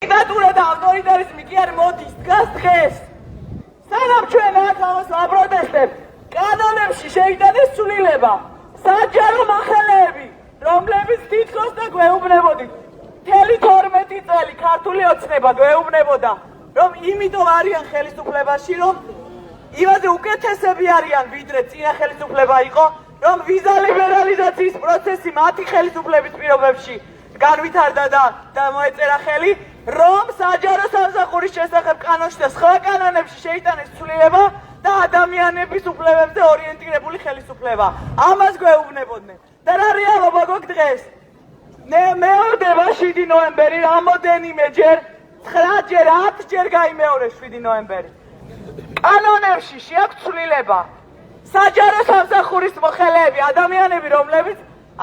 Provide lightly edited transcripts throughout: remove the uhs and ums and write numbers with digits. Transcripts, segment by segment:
დიქტატურა და ავტორიტარიზმი კი არ მოდის დგას დღეს. სანამ ჩვენ აქ ამას ვაპროტესტებთ, კანონებში შეიტანეს ცვლილება, საჯარო მახელეები, რომლებიც თითქოს და გვეუბნებოდით. მთელი 12 წელი ქართული ოცნება გვეუბნებოდა, რომ იმიტომ არიან ხელისუფლებაში, რომ იმაზე უკეთესები არიან, ვიდრე წინა ხელისუფლება იყო, რომ ვიზა ლიბერალიზაციის პროცესი მათი ხელისუფლების პირობებში განვითარდა და მოეწერა ხელი, რომ საჯარო სამსახურის შესახებ კანონში და სხვა კანონებში შეიტანეს ცვლილება და ადამიანების უფლებებზე ორიენტირებული ხელისუფლება. ამას გვეუბნებოდნენ. და რა რეალობა გვაქვს დღეს? მეორდება 7 ნოემბერი, რამოდენიმეჯერ, 9 ჯერ, 10 ჯერ გაიმეორეს 7 ნოემბერი. კანონებში შეაქვს ცვლილება. საჯარო სამსახურის მოხელეები, ადამიანები, რომლებიც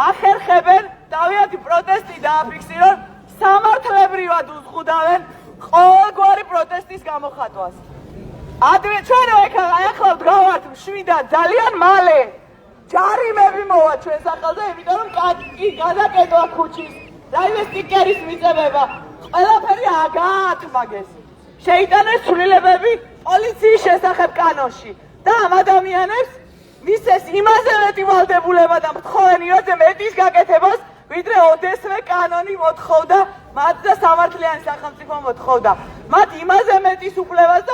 ახერხებენ თავიანთი პროტესტი დააფიქსირონ, სამართლებრივად უზღუდავენ ყოველგვარი პროტესტის გამოხატვას. ჩვენ ახლა ვდგავართ მშვიდად, ძალიან მალე ჯარიმები მოვა ჩვენ სახელზე, იმიტომ რომ გადაკეტვა ქუჩის, რაიმე სტიკერის მიწებება, ყველაფერი აგაათმაგეს. შეიტანეს ცვლილებები პოლიციის შესახებ კანონში და ამ ადამიანებს მისცეს იმაზე მეტი ვალდებულება და მთხოვენიოდ მეტის გაკეთებას, ვიდრე ოდესმე კანონი მოთხოვდა მათ და სამართლიანი სახელმწიფო მოთხოვდა. მათ იმაზე მეტის უფლებას და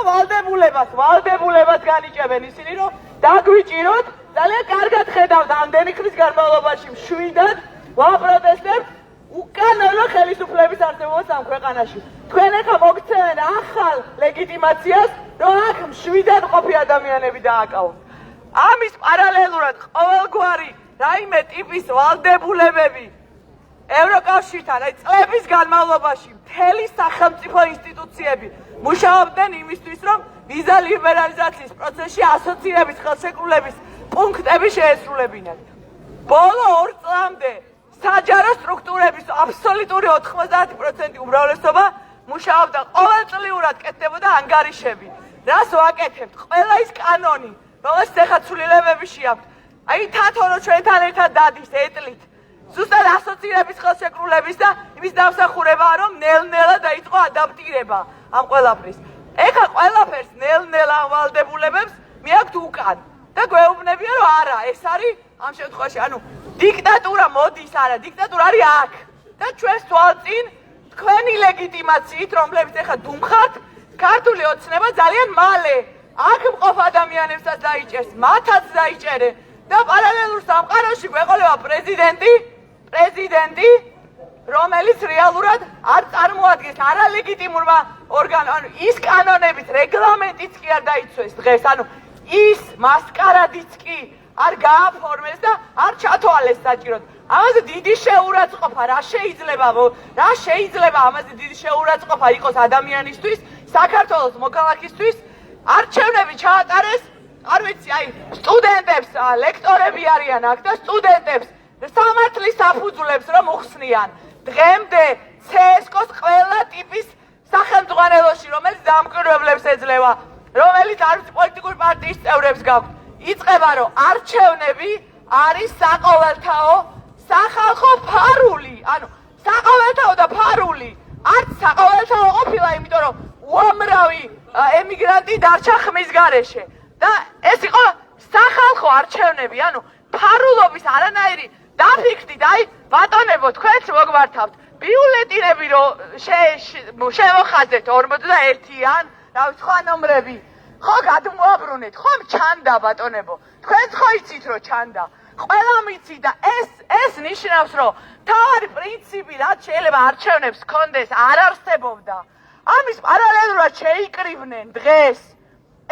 ვალდებულებას განიჭებენ ისინი, რომ დაგვიჭიროთ. ძალიან კარგად ხედავთ ამდენი ხნის განმავლობაში მშვიდად ვაპროტესტებთ უკანონო ხელისუფლების არსებობას ამ ქვეყანაში. თქვენ ახლა მოგცემენ ახალ ლეგიტიმაციას, რომ აქ მშვიდად ყოფი ადამიანები დააკავონ. ამის პარალელურად ყოველგვარი რაიმე ტიპის ვალდებულებები ევროკავშირთან, წლების განმავლობაში მთელი სახელმწიფო ინსტიტუციები მუშაობდნენ იმისთვის, რომ ვიზა ლიბერალიზაციის პროცესში ასოცირების ხელშეკრულების პუნქტები შეესრულებინათ. ბოლო 2 წლამდე საჯარო სტრუქტურების აბსოლუტური 90% უმრავლესობა მუშაობდა ყოველწლიურად კეთდებოდა ანგარიშები. რას ვაკეთებთ? ყველა ის კანონი, რომელსაც ახლა ცვლილებები შეაქვთ, აი თათონო ჩვენთან ერთად დადის ეტლით. ზუსტად ასოცირების ხელშეკრულების და იმის დამსახურებაა, რომ ნელ-ნელა დაიწყო ადაპტირება ამ ყველაფრის. ეხლა ყველაფერს ნელ-ნელა ვალდებულებებს მიაქვთ უკან. და გვეუბნებიან, რომ არა, ეს არის ამ შემთხვევაში, დიქტატურა მოდის, არა, დიქტატურა არის აქ. და ჩვენს თვალწინ თქვენი ლეგიტიმაციით, რომლებიც ახლა დუმხართ, ქართული ოცნება ძალიან მალე აქ მყოფ ადამიანებსაც დაიჭერს, მათაც დაიჭერენ და პარალელურ სამყაროში გვეყოლება პრეზიდენტი, რომელიც რეალურად არ წარმოადგენს არალეგიტიმურმა ორგანომ, ის კანონებით, რეგლამენტიც კი არ დაიცვეს დღეს, ის მასკარადიც კი არ გააფორმეს და არ ჩათვალეს საჭიროდ. ამაზე დიდი შეურაცხყოფა რა შეიძლება ამაზე დიდი შეურაცხყოფა იყოს ადამიანისთვის, საქართველოს მოქალაქისთვის, არჩევნები ჩაატარეს, არ ვიცი, სტუდენტებს, ლექტორები არიან აქ და სტუდენტებს სამართლის საფუძვლებს რომ უხსნიან. დღემდე CSKO-ს ყველა ტიპის სახელმძღვანელოში, რომელიც დამკვირვებლებს ეძლევა, რომელიც არის პოლიტიკური პარტიის წევრებს გაქვთ, იწყება, რომ არჩევნები არის საყოველთაო სახალხო ფარული. საყოველთაო და ფარული არც საყოველთაო ყოფილა, იმიტომ რომ უამრავი ემიგრანტი დარჩა ხმის გარეშე. და ეს იყო სახალხო არჩევნები, ფარულობის არანაირი დაფიქრდით, ბატონებო, თქვენც მოგმართავთ. ბიულეტინები რომ შევოხაზეთ 41-იან, სხვა ნომრები. ხო გადმოაბრუნეთ, ხომ ჩანდა ბატონებო, თქვენც ხო იცით რომ ჩანდა, ყველა მიცით და ეს ნიშნავს რომ თავარი პრინციპი რაც შეიძლება არჩევნებს ჰქონდეს არ არსებობდა. ამის პარალელურად შეიკრიბნენ დღეს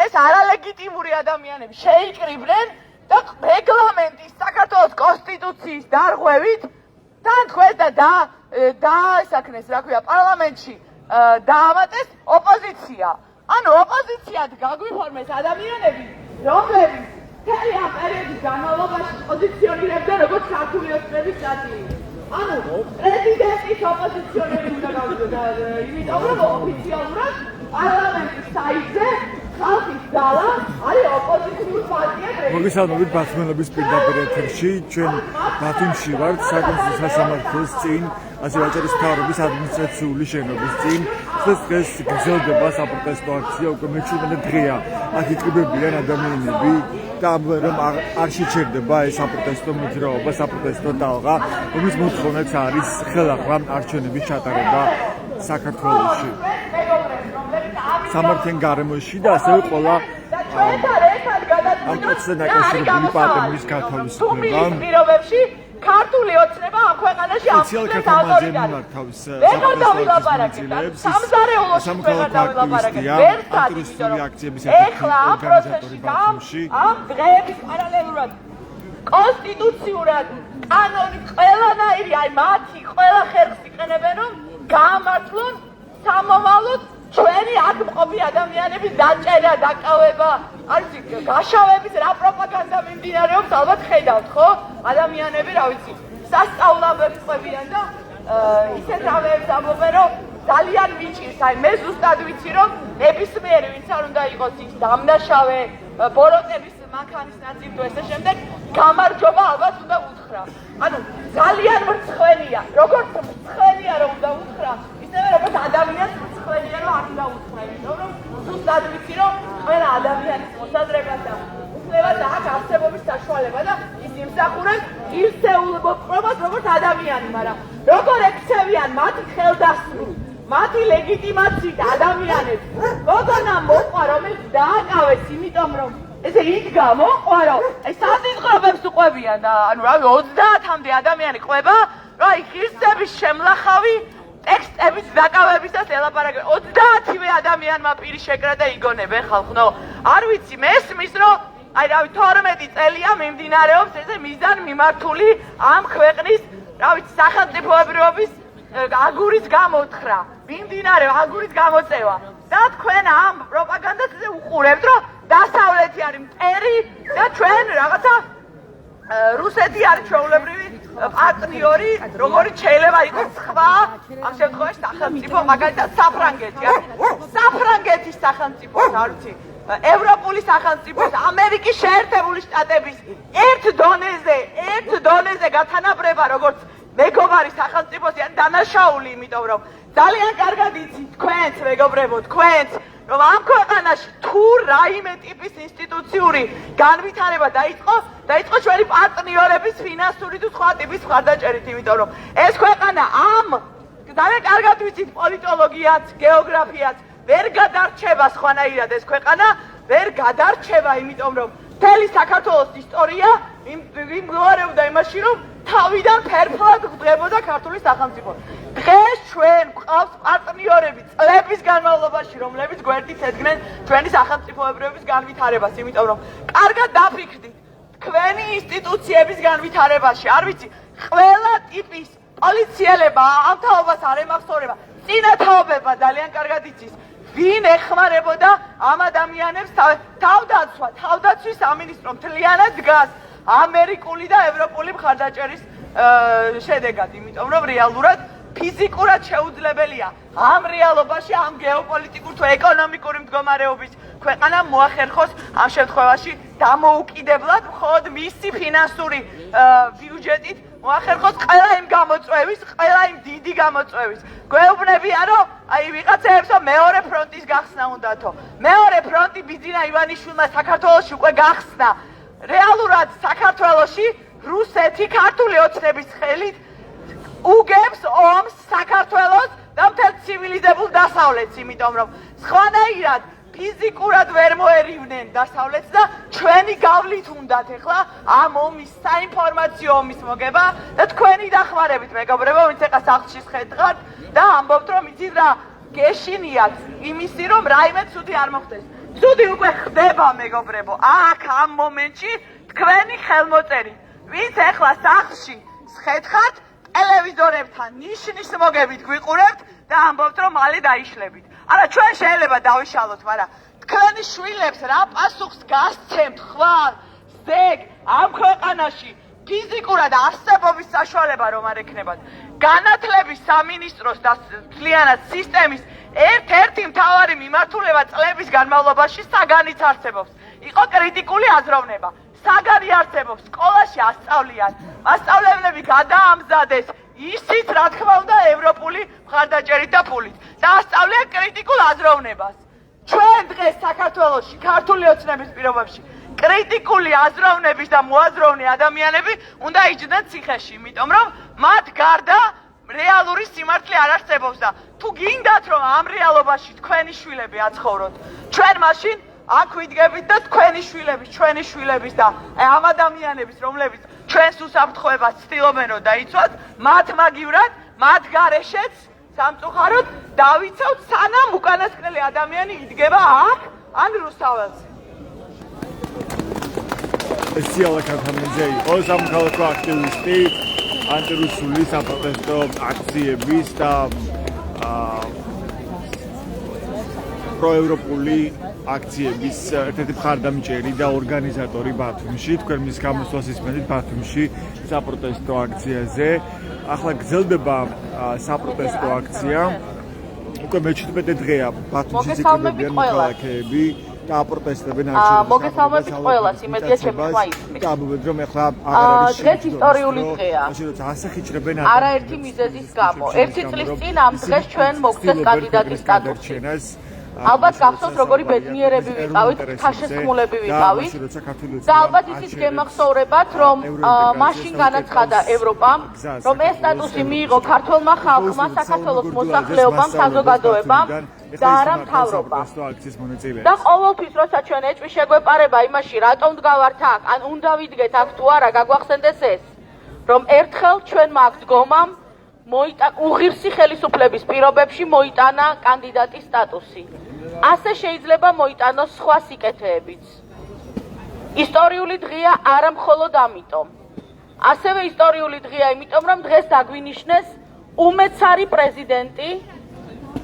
ეს არალეგიტიმური ადამიანები შეიკრიბნენ და რეგლამენტის საქართველოს კონსტიტუციის დარღვევით თან თქვენ და დაასაკნეს რა ქვია პარლამენტში დაამატეს ოპოზიცია. ოპოზიციად გაგვიფორმეს ადამიანები, რომლებიც მთელი ამ პერიოდის განმავლობაში პოზიციონირებდნენ როგორც ქართული ოცნების ნაწილი. პრეზიდენტის ოპოზიციონერი უნდა გავიდოდა, იმიტომ რომ ოფიციალურად პარლამენტის საიტზე ხალხის ძალა არის ოპოზიციური პარტია. მოგესალმებით ბათუმელობის პირდაპირ ეთერში, ჩვენ ბათუმში ვართ საკონსულტაციო სასამართლოს წინ, ასე ვაჭრის მთავრობის ადმინისტრაციული შენობის წინ. დღეს გრძელდება საპროტესტო აქცია, უკვე მე-17 დღეა. აქ იყრიბებიან ადამიანები და რომ არ შეჩერდება ეს საპროტესტო მოძრაობა, საპროტესტო ტალღა, რომლის მოთხოვნაც არის ხელახლა არჩევნების ჩატარება საქართველოში. სამართლიან გარემოში და ასევე ყველა ამ პროცესთან დაკავშირებული პარტნიორის გათავისუფლება. ქართული ოცნება ამ ქვეყანაში ამხილებს ავტორიტარს. ვეღარ დავილაპარაკებთ. სამზარეულოში ვეღარ დავილაპარაკებთ. ანტიტერორისტული აქციების ეხლა ამ პროცესში ამ დღეების პარალელურად კონსტიტუციურად კანონით ყველანაირი აი მათი ყველა ხერხს იყენებენ რომ გაამართლონ სამომავლოდ ჩვენი აქ მყოფი ადამიანების დაჭერა, დაკავება, არ ვიცი, გაშავების რა პროპაგანდა მიმდინარეობს, ალბათ ხედავთ, ხო? ადამიანები, რა ვიცი, სასწავლებლებს ყვებიან და ისეთ რამეებს ამბობენ, რომ ძალიან მიჭირს, აი მე ზუსტად ვიცი, რომ ნებისმიერი ვინც არ უნდა იყოს ის დამნაშავე, ბოროტების მანქანის ნაწილო ესე შემდეგ, გამარჯობა ალბათ უნდა უთხრა. ანუ ძალიან მრცხვენია, როგორც მრცხვენია რომ უნდა უთხრა, ისევე როგორც ადამიანს მრცხვენია რომ არ უნდა უთხრა, იმიტომ რომ ზუსტად ვიცი რომ ყველა ადამიანის მოსაზრება და უფლება და აქ არსებობის საშუალება და ის იმსახურებს ისეულ მოპყრობას როგორც ადამიანი, მაგრამ როგორ ექცევიან მათი ხელდასმით, მათი ლეგიტიმაციით ადამიანებს, გოგონა მოყვა რომელიც დააკავეს, იმიტომ რომ ესე იდგა მოყვა რომ აი სადიდღრობებს უყვებიან და ანუ რავი 30-მდე ადამიანი ყვება, რა ღირსების შემლახავი ტექსტების დაკავებისას ელაპარაკებენ 30-ვე ადამიანმა პირი შეკრა და იგონებენ ხალხო. არ ვიცი, მესმის რომ აი რავი 12 წელია მიმდინარეობს ესე მიზან მიმართული ამ ქვეყნის რა ვიცი სახელმწიფოებრიობის აგურის გამოთხრა, მიმდინარეობს აგურის გამოწევა და თქვენ ამ პროპაგანდას ესე უყურებთ რომ დასავლეთი არის მტერი და ჩვენ რაღაცა რუსეთი არის ჩვეულებრივი პარტნიორი, როგორიც შეიძლება იყოს სხვა ამ შემთხვევაში სახელმწიფო, მაგალითად საფრანგეთი, საფრანგეთის სახელმწიფო, არ ვიცი, ევროპული სახელმწიფოს, ამერიკის შეერთებული შტატების ერთ დონეზე გათანაბრება, როგორც მეგობარი სახელმწიფოსი ან დანაშაული, იმიტომ რომ ძალიან კარგად იცით თქვენც მეგობრებო, თქვენც რომ ამ ქვეყანაში თუ რაიმე ტიპის ინსტიტუციური განვითარება დაიწყო ჩვენი პარტნიორების ფინანსური თუ სხვა ტიპის მხარდაჭერით, იმიტომ რომ ეს ქვეყანა ამ ძალიან კარგად ვიცით პოლიტოლოგიაც, გეოგრაფიაც ვერ გადარჩება სხვანაირად ეს ქვეყანა ვერ გადარჩება, იმიტომ რომ მთელი საქართველოს ისტორია იმგვარებდა იმაში, რომ თავიდან ფერფლად გვხვდებოდა ქართული სახელმწიფო. დღეს ჩვენ გვყავს პარტნიორები წლების განმავლობაში, რომლებიც გვერდით ედგნენ ჩვენი სახელმწიფოებრიობის განვითარებას, იმიტომ რომ კარგად დაფიქრდით თქვენი ინსტიტუციების განვითარებაში, არ ვიცი, ყველა ტიპის პოლიციელება ამ თაობას არ ემახსოვრება, წინათაობება ძალიან კარგად იცის. ვინ ეხმარებოდა ამ ადამიანებს თავდაცვის სამინისტრო მთლიანად დგას ამერიკული და ევროპული მხარდაჭერის შედეგად, იმიტომ რომ რეალურად ფიზიკურად შეუძლებელია ამ რეალობაში, ამ გეოპოლიტიკურ თუ ეკონომიკური მდგომარეობის ქვეყანამ მოახერხოს ამ შემთხვევაში დამოუკიდებლად მხოლოდ მისი ფინანსური ბიუჯეტით მოახერხოს ყველა იმ გამოწვევის, ყველა იმ დიდი გამოწვევის. გვეუბნებიან, რომ აი ვიღაცაებსო მეორე ფრონტის გახსნა უნდათო. მეორე ფრონტი ბიძინა ივანიშვილმა საქართველოში უკვე გახსნა. რეალურად საქართველოში რუსეთი ქართული ოცნების ხელით უგებს ომს საქართველოს და მთელ ცივილიზებულ დასავლეთს, იმიტომ რომ სხვანაირად ფიზიკურად ვერ მოერივნენ დასავლეთს და ჩვენი გავლით უნდათ ეხლა ამ ომის საინფორმაციო ომის მოგება და თქვენი დახმარებით მეგობრებო, ვინც ეხლა სახლში შედღართ და ამბობთ რომ იცით რა გეშინიათ იმისი რომ რაიმე ცუდი არ მოხდეს. ცუდი უკვე ხდება მეგობრებო, აქ ამ მომენტში თქვენი ხელმოწერით, ვინც ეხლა სახლში შედღართ ტელევიზორებთან ნიშნის მოგებით გვიყურებთ და ამბობთ რომ მალე დაიშლებით. არა ჩვენ შეიძლება დავიშალოთ, მაგრამ თქვენი შვილებს რა პასუხს გასცემთ ხვალ ზეგ ამ ქვეყანაში ფიზიკურად არსებობის საშუალება რომ არ ექნებათ. განათლების სამინისტროს და მთლიანად სისტემის ერთ-ერთი მთავარი მიმართულება წლების განმავლობაში საგანიც არსებობს. იყო კრიტიკული აზროვნება. საგანი არსებობს, სკოლაში ასწავლიან, მასწავლებლები გადაამზადეს ისიც რა თქმა უნდა ევროპული მხარდაჭერით და ფულით. დაასწავლიან კრიტიკულ აზროვნებას. ჩვენ დღეს საქართველოში ქართული ოცნების პირობებში კრიტიკული აზროვნების და მოაზროვნე ადამიანები უნდა იჯდნენ ციხეში, იმიტომ რომ მათ გარდა რეალური სიმართლე არ არსებობს და თუ გინდათ რომ ამ რეალობაში თქვენი შვილები აცხოვროთ, ჩვენ მაშინ აქ ვიდგებით და თქვენი შვილების, ჩვენი შვილების და ამ ადამიანების, რომლებიც ჩვენს უსაფრთხოებას ცდილობენ რომ დაიცვათ, მათ მაგივრად, მათ გარეშეც სამწუხაროდ დავიცავთ, სანამ უკანასკნელი ადამიანი იდგება აქ ან რუსთაველზე. სიალა ქათამიძე იყო სამოქალაქო აქტივისტი ანტირუსული საპროტესტო აქციების და პროევროპული აქციების ერთ-ერთი მხარდამჭერი და ორგანიზატორი ბათუმში. თქვენ მის გამოსვლას ისმენთ ბათუმში საპროტესტო აქციაზე. ახლა გრძელდება საპროტესტო აქცია. უკვე მე-17 დღეა ბათუმში იკრიბებიან მოქალაქეები და აპროტესტებენ არჩევნებს. მოგესალმებით ყველას, იმედია ჩემი ხმა ისმის. გამოვიდეთ რომ ახლა აღარ არის დღეს ისტორიული დღეა. მაშინ როცა ასახიჭრებენ არაერთი მიზეზის გამო. ერთი წლის წინ ამ დღეს ჩვენ მოგცეს კანდიდატის სტატუსი. ალბათ გახსოვთ როგორი ბედნიერები ვიყავით, თაშესხმულები ვიყავით. და ალბათ ისიც გემახსოვრებათ, რომ მაშინ განაცხადა ევროპამ, რომ ეს სტატუსი მიიღო ქართველმა ხალხმა, საქართველოს მოსახლეობამ, საზოგადოებამ და არა მთავრობამ. და ყოველთვის როცა ჩვენ ეჭვი შეგვეპარება იმაში, რატომ დგავართ აქ, ან უნდა ვიდგეთ აქ თუ არა, გაგვახსენდეს ეს, რომ ერთხელ ჩვენმა აქ დგომამ უღირსი ხელისუფლების პირობებში მოიტანა კანდიდატის სტატუსი. ასე შეიძლება მოიტანოს სხვა სიკეთეებიც. ისტორიული დღეა არა მხოლოდ ამიტომ. ასევე ისტორიული დღეა იმიტომ, რომ დღეს დაგვინიშნეს უმეცარი პრეზიდენტი,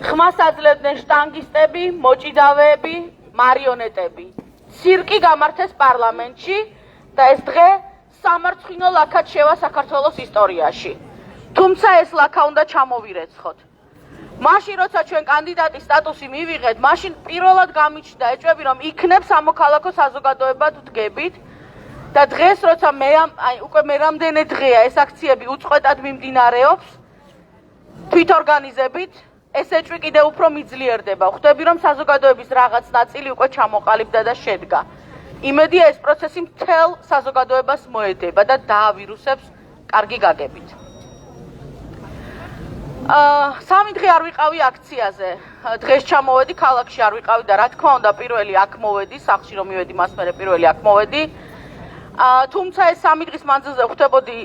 ხმას აძლევდნენ შტანგისტები, მოჭიდავეები, მარიონეტები. ცირკი გამართეს პარლამენტში და ეს დღე სამარცხვინო ლაქად შევა საქართველოს ისტორიაში. თუმცა ეს ლაქა უნდა ჩამოვირეცხოთ. მაშინ როცა ჩვენ კანდიდატის სტატუსი მივიღეთ, მაშინ პირველად გამიჩნდა ეჭვები, რომ იქნებ სამოქალაქო საზოგადოებად ვდგებით და დღეს როცა უკვე მე რამდენი დღეა ეს აქციები უწყვეტად მიმდინარეობს თვითორგანიზებით, ეს ეჭვი კიდევ უფრო მიძლიერდება. ხვდები რომ საზოგადოების რაღაც ნაწილი უკვე ჩამოყალიბდა და შედგა. იმედია ეს პროცესი მთელ საზოგადოებას მოედება და დაავირუსებს კარგი გაგებით. სამი დღე არ ვიყავი აქციაზე. დღეს ჩამოვედი ქალაქში არ ვიყავი და რა თქმა უნდა პირველი აქ მოვედი, სახლში რომ მივედი მას მერე პირველი აქ მოვედი. თუმცა ეს სამი დღის მანძილზე ხვდებოდი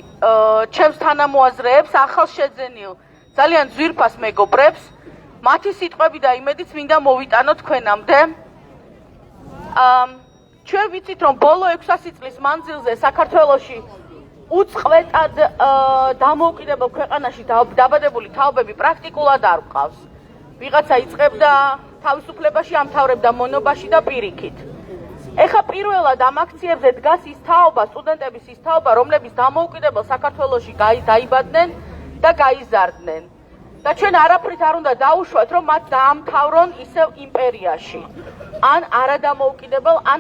ჩემს თანამოაზრეებს, ახალშეძენილ ძალიან ძვირფას მეგობრებს, მათი სიტყვები და იმედიც მინდა მოვიტანო თქვენამდე. ჩვენ ვიცით რომ ბოლო 600 წლის მანძილზე საქართველოში უწყვეტად დამოუკიდებელ ქვეყანაში დაბადებული თაობები პრაქტიკულად არ ვყავს. ვიღაცა იწყებდა თავისუფლებაში, ამთავრებდა მონობაში და პირიქით. ეხლა პირველად ამ აქციებზე დგას ის თაობა, სტუდენტების ის თაობა, რომლებიც დამოუკიდებელ საქართველოში დაიბადნენ და გაიზარდნენ. და ჩვენ არაფრით არ უნდა დაუშვათ, რომ მათ დაამთავრონ ისევ იმპერიაში, ან არადამოუკიდებელ, ან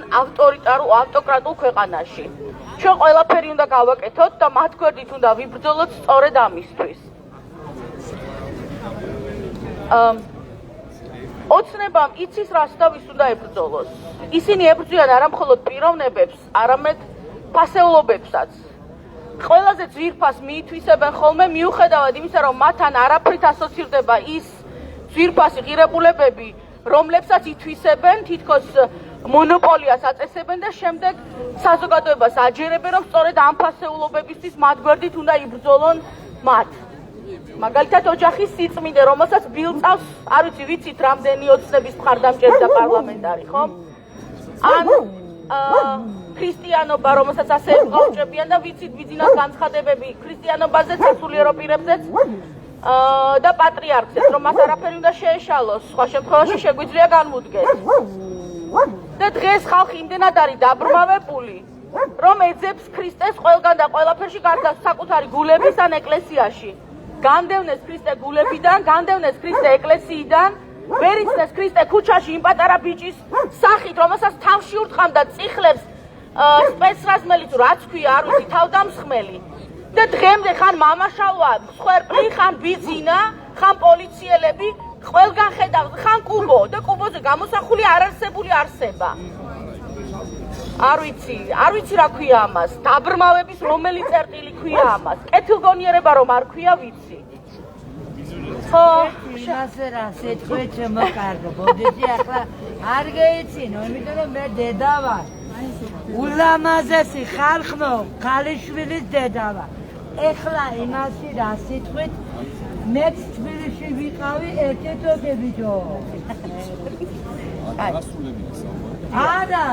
ავტოკრატულ ქვეყანაში. ჩვენ ყველაფერი უნდა გავაკეთოთ და მათ გვერდით უნდა ვიბრძოლოთ სწორედ ამისთვის. ოცნებამ იცის რას და ვის უნდა ებრძოლოს. ისინი ებრძვიან არა მხოლოდ პიროვნებებს, არამედ ფასეულობებსაც. ყველაზე ძვირფას მიითვისებენ ხოლმე მიუხედავად იმისა, რომ მათთან არაფრით ასოცირდება ის ძვირფასი ღირებულებები, რომლებსაც ითვისებენ, თითქოს მონოპოლიას აწესებენ და შემდეგ საზოგადოებას აჯერებენ, რომ სწორედ ამ ფასეულობებისთვის მათ გვერდით უნდა იბრძოლონ მათ. მაგალითად ოჯახის სიწმინდე, რომელსაც ბილწავს, არ ვიცი, ვიცით რამდენი ოცნების მხარდამჭერი და პარლამენტარი, ხო? ან ქრისტიანობა, რომელსაც ასე ეყავჭებიან და ვიცით ვიძინათ განცხადებები ქრისტიანობაზე, სასულიერო პირებზეც და პატრიარქზეც, რომ მას არაფერი უნდა შეეშალოს, სხვა შემთხვევაში შეგვიძლია განმუდგეთ. და დღეს ხალხი იმდენად არის დაბრმავებული, რომ ეძებს ქრისტეს ყველგან და ყველაფერში გარდა საკუთარი გულების ან ეკლესიაში. განდევნეს ქრისტე გულებიდან, განდევნეს ქრისტე ეკლესიიდან, ვერ იცნეს ქრისტე ქუჩაში იმ პატარა ბიჭის სახით, რომელსაც თავში ურტყამდა წიხლებს სპეცრაზმელი თუ რაც ქვია, არ ვიცი, თავდამსხმელი. და დღემდე ხან მამაშალვა, მსხვერპლი, ხან ბიზინა, ხან პოლიციელები, ყველგან ხედავს, ხან კუბო და კუბოზე გამოსახული არარსებული არსება. არ ვიცი რა ქვია ამას, დაბრმავების რომელი წერტილი ქვია ამას, კეთილგონიერება რომ არ ქვია ვიცი. ხო, იმაზე რა სიტყვით შემოკარგო, ბოდიში ახლა არ გეიცინო, იმიტომ რომ მე დედა ვარ. ულამაზესი ხალხო, ქალიშვილის დედა ვარ. ეხლა იმაში რა სიტყვით მეც თბილისში ვიყავი ერთერთობებიჯო. არა.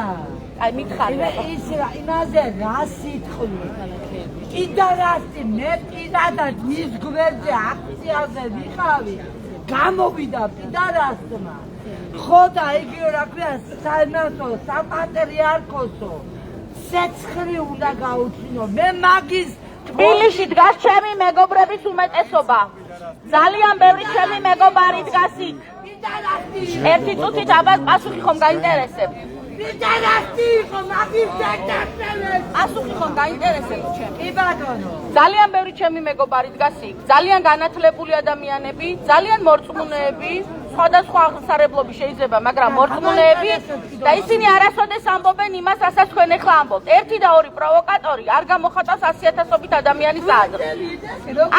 აი მითხარია. ის იმაზე რა სიტყვი. კიდარასი მე პირადად მის გვერდზე აქციაზე ვიყავი. გამოვიდა პირადასმა. ხო და იგი რა ქვია სანასო, საპატრიარქოსო. ცეცხლი უნდა გაუჩინო. მე მაგის თბილისში დგას ჩემი მეგობრების უმეტესობა. ძალიან ბევრი ჩემი მეგობარი დგას იქ. ერთი წუთით აბას პასუხი ხომ გაინტერესებს? პირადასი იყო მაგის დაკარწევენ. პასუხი ხომ გაინტერესებს ჩემ? კი ბატონო. ძალიან ბევრი ჩემი მეგობარი დგას იქ. ძალიან განათლებული ადამიანები, ძალიან მორწმუნეები, სხვადასხვა აღსარებლობი შეიძლება, მაგრამ მორწმუნეები და ისინი არასოდეს ამბობენ იმას, რასაც თქვენ ახლა ამბობთ. ერთი და ორი პროვოკატორი არ გამოხატავს 100,000-ობით ადამიანის აზრს.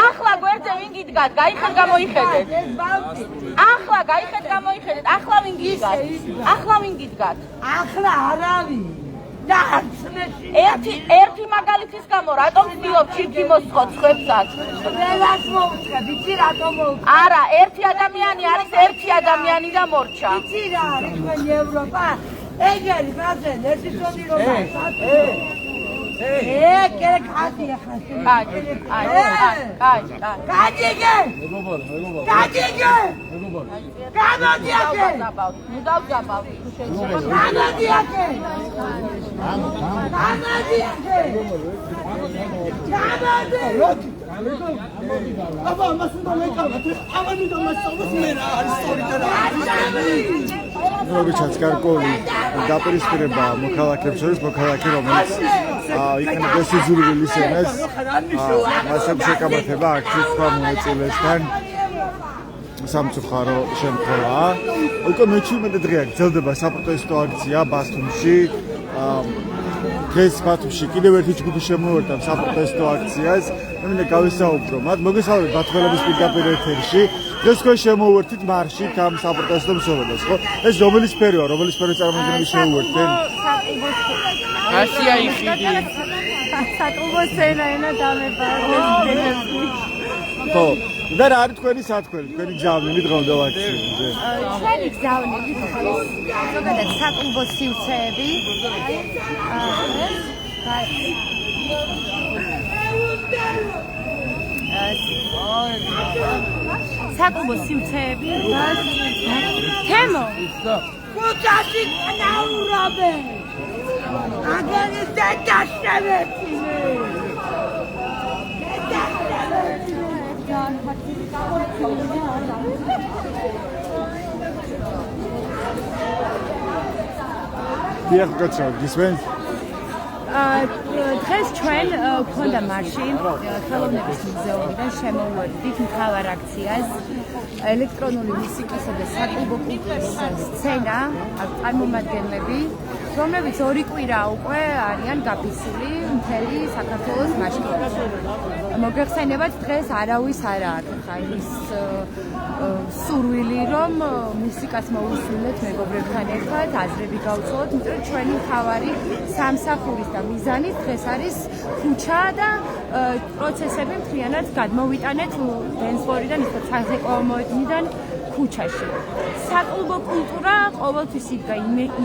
ახლა გვერდზე ვინ გიდგათ, გაიხეთ გამოიხედეთ. ახლა გაიხეთ გამოიხედეთ. ახლა ვინ გიდგათ? ახლა ვინ გიდგათ? ახლა არავინ. და არცმეში ერთი მაგალითის გამო რატომ ვცდილობ ჩირქი მოსხოთ ხვებსაც? ყველას მოუწია, ვიცი რატომ მოუწია? არა, ერთი ადამიანი არის ერთი ადამიანი და მორჩა. ვიცი რა არის თქვენი ევროპა? ეგერი ბაზენ, ერთი ზონი რომ კე კადი ახლა. კადი. რობიჩაც გარკვეული დაპირისპირება მოქალაქეებს შორის, მოქალაქე რომელიც იქნება დასიზურვილის ენას მასებს შეკამათება აქციის სხვა მონაწილესთან სამწუხარო შემთხვევაა. უკვე მე-17 დღეა გრძელდება საპროტესტო აქცია ბათუმში. დღეს ბათუმში კიდევ ერთი ჯგუფი შემოვერთა საპროტესტო აქციას. მე მინდა გავისაუბრო მათ. მოგესალმებით ბათუმელების პირდაპირ ეთერში. დღეს თქვენ შემოვერთით მარშით ამ საპროტესტო მსვლელობას, ხო? ეს რომელი სფეროა, რომელი სფეროს წარმომადგენლები შეუერთდნენ? ასია იხიდი. საკუბო სცენა დამებარდეს. ხო. და რა არის თქვენი სათქმელი, თქვენი გზავნილი დღემდე აქციაზე? ჩვენი გზავნილი ზოგადად საკუბო სივრცეები. საკუბო სივრცეები თემო კუჩაში კნაურობე. აგენი დედაშევეთინე. დიახ, კაცო, გისმენთ? დღეს ჩვენ გვქონდა მარში ხელოვნების მუზეუმიდან შემოვედით მთავარ აქციას ელექტრონული მუსიკისა და საკუბო კულტურის სცენა წარმომადგენლები, რომლებიც 2 კვირა უკვე არიან გაფიცული მთელი საქართველოს მასშტაბით. მოგეხსენებათ, დღეს არავის არ აქვს ის სურვილი, რომ მუსიკას მოусმინოთ მეგობრებთან ერთად, აზრები გავუწყოთ, იმიტომ რომ ჩვენი მთავარი სამსახურის და მიზანი დღეს არის ქუჩა და პროცესები მთლიანად გადმოვიტანეთ დენსფლორიდან, ისე საზეიმოდიდან ქუჩაში. საკუბო კულტურა ყოველთვის იდგა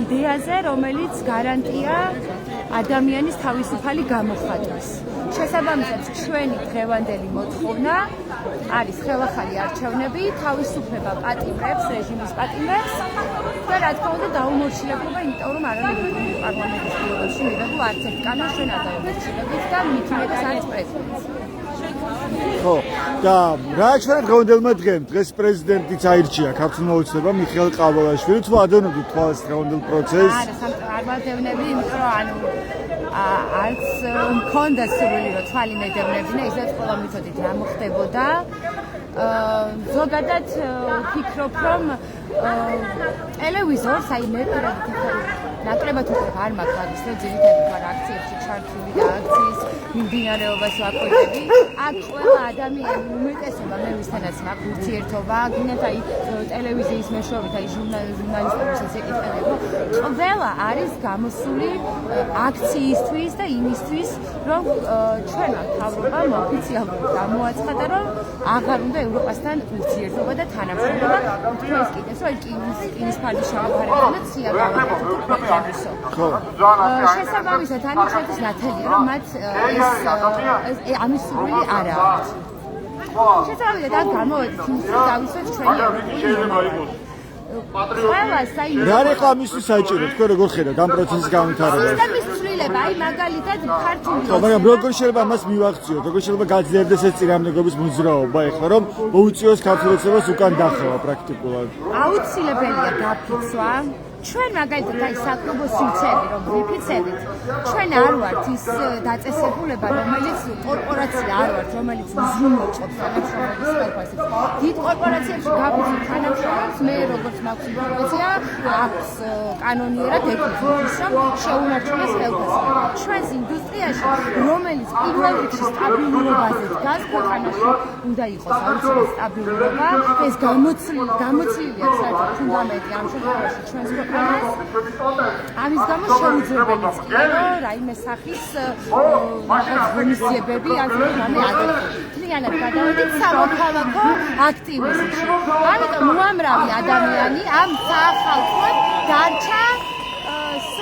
იდეაზე, რომელიც გარანტია ადამიანის თავისუფალი გამოხატვის. შესაბამისად, ჩვენი დღევანდელი მოთხოვნა არის ხელახალი არჩევნები, თავისუფლება პატიმრებს, რეჟიმის პატიმრებს და რა თქმა უნდა დაუმორჩილებლობა, იმიტომ რომ არანაირი პარლამენტის პირობებში მიღებულ არც ერთ კანონს ჩვენ არ დავუმორჩილებით და მithumetes არის პრეზიდენტს. ხო, და რა ჩვენ დღევანდელმა დღემ დღეს პრეზიდენტიც აირჩია ქართულმა ოცნებამ მიხეილ ყაბალაშვილი თუ ადევნებდით თვალს დღევანდელ პროცესს არ ვადევნები იმიტომ რომ ანუ არც მქონდა სურვილი რომ თვალი მედევნებინა ისაც ყველა მითოდით რა მოხდებოდა ზოგადად ვფიქრობ რომ ტელევიზორს აი მე ნაკლებად უკვე არ მაქვს მაგის რომ ძირითადად ვარ აქციებში ჩართული და აქციის მიმდინარეობას ვაკვირდები აქ ყველა ადამიანი უმეტესობა მე ვისთანაც მაქვს ურთიერთობა გინდათ აი ტელევიზიის მეშვეობით აი ჟურნალისტებსაც ეკითხებო ყველა არის გამოსული აქციისთვის და იმისთვის რომ ჩვენმა მთავრობამ ოფიციალურად გამოაცხადა რომ აღარ უნდა ევროპასთან ურთიერთობა და თანამშრომლობა თქვენს კიდეს რომ კინის ფარდიშავი ფარებთან და ციაგავებთან შესაბამისად ანუ ჩვენთვის ნათელია რომ მათ ამის სურვილი არ აქვს შესაბამისად ან გამოვედით იმის რომ დავისვეთ ჩვენი რა რეკლამისთვის საჭირო თქვენ როგორ ხედავთ ამ პროცესის განვითარებას სისტემის ცვლილება აი მაგალითად ქართული მაგრამ როგორ შეიძლება ამას მივახციოთ როგორ შეიძლება გაძლიერდეს ეს წინამორბედობის მოძრაობა ეხლა რომ მოუწიოს ქართულ ოცნებას უკან დახევა პრაქტიკულად აუცილებელია გაფიცვა ჩვენ მაგალითად აი საკრებო სივრცეები რომ ვიფიცებით ჩვენ არ ვართ ის დაწესებულება რომელიც კორპორაცია არ ვართ რომელიც უზრუნველყოფს თანამშრომლობის სფეროს დიდ კორპორაციებში გაფიცვით თანამშრომლებს მე როგორც მაქვს ინფორმაცია აქვს კანონიერად ეკუთვნის რომ შეუნარჩუნოს ხელფასი ჩვენს ინდუსტრიაში რომელიც პირველ რიგში სტაბილურობაზე დგას ქვეყანაში უნდა იყოს აუცილებელი სტაბილურობა ეს გამოცლილია საერთოდ ფუნდამენტი ამ შემთხვევაში ჩვენს ამის გამო შეუძლებელიც კი რომ რაიმე სახის რაღაც ღონისძიებები ან რამე ადამიანად გადავედით სამოქალაქო აქტივიზმში. ამიტომ უამრავი ადამიანი ამ საახალწლოდ დარჩა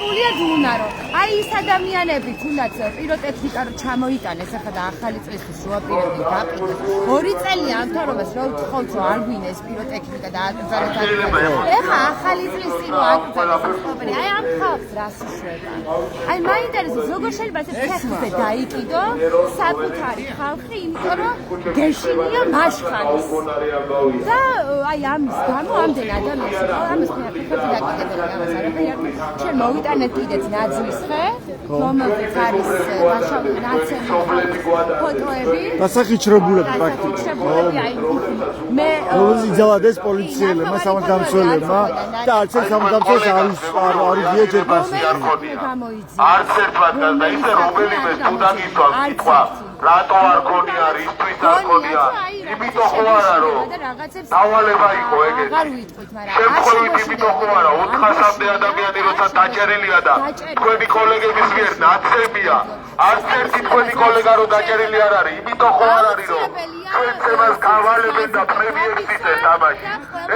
სრულიად უნარო. აი ის ადამიანები თუნდაც პიროტექნიკა ჩამოიტანეს ახლა და ახალი წლისთვის შუაპირებდნენ გაყიდეს. 2 წელია ამ თორობას რომ ვთხოვთ რომ არ გვინეს პიროტექნიკა და აკრძალეთ. ეხლა ახალი წლის წინ აკრძალეს სპოპერი. აი ამ ხალხს რას უშვება. აი მაინტერესებს როგორ შეიძლება ეს ფეხზე დაიკიდო საკუთარი ხალხი, იმიტომ რომ გეშინია მაშხანის. და აი ამის გამო ამდენ ადამიანს ამის ფეხზე დაკიდებია ამას არაფერი არ ჩვენ მოვიტანეთ კიდეც ნაძვის ხე, რომელზეც არის დაშავებული ნაცემი ფოტოები. დასახიჩრებულები პრაქტიკულად. მე იძალადეს პოლიციელებმა, სამართალმცველებმა და არც ერთ სამართალმცველს არ იღია ჯერ პასუხი. არც ერთმა და ისე რომელიმე სტუდენტის თქვა რატო არ გონია ისთვის არ გონია იმიტომ ხო არა რომ დავალება იყო ეგეთი შემთხვევით იმიტომ ხო არა 400-მდე ადამიანი როცა დაჭერილია და თქვენი კოლეგების მიერ ნაცემია არც ერთი თქვენი კოლეგა რო დაჭერილი არ არის იმიტომ ხო არ არის რომ ჩვენს ემას გავალებენ და პრემიერს იცეს ამაში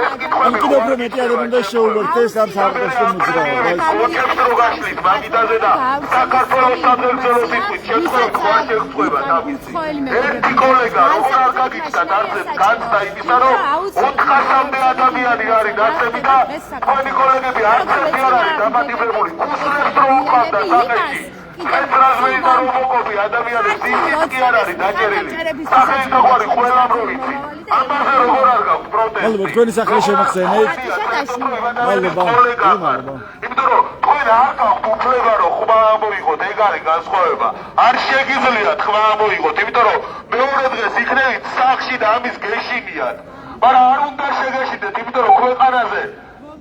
ეს კითხვები კიდევ უფრო მეტი არ უნდა შეუვერტეს ამ საერთაშორისო მოძრაობას ოქებს რო გაშლით მაგიდაზე და საქართველოს სახელმწიფოს თვითონ შეხვედრა ხო არ შეხვდება ერთი კოლეგა როგორ არ გაგიჩნდათ არცეთ განცდა იმისა რომ 400-მდე ადამიანი არის ნაცემი და თქვენი კოლეგები არც ერთი არ არის დამატებული კუსლებს რო უყავდა სახეში ცენტრალიზმი და რომოკობი ადამიანებს ისიც კი არ არის დაჭერილი სახელი დაგვარი ყველამ რო ვიცი ამაზე როგორ არ გაქვს პროტესტი მადლობა თქვენი სახელი შემახსენეთ მადლობა იმიტომ რომ თქვენ არ გაქვთ უფლება რომ ხმა ამოიღოთ ეგ არის განსხვავება არ შეგიძლიათ ხმა ამოიღოთ იმიტომ რომ მეორე დღეს იქნებით სახლში და ამის გეშინიათ მაგრამ არ უნდა შეგეშინდეთ იმიტომ რომ ქვეყანაზე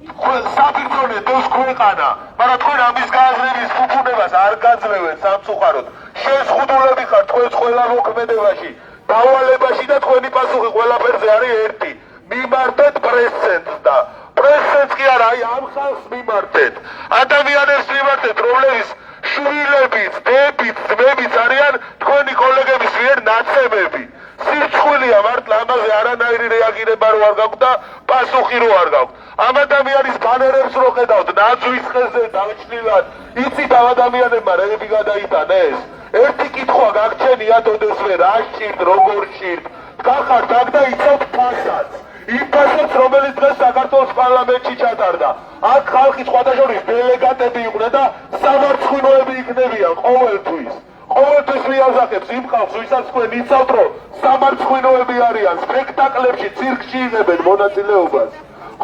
საფრთხე დევს ქვეყანა მაგრამ თქვენ ამის გააზრების ფუფუნებას არ გაძლევთ სამწუხაროდ შეზღუდულები ხართ თქვენს ყველა მოქმედებაში დავალებაში და თქვენი პასუხი ყველაფერზე არის ერთი მიმართეთ პრესცენტრს და პრესცენტრს კი არა აი ამ ხალხს მიმართეთ ადამიანებს მიმართეთ რომლებიც შვილებიც, დებიც, ძმებიც არიან თქვენი კოლეგების მიერ ნაცემები სირცხვილია მართლა ამაზე არანაირი რეაგირება რო არ გაქვთ და პასუხი რო არ გაქვთ ამ ადამიანის ბანერებს რო ხედავთ ნაძვის ხეზე დავჭნილად იცით ამ ადამიანებმა რები გადაიტანეს ერთი კითხვა გაგჩენიათ ოდესმე რა სჭირთ როგორ სჭირთ გახართ აქ და იცავთ ფასადს იმ ფასადს რომელიც დღეს საქართველოს პარლამენტში ჩატარდა აქ ხალხი სხვადასხვა დელეგატები იყვნენ და სამარცხვინოები იქნებიან ყოველთვის ყოველთვის მიაზახებს იმ ხალხს, ვისაც თქვენ იცავთ, რომ სამარცხვინოები არიან, სპექტაკლებში, ცირკში იღებენ მონაწილეობას.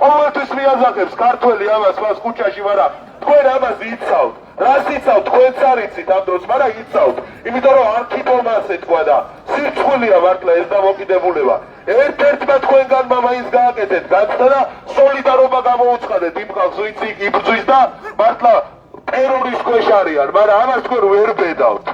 ყოველთვის მიაზახებს ქართველი ამას მას ქუჩაში, მაგრამ თქვენ ამას იცავთ. რას იცავთ? თქვენც არ იცით ამ დროს, მაგრამ იცავთ. იმიტომ რომ არქიპომ ასე თქვა და სირცხვილია მართლა ეს დამოკიდებულება. ერთ-ერთმა თქვენგანმა მაინც გააკეთეთ განცდა და სოლიდარობა გამოუცხადეთ იმ ხალხს, ვინც იქ იბრძვის და მართლა ტერორის ქვეშ არიან, მაგრამ ამას თქვენ ვერ ბედავთ.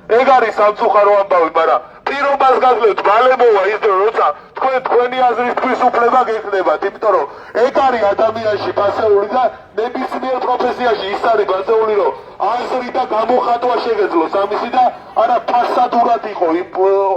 ეგ არის სამწუხარო ამბავი, მაგრამ პირობას გაძლევთ, მალე მოვა ის დრო, როცა თქვენ თქვენი აზრის თვისუფლება გექნებათ, იმიტომ რომ ეგ არის ადამიანში ბასეული და ნებისმიერ პროფესიაში ის არის ბასეული, რომ აზრი და გამოხატვა შეგეძლოს ამისი და არა ფასადურად იყო იმ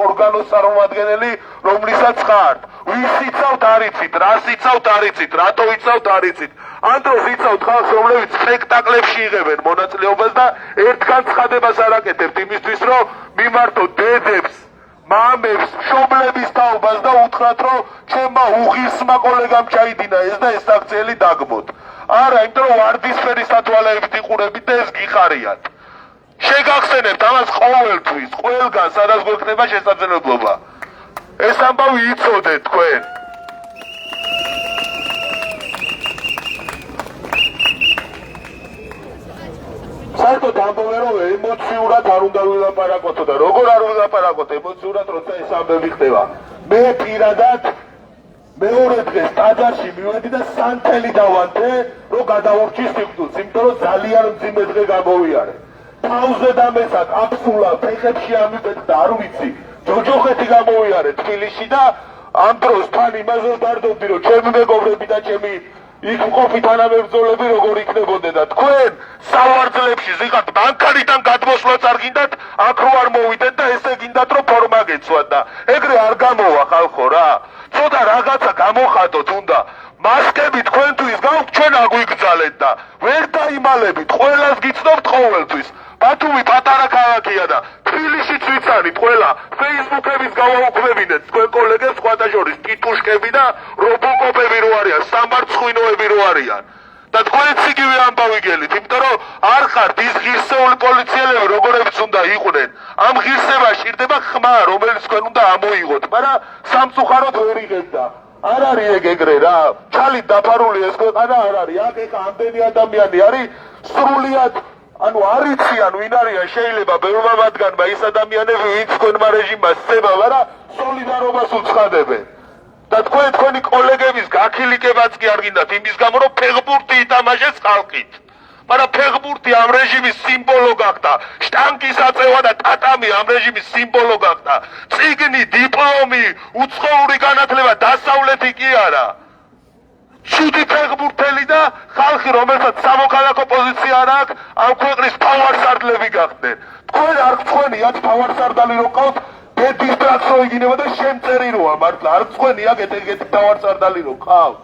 ორგანოს წარმომადგენელი, რომლისაც ხართ. ვის იცავთ არ იცით, რას იცავთ არ იცით, რატო იცავთ არ იცით. ამ დროს იცავთ ხალხს, რომლებიც სპექტაკლებში იღებენ მონაწილეობას და ერთგან ცხადებას არ აკეთებთ იმისთვის, რომ მიმართოთ დედებს, მამებს, მშობლების თაობას და უთხრათ, რომ ჩემმა უღირსმა კოლეგამ ჩაიდინა ეს და ეს აქციელი დაგმოთ. არა, იმიტომ რომ ვარდისფერი სათვალეებით იყურებით და ეს გიხარიათ. შეგახსენებთ ამას ყოველთვის, ყველგან, სადაც გვექნება შესაძლებლობა. ეს ამბავი იცოდეთ თქვენ. საერთოდ ამბობენ, რომ ემოციურად არ უნდა ვილაპარაკოთო და როგორ არ ვილაპარაკოთ ემოციურად, როცა ეს ამბები ხდება. მე პირადად მეორე დღეს ტაძარში მივედი და სანთელი დავანთე, რომ გადავურჩი სიკვდილს, იმიტომ რომ ძალიან მძიმე დღე გამოვიარე. თავზე დამესად, აბსულა, ფეხებში ამიბეთ და არ ვიცი, ჯოჯოხეთი გამოვიარე თბილისში და ამ დროს თან იმაზე ვდარდობდი, რომ ჩემი მეგობრები და ჩემი იქ მყოფი თანამებრძოლები როგორ იქნებოდნენ და თქვენ სავარძლებში ზიღართ ბანკარიდან გადმოსვლაც არ გინდათ, აქ რო არ მოვიდეთ და ესე გინდათ რომ ფორმა გეცვათ და ეგრე არ გამოვა ხალხო რა. ცოტა რაღაცა გამოხატოთ უნდა. მასკები თქვენთვის გაქვთ, ჩვენ აგვიგზალეთ და ვერ დაიმალებით, ყველას გიცნობთ ყოველთვის. ბათუმი პატარა ქალაქია და თბილისშიც ვიცანით ყველა ფეისბუქების გავაუქმებინეთ თქვენ კოლეგებს, სხვათა შორის ტიტუშკები და რობოკოპები რო არიან, სამარცხვინოები რო არიან. და თქვენც იგივე ამბავი გელით, იმიტომ რომ არ ხართ ის ღირსეული პოლიციელები, როგორებიც უნდა იყვნენ. ამ ღირსებას ჭირდება ხმა, რომელიც თქვენ უნდა ამოიღოთ, მაგრამ სამწუხაროდ ვერ იღებთ და არ არის ეგ ეგრე რა. ჩალით დაფარული ეს ქვეყანა არ არის. აქ ეხა ამდენი ადამიანი არის სრულიად ანუ არ იციან ვინ არიან, შეიძლება ბევრმა მათგანმა ის ადამიანები, ვინც თქვენმა რეჟიმმა სცემა, მაგრამ სოლიდარობას უცხადებენ. და თქვენი კოლეგების გაქილიკებაც კი არ გინდათ იმის გამო, რომ ფეხბურთი ითამაშეს ხალხით. მაგრამ ფეხბურთი ამ რეჟიმის სიმბოლო გახდა, შტანგის აწევა და ტატამი ამ რეჟიმის სიმბოლო გახდა. წიგნი, დიპლომი, უცხოური განათლება, დასავლეთი კი არა. ცუდი ფეხბურთელი და ხალხი, რომელსაც სამოქალაქო პოზიცია არ აქვს, ამ ქვეყნის თავარსარდლები გახდნენ. თქვენ არ გწვენიათ თავარსარდალი რო ყავთ, ბედის ბრაც რო იგინება და შემწერი როა მართლა, არ გწვენია ეგეთი თავარსარდალი რო ყავთ.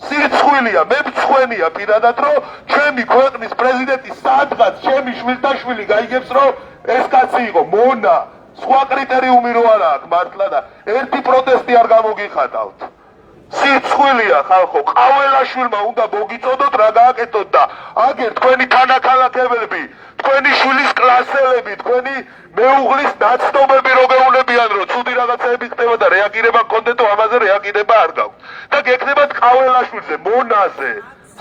სირცხვილია, მე მწვენია პირადად, რომ ჩემი ქვეყნის პრეზიდენტი სადღაც ჩემი შვილთაშვილი გაიგებს, რომ ეს კაცი იყო მონა, სხვა კრიტერიუმი რო არ აქვს მართლა და ერთი პროტესტი არ გამოგიხატავთ. სირცხვილია ხალხო, ყაველაშვილმა უნდა მოგიწოდოთ რა გააკეთოთ და აგერ თქვენი თანაქალაქეები, თქვენი შვილის კლასელები, თქვენი მეუღლის ნაცნობები რო გეუნებიან, რომ ცუდი რაღაცები ხდება და რეაგირება გქონდეთ, ამაზე რეაგირება არ გაქვთ. და გექნებათ ყაველაშვილზე, მონაზე.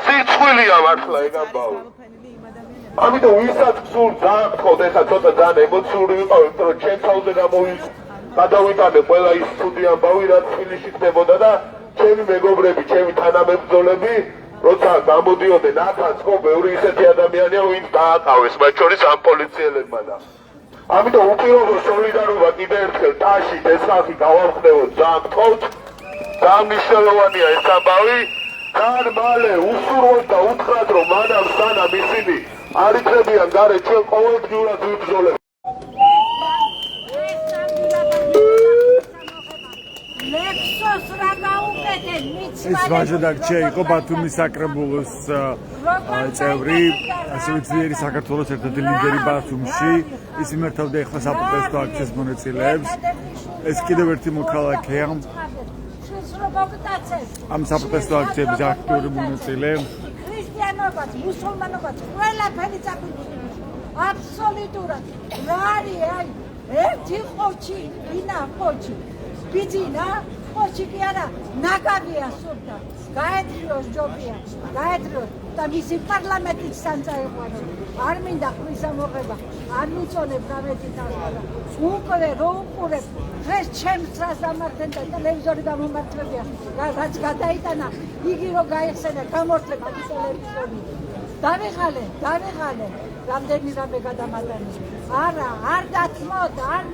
სირცხვილია მართლა ეგ ამბავი. ამიტომ ვისაც გსურთ ძალიან გთხოვთ, ეხლა ცოტა ძალიან ემოციური ვიყავ, იმიტომ რომ ჩემ თავზე გადავიტანე ყველა ის ცუდი ამბავი, რაც თბილისში ხდებოდა და ჩემი მეგობრები, ჩემი თანამებრძოლები, როცა გამოდიოდნენ აქაც, ხო, ბევრი ისეთი ადამიანია, ვინც დააკავეს, მათ შორის ამ პოლიციელებმა და ამიტომ უპირობო სოლიდარობა კიდევ ერთხელ ტაშით ეს ხალხი გავამხნევოთ, ძალიან გთხოვთ, ძალიან მნიშვნელოვანია ეს ამბავი, ძალიან მალე უსურვოთ და უთხრათ, რომ მანამ სანამ ისინი არ იქნებიან გარეთ, ჩვენ ყოველდღიურად ვიბრძოლებთ. ეს ვაჟედარჩია იყო ბათუმის საკრებულოს წევრი, ასევე ძლიერი საქართველოს ერთ-ერთი ლიდერი ბათუმში. ის იმართავდა ეხლა საპროტესტო აქციის მონაწილეებს. ეს კიდევ ერთი მოქალაქეა ამ საპროტესტო აქციების აქტიური მონაწილე. ქრისტიანობაც, მუსულმანობაც, ყველაფერი წაგვიწყდა. აბსოლუტურად რა არის აი ერთი ყოჩი ვინა ყოჩი ბიძინა ყოჩი კი არა ნაგავია სულთა გაეტრიოს ჯობია გაეტრიოს და მისი პარლამენტის სანწაეყვანო არ მინდა ხმისა მოღება არ მიწონებ გამეთი თასადა უკვე რო უყურებ დღეს ჩემს რას დამარხენ და ტელევიზორი გამომართებია რაც გადაიტანა იგი რო გაიხსენა გამორთება ტელევიზორი დავიღალე რამდენი რამე გადამატანი არა არ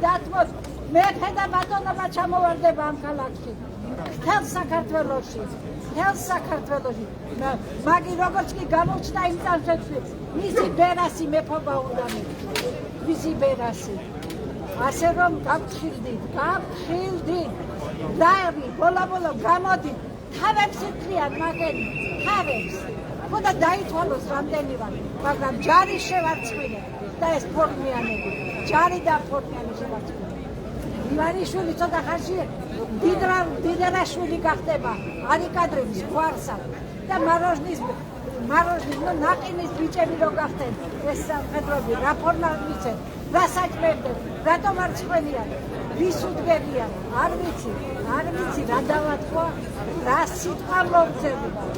დათმოთ მე ხედა ბატონობა ჩამოვარდება ამ ქალაქში მთელ საქართველოში მაგი როგორც კი გამოჩნდა იმ წამსებში მისი ბერასი მეფობა უნდა მისი ბერასი ასე რომ გავხილდით დაები ბოლა გამოდით თავებს იტყვიან მაგენი თავებს ხოდა დაითვალოს რამდენივან მაგრამ ჯარი შევარცხინე და ეს ფორმიანები ჯარი და ფორმიანი შევარცხინე ივანიშვილი ცოტა ხანში დიდერაშვილი გახდება არიკადრების გვარსა და მაროჟნის ნაყინის ბიჭები რო გახდნენ ეს სამხედროები რა ფორმა მიცენ რა საჭმებდნენ რატომ არ ცხვენიან ვის უდგებიან არ ვიცი რა დავატყვა რა სიტყვა მოგწევდა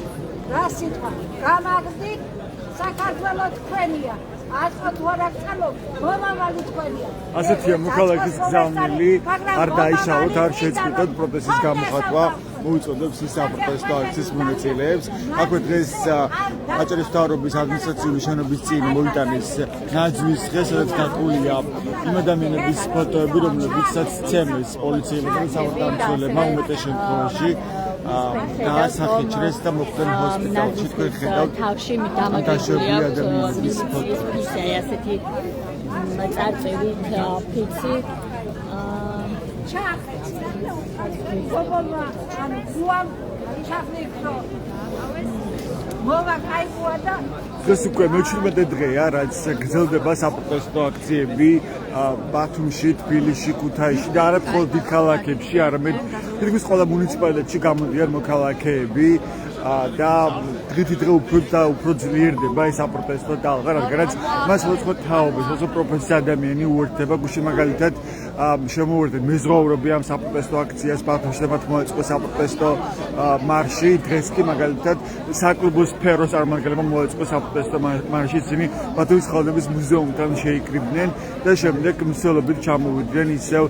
რა სიტყვა გამაგდით საქართველო თქვენია ასეთია მოქალაქის გზავნილი არ დაიშალოთ არ შეწყვიტოთ პროტესტის გამოხატვა მოუწოდებს ის საპროტესტო აქციის მონაწილეებს აქვე დღეს აჭარის მთავრობის ადმინისტრაციული შენობის წინ მოიტანეს ნაძვის დღე სადაც გაკვლილია იმ ადამიანების ფოტოები რომლებიცაც ცემეს პოლიციელებმა სამართალმცველებმა უმეტეს შემთხვევაში დაასახიჩრეს და მოხვდნენ ჰოსპიტალში თქვენ ხედავთ თავში დამაგებული ადამიანების ფოტოები ასეთი წარწერით ფიცი დღეს უკვე მე-17 დღეა რაც გრძელდება საპროტესტო აქციები ბათუმში, თბილისში, ქუთაისში და არა მხოლოდ დიდ ქალაქებში, არამედ თითქმის ყველა მუნიციპალიტეტში გამოდიან მოქალაქეები და დღითი დღე უფრო ძლიერდება ეს საპროტესტო ტალღა, რადგანაც მას უცხო თაობის, უცხო პროფესიის ადამიანი უერთდება, გუშინ მაგალითად შემოვიდნენ მეზღვაურები ამ საპროტესტო აქციას ბათუმში და მათ მოეწყო საპროტესტო მარში. დღეს კი მაგალითად საკლუბო სფეროს წარმომადგენლებმა მოეწყო საპროტესტო მარში, ისინი ბათუმის ხელოვნების მუზეუმთან შეიკრიბნენ და შემდეგ მსვლელობით ჩამოვიდნენ ისევ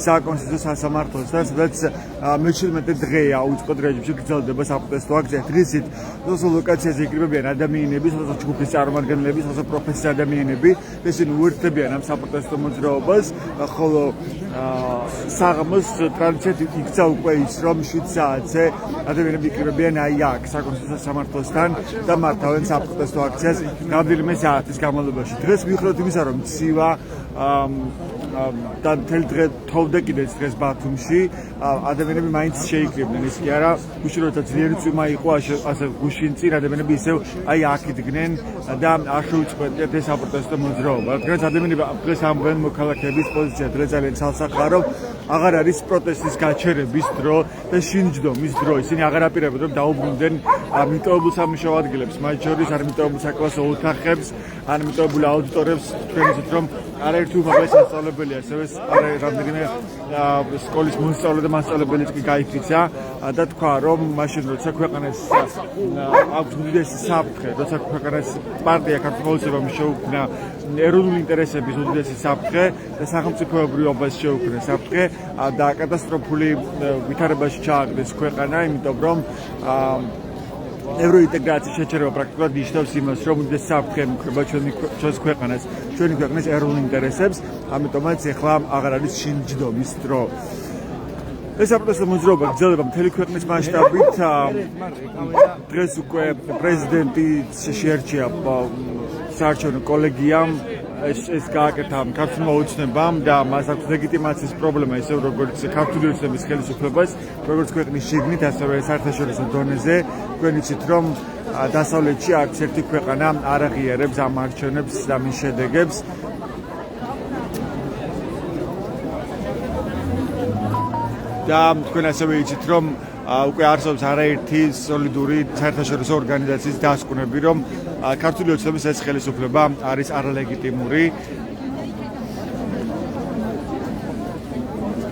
საკონსტიტუციო სასამართლოსთან, სადაც მე-17 დღეა უწყო რეჟიმში გრძელდება საპროტესტო აქცია. დღისით თითო ლოკაციაზე იკრიბებიან ადამიანები, თითო ჯგუფის წარმომადგენლები, თითო პროფესიის ადამიანები, ისინი უერთდებიან ამ საპროტესტო მოძრაობას, ხოლო საღამოს ტრადიციად იქცა უკვე ის, რომ 7 საათზე ადამიანები იკრიბებიან აი აქ საკონსტიტუციო სასამართლოსთან და მართავენ საპროტესტო აქციას რამდენიმე საათის განმავლობაში. დღეს მიუხედავად იმისა, რომ ცივა და მთელი დღე თოვდა კიდეც დღეს ბათუმში, ადამიანები მაინც შეიკრიბნენ, ის კი არა, გუშინ როცა ძლიერი წვიმა იყო, ასე გუშინ წინ ადამიანები ისევ აი აქ იდგნენ და არ შეუწყვეტიათ ეს საპროტესტო მოძრაობა. რადგანაც ადამიანები დღეს ამბობენ მოქალაქეების პოზიცია დღეს ძალიან ცალსახაა, რომ აღარ არის პროტესტის გაჩერების დრო და შინჯდომის დრო. ისინი აღარ აპირებენ, რომ დაუბრუნდნენ მიტოვებულ სამუშაო ადგილებს, მათ შორის არ მიტოვებულ საკლასო ოთახებს, არ მიტოვებულ აუდიტორებს, თქვენ იცით, რომ არაერთი უმაღლესი მასწავლებელი, ასევე რამდენიმე სკოლის მოსწავლე და მასწავლებელიც კი გაიფიცა და თქვა, რომ მაშინ როცა ქვეყანას აქვს უდიდესი საფრთხე, როცა ქვეყანას პარტია ქართულოცებამ შეუქმნა ეროვნული ინტერესების უდიდესი საფრთხე და სახელმწიფოებრიობას შეუქმნა საფრთხე და კატასტროფული ვითარებაში ჩააგდეს ქვეყანა, იმიტომ რომ ევროინტეგრაციის შეჩერება პრაქტიკულად ნიშნავს იმას, რომ უდიდესი საფრთხე ემუქრება ჩვენს ქვეყანას, ჩვენი ქვეყნის ეროვნულ ინტერესებს, ამიტომაც ეხლა აღარ არის შინჯდომის დრო. ეს საპროტესტო მოძრაობა გრძელდება მთელი ქვეყნის მასშტაბით. დღეს უკვე პრეზიდენტი შეერჩია საარჩევნო კოლეგიამ, ეს გააკეთა ქართულმა ოცნებამ და მას აქვს ლეგიტიმაციის პრობლემა, ისე როგორც ქართული ოცნების ხელისუფლებას, როგორც ქვეყნის შიგნით, ასევე საერთაშორისო დონეზე. თქვენ იცით, რომ დასავლეთში არც ერთი ქვეყანა არ აღიარებს ამ არჩევნებს და მის შედეგებს. და თქვენ ასევე იცით, რომ უკვე არსებობს არაერთი სოლიდური საერთაშორისო ორგანიზაციის დასკვნები, რომ ქართული ოცნების ეს ხელისუფლება არის არალეგიტიმური.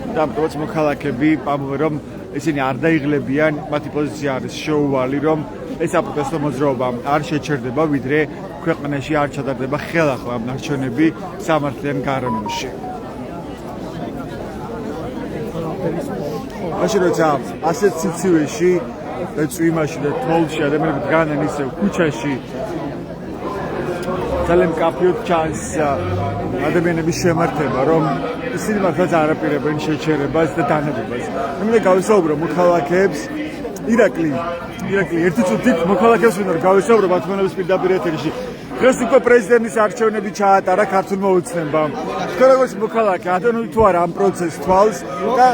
და პროც მოქალაქეები პამბობენ, რომ ისინი არ დაიღლებიან, მათი პოზიცია არის შეუვალი, რომ ეს საპროტესტო მოძრაობა არ შეჩერდება, ვიდრე ქვეყანაში არ ჩატარდება ხელახლა ნარჩენები სამართლიან გარემოში. მაშინ როცა ასეთ სიცივეში და წვიმაში და თოვლში ადამიანები დგანან ისევ ქუჩაში ძალიან მკაფიოდ ჩანს ადამიანების შემართება, რომ ისინი მართლაც არ აპირებენ შეჩერებას და დანებებას. მინდა გავისაუბრო მოქალაქეებს, ირაკლი ერთი წუთით მოქალაქეებს მინდა გავისაუბრო ბათუმანების პირდაპირ ეთერში. დღეს უკვე პრეზიდენტის არჩევნები ჩაატარა ქართულმა ოცნებამ. თქვენ როგორც მოქალაქე, ატონოთ თუ არა ამ პროცესს თვალს და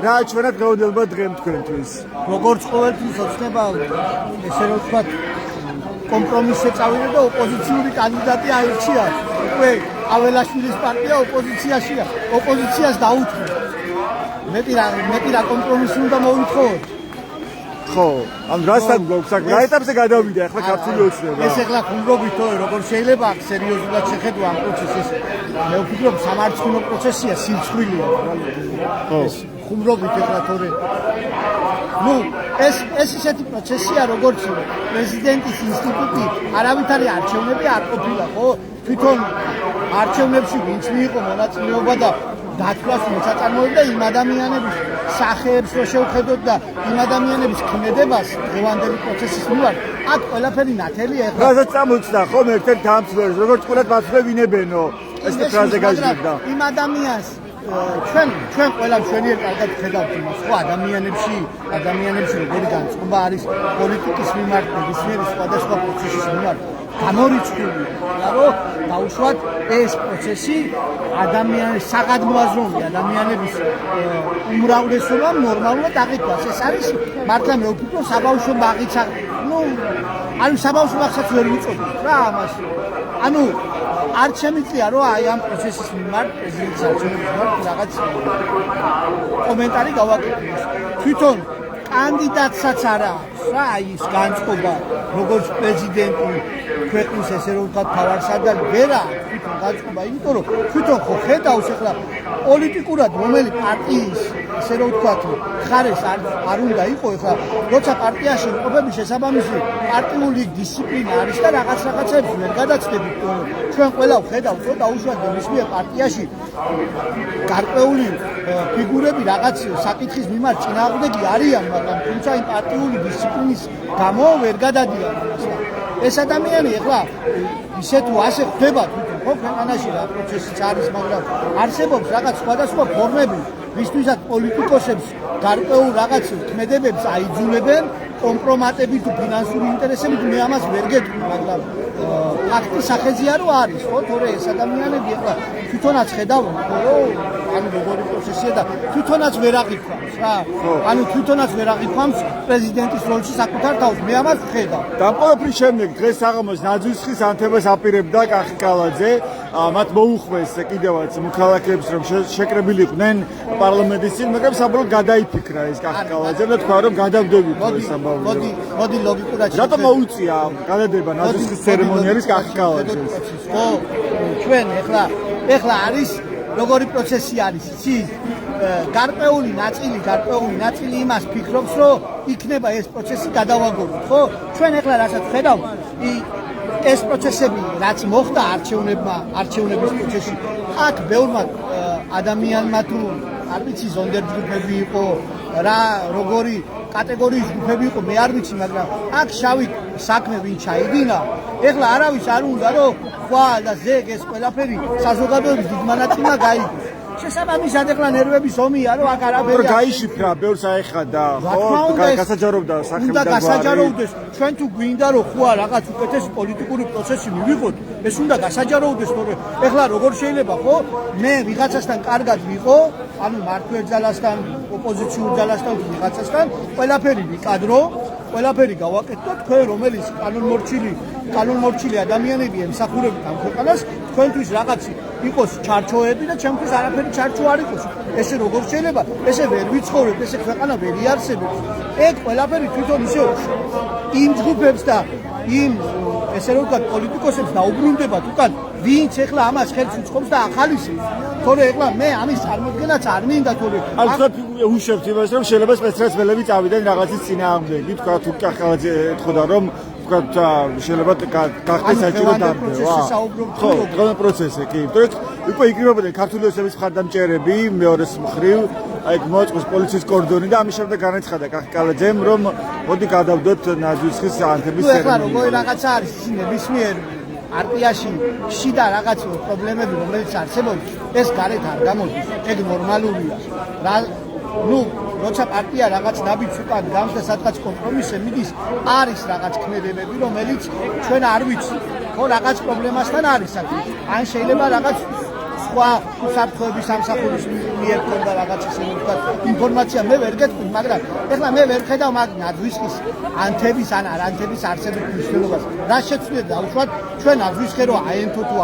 რა აჩვენა დღევანდელმა დღემ თქვენთვის? როგორც ყოველთვის ოცნება, ესე რომ ვთქვათ, კომპრომისზე წავიდა და ოპოზიციური კანდიდატი აირჩია. უკვე აველაშვილის პარტია ოპოზიციაშია. ოპოზიციას დაუთხო. მეტი რა კომპრომისი უნდა მოვითხოვოთ. ხო, ამ რასთან გვაქვს საქმე? რა ეტაპზე გადავიდა ახლა ქართული ოცნება? ეს ახლა ხუმრობითო, როგორ შეიძლება სერიოზულად შეხედვა ამ პროცესს. მე ვფიქრობ, სამარცხვინო პროცესია, სიცხვილია. ეს ხუმრობით ახლა თორე ეს ისეთი პროცესია, როგორც პრეზიდენტის ინსტიტუტი არავითარი არჩევნები არ ყოფილა, ხო? თვითონ არჩევნებში ვინც მიიღო მონაწილეობა და დათვლას მოსაწარმოებდა იმ ადამიანების სახეებს რო შევხედოთ და იმ ადამიანების ქმედებას დღევანდელი პროცესის მიმართ, აქ ყველაფერი ნათელია ახლა. რასაც წამოწდა ხომ ერთ-ერთ დამცველს, როგორც ყველათ მაცვლებინებენო, ეს ფრაზე გაჟღერდა. იმ ადამიანს ჩვენ ყველა მშვენიერ კარგად ხედავთ იმას, ხო, ადამიანებში როგორი განწყობა არის პოლიტიკის მიმართ, ნებისმიერი სხვადასხვა პროცესის მიმართ. გამორიცხულია, რომ დაუშვათ ეს პროცესი ადამიანის საგადმოაზროვნე ადამიანების უმრავლესობამ ნორმალურად აღიქვას. ეს არის მართლა მე ვფიქრობ საბავშვო ბაღიც, ანუ საბავშვო ბაღსაც ვერ ვიწოდოთ რა ამას. ანუ არ შემიძლია რომ აი ამ პროცესის მიმართ პრეზიდენტის არჩევნების მიმართ რაღაც კომენტარი გავაკეთოს. თვითონ კანდიდატსაც არა აქვს რა აი ის განწყობა, როგორც პრეზიდენტი ქვეყნის ესე რომ ვთქვათ მთავარსარდალი ვერ აქვს თვითონ განწყობა, იმიტომ რომ თვითონ ხო ხედავს ახლა პოლიტიკურად რომელი პარტიის ესე რომ ვთქვათ ხარეს არ უნდა იყო ახლა როცა პარტიაში ყოფების შესაბამისი პარტიული დისციპლინა არის და რაღაცებს ვერ გადაცდებით, ჩვენ ყველა ვხედავთ რომ დაუშვათ ნებისმიერ პარტიაში გარკვეული ფიგურები რაღაც საკითხის მიმართ წინააღმდეგი არიან, მაგრამ თუმცა იმ პარტიული დისციპლინის გამო ვერ გადადიან ამასთან. ეს ადამიანი ახლა ისე თუ ასე ხდება თვითონ ხო ქვეყანაში რა პროცესიც არის, მაგრამ არსებობს რაღაც სხვადასხვა ფორმები, ვისთვისაც პოლიტიკოსებს გარკვეულ რაღაც ქმედებებს აიძულებენ კომპრომატებით თუ ფინანსური ინტერესებით, მე ამას ვერ გეტყვი, მაგრამ ფაქტი სახეზია რომ არის, ხო, თორე ეს ადამიანები ახლა თვითონაც ხედავენ, რომ ანუ როგორი პროცესია და თვითონაც ვერ აღიქვამს რა. ანუ თვითონაც ვერ აღიქვამს პრეზიდენტის როლში საკუთარ თავს. მე ამას ვხედავ. დამყარების შემდეგ დღეს საღამოს ნაძვისხის ანთებას აპირებდა კახი კალაძე. მათ მოუხვეს კიდევაც მოქალაქეებს, რომ შეკრებილიყვნენ პარლამენტის წინ, მაგრამ საბოლოოდ გადაიფიქრა ეს კახი კალაძემ და თქვა, რომ გადავდებით ეს ამბავი. მოდი ლოგიკურად რატომ მოუწია გადადება ნაძვისხის ცერემონიალის კახი კალაძეს? ხო, ჩვენ ეხლა არის როგორი პროცესი არის, იცით? გარკვეული ნაწილი იმას ფიქრობს, რომ იქნება ეს პროცესი გადავაგონოთ, ხო? ჩვენ ეხლა რასაც ხედავთ, ეს პროცესები რაც მოხდა არჩევნების პროცესში, აქ ბევრმა ადამიანმა თუ არ ვიცი ზონდერჯ ჯგუფები იყო, როგორი კატეგორიის ჯგუფები იყო, მე არ ვიცი, მაგრამ აქ შავი საქმე ვინ ჩაიდინა, ეხლა არავის არ უნდა რომ ხვალ და ზეგ ეს ყველაფერი საზოგადოების დიდ მონაწილეა გაიგოს. შესაბამისად ეხლა ნერვების ომია რომ აქ არაფერი არ გაიშიფრა, ბევრს აეხადა, ხო, გასაჯაროვდა სახელი და უნდა გასაჯაროვდეს. ჩვენ თუ გვინდა რომ ხუა რაღაც უკეთესი პოლიტიკური პროცესი მივიღოთ, ეს უნდა გასაჯაროვდეს, თორე ეხლა როგორ შეიძლება, ხო? მე ვიღაცასთან კარგად ვიყო, ანუ მართლმორწმუნე ძალასთან, ოპოზიციურ ძალასთან, ვიღაცასთან, ყველაფერი ვიკადრო ყველაფერი გავაკეთოთ და თქვენ რომელიც კანონმორჩილი ადამიანები ემსახურებთ ამ ქვეყანას თქვენთვის რაღაც იყოს ჩარჩოები და ჩემთვის არაფერი ჩარჩო არ იყოს. ესე როგორ შეიძლება? ესე ვერ ვიცხოვრებთ, ესე ქვეყანა ვერ იარსებობს. ეგ ყველაფერი თვითონ ისე იმ ჯგუფებს და იმ ესე რომ ვთქვათ პოლიტიკოსებს დაუბრუნდებათ უკან, ვინც ეხლა ამას ხელს უწყობს და ახალისებს. თორე ეხლა მე ამის წარმოქმნაც არ მინდა თორე ალბათ უშევთ იმას რომ შეიძლება სპეციალისტები წავიდნენ რაღაცის წინააღმდეგი, თქვა თუ კახალაძე ეთქოდა რომ ვთქვათ შეიძლება გახდეს საჭირო დაბევა. ხო, დღევანდელ პროცესზე კი. თორე უკვე იკრიბებოდნენ ქართული ოცნების მხარდამჭერები მეორეს მხრივ, აი მოწყოს პოლიციის კორდონი და ამის შემდეგ განაცხადა კახკალაძემ რომ მოდი გადავდოთ ნაძვისხის ანთების ცერემონია. ეხლა როგორი რაღაცა არის ნებისმიერ არტიაში შიდა რაღაც პრობლემები რომელიც არსებობს ეს გარეთ არ გამოდის ეგ ნორმალურია ნუ როცა პარტია რაღაც ნაბიჯს უკან გავს და სადღაც კომპრომისზე მიდის არის რაღაც ქმედებები რომელიც ჩვენ არ ვიცით ხო რაღაც პრობლემასთან არის აქ ან შეიძლება რაღაც სხვა საფრთხეების სამსახურის მიერ ქონდა რაღაც ისე ვთქვათ ინფორმაცია მე ვერ გეტყვი მაგრამ ეხლა მე ვერ ხედავ მაგ ნაძვისხის ანთების ან არანთების არსებობის მნიშვნელობას რა შეცვლით დაუშვათ ჩვენ ნაძვისხერო აენთო თუ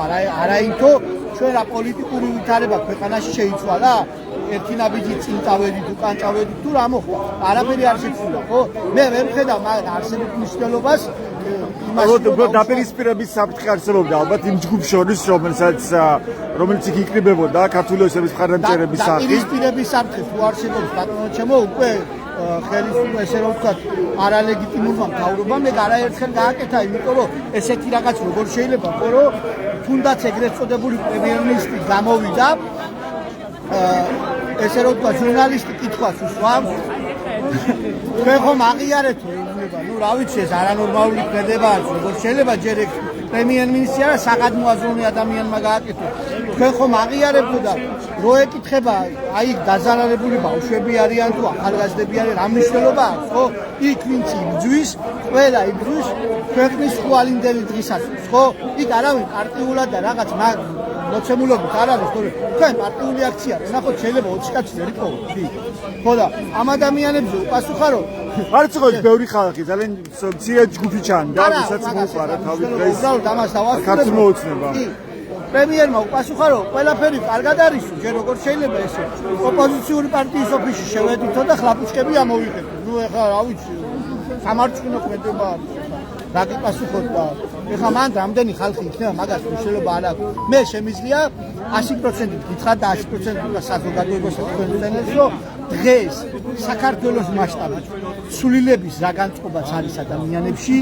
არაენთო ჩვენ რა პოლიტიკური ვითარება ქვეყანაში შეიცვალა ერთი ნაბიჯი წინ წავედით უკან წავედით თუ რა მოხდა არაფერი არ შეცვლა ხო მე ვერ ხედავ მაგ არსებობის მნიშვნელობას ალბათ დაპირისპირების საფრთხე არსებობდა ალბათ იმ ჯგუფ შორის რომელიც იქ იკრიბებოდა ქართული ოცნების მხარდამჭერების სახით დაპირისპირების საფრთხე თუ არსებობს ბატონო ჩემო უკვე ხელისუფლება ესე რომ ვთქვათ არალეგიტიმურმა მთავრობამ ეგ არაერთხელ გააკეთა იმიტომ რომ ესეთი რაღაც როგორ შეიძლება ხო რომ თუნდაც ეგრეთ წოდებული პრემიერ-მინისტრი გამოვიდა ესე რომ ვთქვათ ჟურნალისტი კითხვას უსვამს თქვენ ხომ აღიარეთ რომ იგნება ნუ რა ვიცი ეს არანორმალური ქმედებაა როგორ შეიძლება ჯერ ეგ პრემიერ-მინისტრი არა საგადმოაზროვნე ადამიანმა გააკეთო თქვენ ხომ აღიარებთ და რო ეკითხება აი დაზარალებული ბავშვები არიან თუ ახალგაზრდები არიან რა მნიშვნელობა აქვს ხო იქ ვინც იბძვის ყველა იბძვის ქვეყნის ხვალინდელი დღისასწრებს ხო იქ არავინ პარტიულად და რაღაც მოცემულობით არ არის თორე თქვენ პარტიული აქცია ნახოთ შეიძლება 20 კაცი ვერ იყოს ხო და ამ ადამიანებზე უპასუხარო არც ხო ბევრი ხალხი ძალიან მცირე ჯგუფი ჩანდა ვისაც მოუყარა თავი დღეს უბრალოდ ამას დავასრულებ ქართულ მოუწნება პრემიერმა უპასუხა რომ ყველაფერი კარგად არის ჯერ როგორ შეიძლება ესე ოპოზიციური პარტიის ოფისში შევედითო და ხლაპუჩკები ამოვიღებთ ნუ ეხლა რა ვიცი სამარცხვინო ქმედება რა გიპასუხოთ და ეხლა მან რამდენი ხალხი იქნება მაგას მნიშვნელობა არ აქვს მე შემიძლია 100% გითხრათ და 100% საზოგადოებას თქვენს რომ დღეს საქართველოს მასშტაბით სულილების რა განწყობაც არის ადამიანებში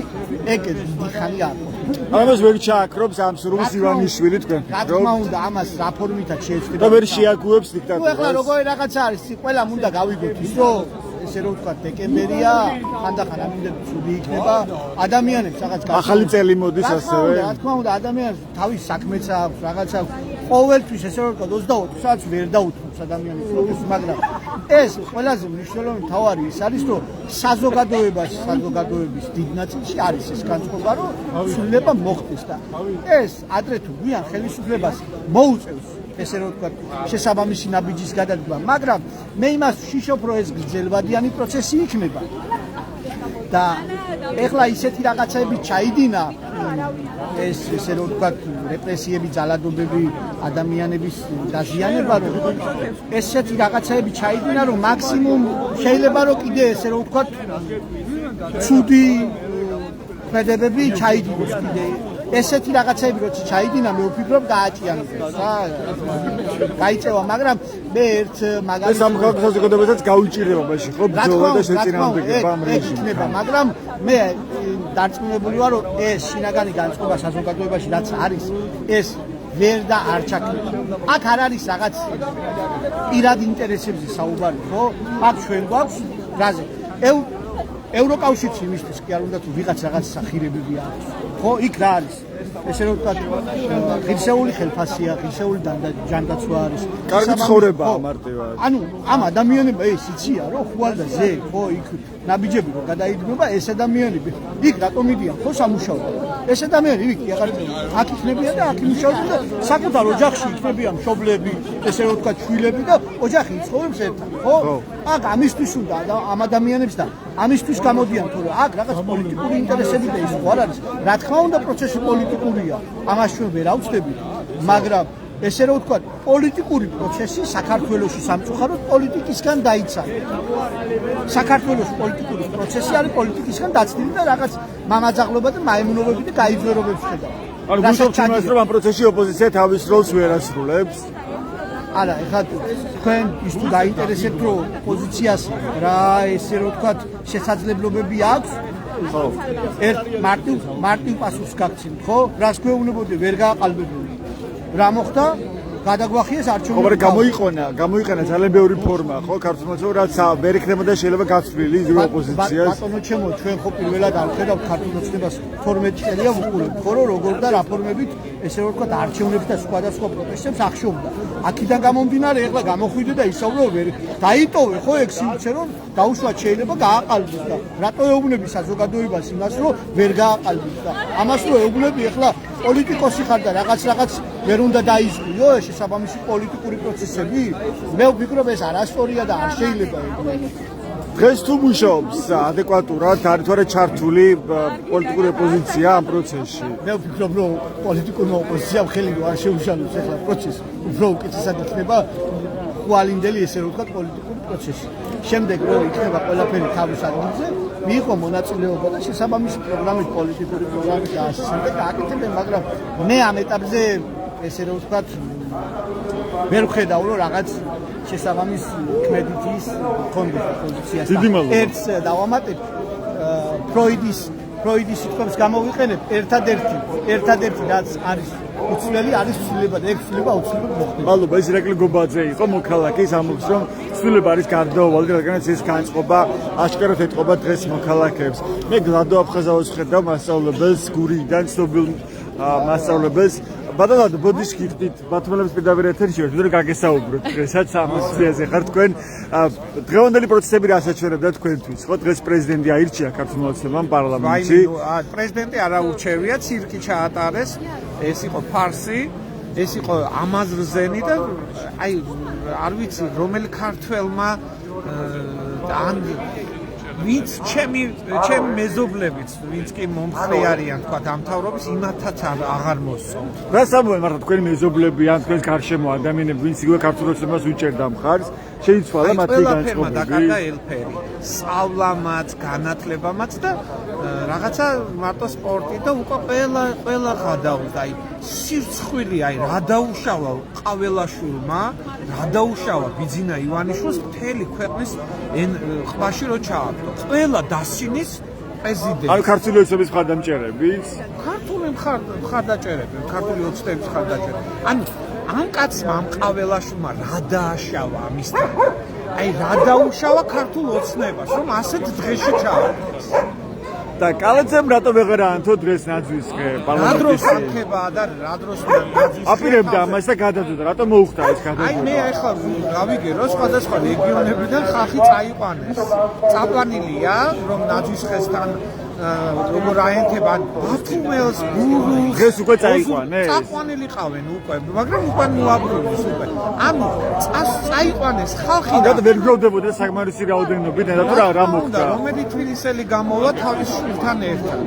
ეგ დიდი ხანი არ ყოფილა ამას ვერ ჩააქრობს ამ სრულის ივანიშვილი თქვენ რა თქმა უნდა ამას რა ფორმითაც შეეცდება და ვერ შეაგუებს დიქტატურას ნუ ეხლა როგორი რაღაცა არის ყველა უნდა გავიგოთ ის რომ ესე რომ ვთქვათ დეკემბერია ხანდახან ამინდები ცუდი იქნება ადამიანებს რაღაც ახალი წელი მოდის ასევე რა თქმა უნდა ადამიანებს თავის საქმეც აქვს რაღაც აქვს ყოველთვის ესე რომ ვთქვათ 24 საათს ვერ დაუთმობს ადამიანებს როგორც მაგრამ ეს ყველაზე მნიშვნელოვანი თავარი ის არის რომ საზოგადოების დიდ ნაწილში არის ეს განწყობა რომ სულილება მოხდეს და ეს ადრე თუ გვიან ხელისუფლებას მოუწევს ესე რომ ვთქვათ შესაბამისი ნაბიჯის გადადგმა მაგრამ მე იმას ვშიშობ რომ ეს გრძელვადიანი პროცესი იქნება და ეხლა ისეთი რაღაცები ჩაიდინა ეს ესე რომ ვთქვათ რეპრესიები ძალადობები ადამიანების დაზიანება რომ ესეთი რაღაცები ჩაიდინა რომ მაქსიმუმ შეიძლება რომ კიდე ესე რომ ვთქვათ ცუდი ქმედებები ჩაიდინოს კიდე ესეთი რაღაცები როცა ჩაიდინა მე ვფიქრობ გააჭიანებს რა გაიწევა მაგრამ მე ერთ მაგალითად სამხალხო საზოგადოებასაც გაუჭირდება მაშინ ხო ბრძოლა და შეწინააღმდეგება ამ რეჟიმთან მაგრამ მე დარწმუნებული ვარ რომ ეს შინაგანი განწყობა საზოგადოებაში რაც არის ეს ვერ და არ ჩაქრება აქ არ არის რაღაც პირად ინტერესებზე საუბარი ხო აქ ჩვენ გვაქვს რაზე ევროკავშირში იმისთვის კი არ უნდა თუ ვიღაც რაღაც სახირებები აქვს ხო იქ რა არის ესე რომ ვთქვათ, ღირსეული ხელფასია, ღირსეული ჯანდაცვა არის. კარგი ცხოვრებაა მარტივად. ანუ ამ ადამიანებმა ეს იცია, რომ ხვალ და ზე, ხო, იქ ნაბიჯები რომ გადაიდგება, ეს ადამიანები იქ რატომ მიდიან, ხო, სამუშაოდ. ეს ადამიანები იქ აქ იქნებიან და აქ იმუშაობენ და საკუთარ ოჯახში იქნებიან მშობლები, ესე რომ ვთქვათ, შვილები და ოჯახი იცხოვრებს ერთად, ხო? აქ ამისთვის უნდა და ამ ადამიანებს და ამისთვის გამოდიან თუ რა აქ რაღაც პოლიტიკური ინტერესები და ის არ არის. რა თქმა უნდა პროცესი პოლიტიკურია. ამას ჩვენ ვერ ავწდებით, მაგრამ ესე რომ ვთქვათ, პოლიტიკური პროცესი საქართველოში სამწუხაროდ პოლიტიკისგან დაიცალა. საქართველოს პოლიტიკური პროცესი არის პოლიტიკისგან დაცლილი და რაღაც მამაძაღლობა და მაიმუნობები და გაიძვერობებს ხედავ. ანუ გულწრფელად ჩანს რომ ამ პროცესში ოპოზიცია თავის როლს ვერ ასრულებს. არა, ეხლა თქვენ ის თუ დაინტერესებთ რომ პოზიციას რა ესე რომ ვთქვათ შესაძლებლობები აქვს, ხო? ერთ მარტივ პასუხს გაგცემთ, ხო? რას გვეუბნებოდი ვერ გააყალბებოდი. რა მოხდა? გადაგვახიეს არჩევნები. ხო, მაგრამ გამოიყენა ძალიან ბევრი ფორმა, ხო, ქართულმოძრავ, რაც ვერ იქნებოდა შეიძლება გაცვლილი იგივე ოპოზიციას. ბატონო ჩემო, ჩვენ ხო პირველად არ ხედავთ ქართულმოძრაობას 12 წელია ვუყურებთ, ხო, რომ როგორ და რა ფორმებით ესე რომ ვთქვათ არჩევნებს და სხვადასხვა პროტესტებს ახშობდა. აქედან გამომდინარე, ეხლა გამოხვიდე და ისაუბრე ვერ დაიტოვე, ხო, ეგ სიმცე რომ დაუშვათ შეიძლება გააყალბოს და რატო ეუბნები საზოგადოებას იმას რომ ვერ გააყალბოს და ამას რომ ეუბნები ეხლა პოლიტიკოსი ხარ და რაღაც ვერ უნდა დაიზღიო შესაბამისი პოლიტიკური პროცესები? მე ვფიქრობ ეს არასწორია და არ შეიძლება ეგრე. დღეს თუ მუშაობს ადეკვატურად არის თუ არა ჩართული პოლიტიკური ოპოზიცია ამ პროცესში? მე ვფიქრობ რომ პოლიტიკური ოპოზიცია ხელი არ შეუშალოს ახლა პროცესს. უფრო უკეთესად იქნება ხვალინდელი ესე რომ ვთქვათ პოლიტიკური პროცესი. შემდეგ რომ იქნება ყველაფერი თავის ადგილზე, მიიღო მონაწილეობა და შესაბამისი პროგრამით პოლიტიკური პროგრამით და ასე შემდეგ გააკეთებენ, მაგრამ მე ამ ეტაპზე ესე რომ ვთქვათ ვერ ვხედავ რომ რაღაც შესაბამის კრედიტის კონდეს პოზიციას. ერთს დავამატებ ფროიდის სიტყვებს გამოვიყენებ ერთადერთი რაც არის უცვლელი არის ცვლილება და ეგ ცვლილება აუცილებლად მოხდება. მადლობა, ეს ირაკლი გობაძე იყო მოქალაქე, ის ამბობს რომ ცვლილება არის გარდაუვალი, რადგანაც ეს განწყობა აშკარად ეთყობა დღეს მოქალაქეებს. მე გლადო აფხაზაოს ხედავ მასწავლებელს გურიდან ცნობილ მასწავლებელს. ბატონო, ბოდიშკი ხდით ბათუმელების პირდაპირ ეთერში ვარ, თუნდაც გაგესაუბროთ დღესაც ამ სიაზე ხარ თქვენ. დღევანდელი პროცესები რა საჩვენებდა თქვენთვის, ხო? დღეს პრეზიდენტი აირჩია ქართულმოძრავამ პარლამენტში. პრეზიდენტი არ აურჩევია, ცირკი ჩაატარეს, ეს იყო ფარსი, ეს იყო ამაზრზენი და აი არ ვიცი რომელი ქართველმა ან ვინც ჩემი მეზობლებიც, ვინც კი მომხრე არიან, თქვა დამთავრობის, იმათაც აღარ მოსწონთ. რას ამბობენ მართლა თქვენი მეზობლები ან თქვენს გარშემო ადამიანები, ვინც იგივე ქართულმოძრავას უჭერდა მხარს, შეიცვალა მათი განწყობები? დაკარგა ელფერი, სწავლამაც, განათლებამაც და რაღაცა მარტო სპორტი და უკვე ყველა გადავდა. აი სირცხვილი, აი რა დაუშავა ყაველაშვილმა, რა დაუშავა ბიძინა ივანიშვილს მთელი ქვეყნის ყვაში რო ჩააგდო. ყველა დასინის პრეზიდენტი. ანუ ქართული ოცნების მხარდამჭერების? ქართული მხარდაჭერები, ქართული ოცნების მხარდაჭერები. ანუ ამ კაცმა, ამ ყაველაშვილმა რა დააშავა ამისთან? აი რა დაუშავა ქართულ ოცნებას, რომ ასეთ დღეში ჩააგდეს. და კალათემ რატო ვეღარაანთო დღეს ნაძვის ხე პარლამენტში? რა დროს აქება და რა დროს ნაძვის? აპირებდა ამას და გადადოდა. რატო მოუხდა ეს გადადება? აი მე ახლა გავიგე რომ სხვადასხვა რეგიონებიდან ხალხი წაიყვანეს. წაყვანილია რომ ნაძვის ხესთან როგორ აენთება ბათუმელს, გურუს. დღეს უკვე წაიყვანეს? წაყვანილი ყავენ უკვე, მაგრამ უკვე მოაბრუნეს უკვე. ანუ წაიყვანეს ხალხი და ვერ გროვდებოდა საკმარისი რაოდენობით, რატო რა მოხდა? რომელი თბილისელი გამოვა თავის შვილთან ერთად.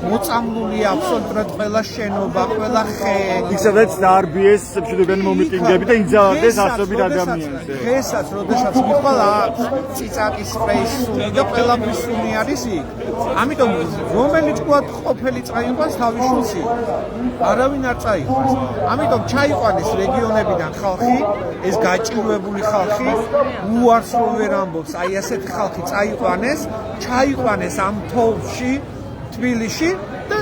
მოწამლული აბსოლუტურად ყველა შენობა, ყველა ხე. იქ სადაც დაარბიეს მშვიდობიანი მომიტინგები და იძახეს ასობით ადამიანზე. დღესაც, როდესაც მიხვალა ციცაკის სპეისული და ყველაფრის სული არის იქ. ამიტომ რომელი ჭკუად ყოფილი წაიყვანს თავის შვილს იქ. არავინ არ წაიყვანს. ამიტომ ჩაიყვანეს რეგიონებიდან ხალხი, ეს გაჭირვებული ხალხი, უარს რო ვერ ამბობს, აი ასეთი ხალხი ჩაიყვანეს ამ თოვლში, თბილისში და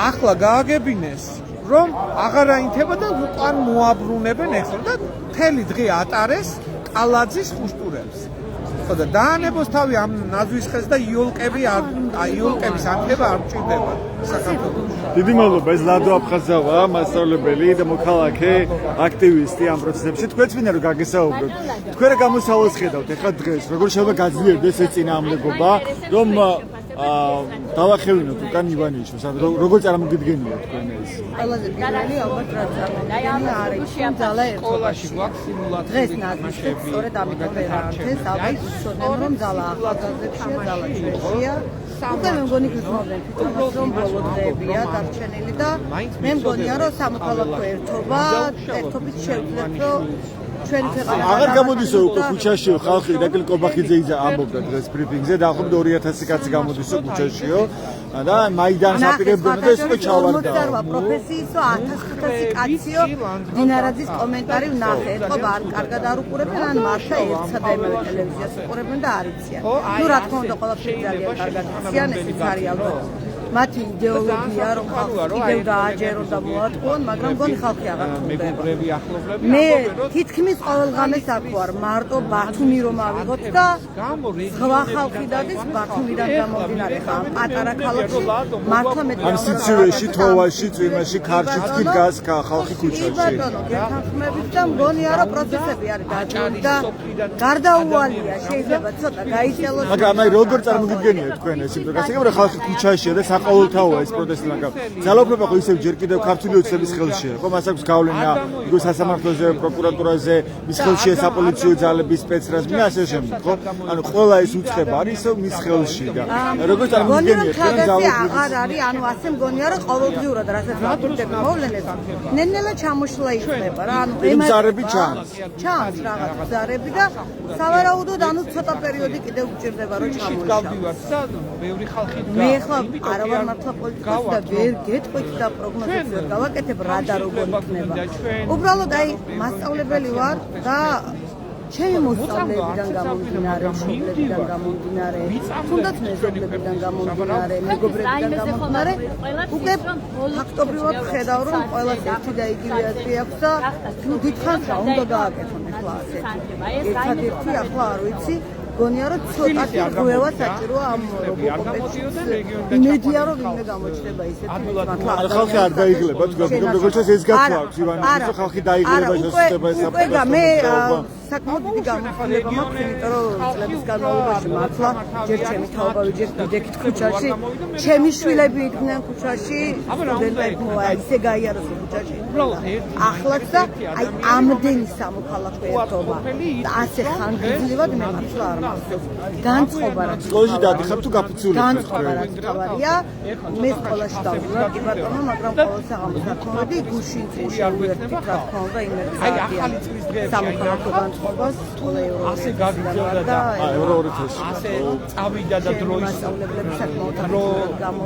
ახლა გააგებინეს, რომ აღარ აინთება და უკან მოაბრუნებენ ეხლა და მთელი დღე ატარეს კალაძის ხუშტურებს. ხო და დაანებოს თავი ამ ნაზვის ხელს და იოლკების ანთება არ მჭირდება საქართველოში. დიდი მადლობა, ეს ლადო აფხაზავა, მასწავლებელი და მოქალაქე, აქტივისტი ამ პროცესებში. თქვენც მინდა რომ გაგესაუბროთ. თქვენ რა გამოსავალს ხედავთ ახლა დღეს, როგორ შეიძლება გაძლიერდეს ეს წინააღმდეგობა, რომ დავახევინოთ უკან ივანიშვილს, როგორ წარმოგიდგენია თქვენ ეს? ყველაზე პირველი ალბათ რა წარმოგიდგენია არის ძალა ერთობაში. დღეს ნაზვის სწორედ ამიტომ ერარჩეს, ალბათ იცოდნენ რომ ძალა ახალგაზრდებშია, ძალა ჩვენშია. უკვე მე მგონი გრძნობენ თვითონაც რომ ბოლო დღეებია დარჩენილი და მე მგონია რომ სამოქალაქო ერთობით შევძლებ რომ ჩვენი ქვეყანა აღარ გამოდისო უკვე ქუჩაშიო ხალხი ირაკლი კობახიძე ამბობდა დღეს ბრიფინგზე და ახლა 2000 კაცი გამოდისო ქუჩაშიო და მაიდანის აპირებდნენ და ეს უკვე ჩავარდა. პროფესიისო 1500 კაციო დინარაძის კომენტარი ვნახე. ეთქობა არ კარგად არ უყურებენ ან მართლა ერთსა და იმავე ტელევიზიას უყურებენ და არ იციან. ნუ რა თქმა უნდა ყველაფერი ძალიან კარგად იციან, ესეც არის ალბათ მათი იდეოლოგია რომ ხალხი კიდევ დააჯერონ და მოატყუონ, მაგრამ მგონი ხალხი აღარ ხვდება. მე თითქმის ყოველღამეს აქ ვარ, მარტო ბათუმი რომ ავიღოთ და სხვა ხალხი დადის ბათუმიდან გამომდინარე ხალხი პატარა ქალაქში მართლა მეტი ამ სიცივეში, თოვაში, წვიმაში, ქარში კი დგას ხალხი ქუჩაში. ბატონო, გეთანხმებით და მგონია რომ პროცესები არის დაჭრილი და გარდაუვალია, შეიძლება ცოტა გაიწელოს. მაგრამ აი როგორ წარმოგიდგენია თქვენ ეს იმპროგრესი, რომ ხალხი ქუჩაშია და საყოველთაოა ეს პროტესტი, მაგრამ ძალაუფლება ხო ისევ ჯერ კიდევ ქართული ოცნების ხელშია, ხო? მას აქვს გავლენა იყო სასამართლოზე, პროკურატურაზე, მის ხელშია საპოლიციო ძალების სპეცრაზმი და ასე შემდეგ, ხო? ანუ ყველა ეს უცხება არის ისევ მის ხელში და როგორ წარმოგიდგენია თქვენ ძალაუფლებას? აღარ არის, ანუ ასე მგონია რომ ყოველდღიურად რასაც ვაკეთებ მოვლენებს, ნელ-ნელა ჩამოშლა იქნება რა, ანუ ემზარები ჩანს რაღაც ზარები და სავარაუდოდ ანუ ცოტა პერიოდი კიდევ გჭირდება რომ ჩამოშლა. მე ხლა არა ვარ მართლა პოლიტიკოსი და ვერ გეტყვით და პროგნოზებს ვერ გავაკეთებ რა და როგორ იქნება. უბრალოდ აი მასწავლებელი ვარ და ჩემი მოსწავლეებიდან გამომდინარე, მშობლებიდან გამომდინარე, თუნდაც მეზობლებიდან გამომდინარე, მეგობრებიდან გამომდინარე, უკვე ფაქტობრივად ვხედავ რომ ყველას ერთი და იგივე აზრი აქვს და ნუ დიდხანს რა უნდა გააკეთონ ახლა ასეთი. ერთადერთი ახლა არ ვიცი გონია რომ ცოტათი ღვევა საჭიროა ამ რობოკოპებში. იმედია რომ ვინმე გამოჩნდება ისეთი მართლა. ხალხი არ დაიგლება თქვენ როგორც ეს გათვალთ ივანიშვილს ხალხი დაიგლება შესწრება ეს აპროტესტო. მე საკმაოდ დიდი გამოცდილება მაქვს, იმიტომ რომ წლების განმავლობაში მართლა ჯერ ჩემი თაობა ვიჯერ დიდექით ქუჩაში, ჩემი შვილები იდგნენ ქუჩაში, სტუდენტები მოვა ისე გაიარეს ქუჩაში. ახლაც და აი ამდენი სამოქალაქო ერთობა და ასე ხანგრძლივად მე მართლა არ მახსოვს. განწყობა რაც სკოლაში დადიხართ თუ გაფიცულობთ? განწყობა რაც თავარია, მე სკოლაში დავუვარ კი ბატონო, მაგრამ ყოველ საღამოს დათმობდი გუშინ წინში უერთდით რა თქმა უნდა იმერცადია. სამოქალაქო განწყობას სკოლა ასე გაგრძელდა და ევრო 2000 ასე წავიდა და დროის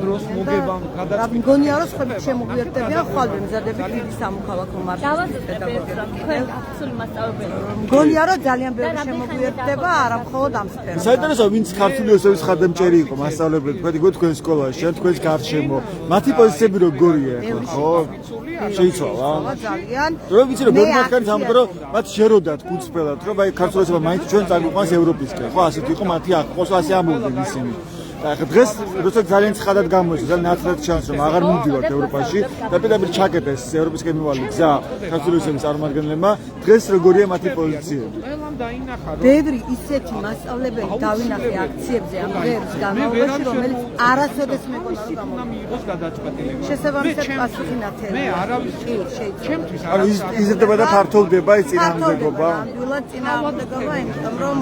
დროს მოგებამ გადაწყვეტა. მგონია რომ სხვები შემოგვიერთდებიან ხვალ მზადებით დიდი სამოქალაქო მარშრუტის პედაგოგები. თქვენ აქტიური მასწავლებელი. მგონია რომ ძალიან ბევრი შემოგვიერთდება, არა მხოლოდ ამ სფეროში. საინტერესოა ვინც ქართული ოცნების ხარდამჭერი იყო მასწავლებლები, თქვენ სკოლაში, თქვენ გარშემო, მათი პოზიციები როგორია ახლა, ხო? შეიცვალა? ძალიან. რომ ვიცი რომ ბევრი მათგანი ამბობდა რომ მათ შეროდათ კუცფელად, რომ აი ქართული ოცნება მაინც ჩვენ წაგვიყვანს ევროპისკენ, ხო? ასეთი იყო მათი აღყოს, ასე ამბობდნენ ისინი. ახლა დღეს როცა ძალიან ცხადად გამოიჩინე, ძალიან ნათლად ჩანს რომ აღარ მივდივართ ევროპაში და პირდაპირ ჩაკეტეს ევროპისკენ მივალი გზა ქართული ოცნების წარმომადგენლებმა, დღეს როგორია მათი პოზიციები? ბევრი ისეთი მასწავლებელი დავინახე აქციებზე ამ დღეების განმავლობაში, რომელიც არასოდეს მეგონა რომ გამოვიდეს გადაწყვეტილება. შესაბამისად პასუხი ნათელი. მე არავის ჩემთვის ანუ იზრდება და ფართოვდება ეს წინააღმდეგობა. ნამდვილად წინააღმდეგობა, იმიტომ რომ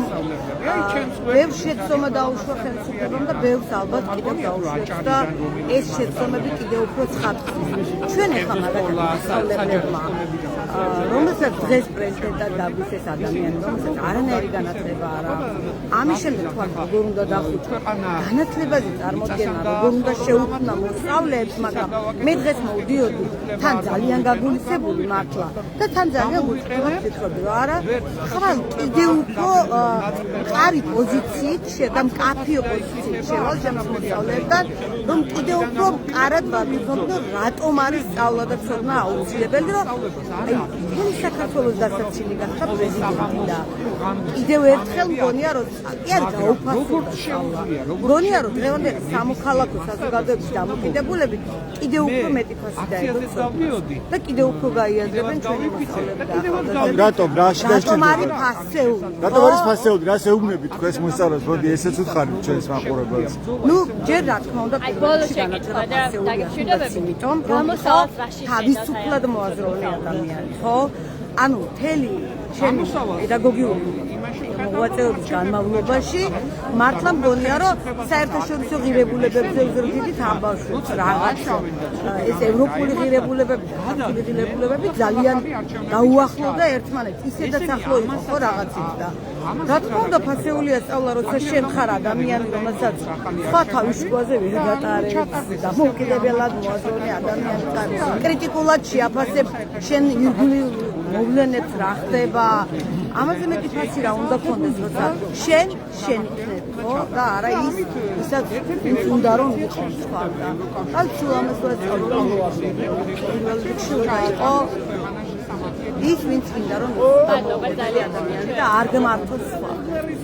ბევრ შეცდომა დაუშვა ხელისუფლებამ და ბევრს ალბათ კიდევ დაუშვებს და ეს შეცდომები კიდევ უფრო ცხადდება. ჩვენ ახლა მაგალითად მასწავლებლებმა რომელსაც დღეს პრეზიდენტად დაგვისეს ადამიანი, რომელსაც არანაირი განათლება არ აქვს. ამის შემდეგ თქვა როგორ უნდა დახვიჭო განათლებაზე წარმოდგენა, როგორ უნდა შეუქმნა მოსწავლეებს, მაგრამ მე დღეს მოვდიოდი თან ძალიან გაგულისებული მართლა და თან ძალიან გულწრფელად ვფიქრობდი, რომ არა, ხვალ კიდევ უფრო მყარი პოზიციით და მკაფიო პოზიციით შევალ შემოსწავლეებთან, რომ კიდევ უფრო კარად ვაფიქრობდო, რატომ არის სწავლა და ცოდნა აუცილებელი, რომ აი მთელი საქართველოს დასაცილი გახდა პრეზიდენტი და კიდევ ერთხელ მგონია, რომ კი არ გაუფასებდა სწავლა. მგონია, რომ დღევანდელი სამოქალაქო საზოგადოების დამოკიდებულებით კიდევ უფრო მეტი ფასი დაედოთ და კიდევ უფრო გაიაზრებენ ჩვენი მოსწავლეები და ახალგაზრდები. რატომ რა რატომ არის ფასეული? რატომ არის ფასეული? რას ეუბნებით თქვენს მოსწავლეს? მოდი ესეც უთხარით ჩვენს მაყურებელს. ნუ ჯერ რა თქმა უნდა პირველში განაცხადა ფასეულობაც, იმიტომ რომ თავისუფლად მოაზროვნე ადამიანი, ხო? ანუ მთელი ჩემი პედაგოგიური მოღვაწეობის განმავლობაში მართლა მგონია, რომ საერთაშორისო ღირებულებებზე უზრდიდით ამბავშვით რაღაც ეს ევროპული ღირებულებები, ქართული ღირებულებები ძალიან გაუახლოვდა ერთმანეთს, ისედაც ახლო იყო ხო რაღაცით და რა თქმა უნდა ფასეულია სწავლა, როცა შენ ხარ ადამიანი, რომელსაც სხვა თავისუფლაზე ვერ გატარებს, დამოუკიდებლად მოაზროვნე ადამიანი ხარ, კრიტიკულად შეაფასებ შენ ირგვლივ მოვლენებს რა ხდება, ამაზე მეტი ფასი რა უნდა გქონდეს, როცა შენ იქნები, ხო? და არა ისაც უნდა რომ იყოს სხვა და აი სულ ამას ვეცადე პირველ რიგში უნდა იყო ის ვინც მინდა რომ ის ძალიან ადამიანი და არ გმართოს სხვა.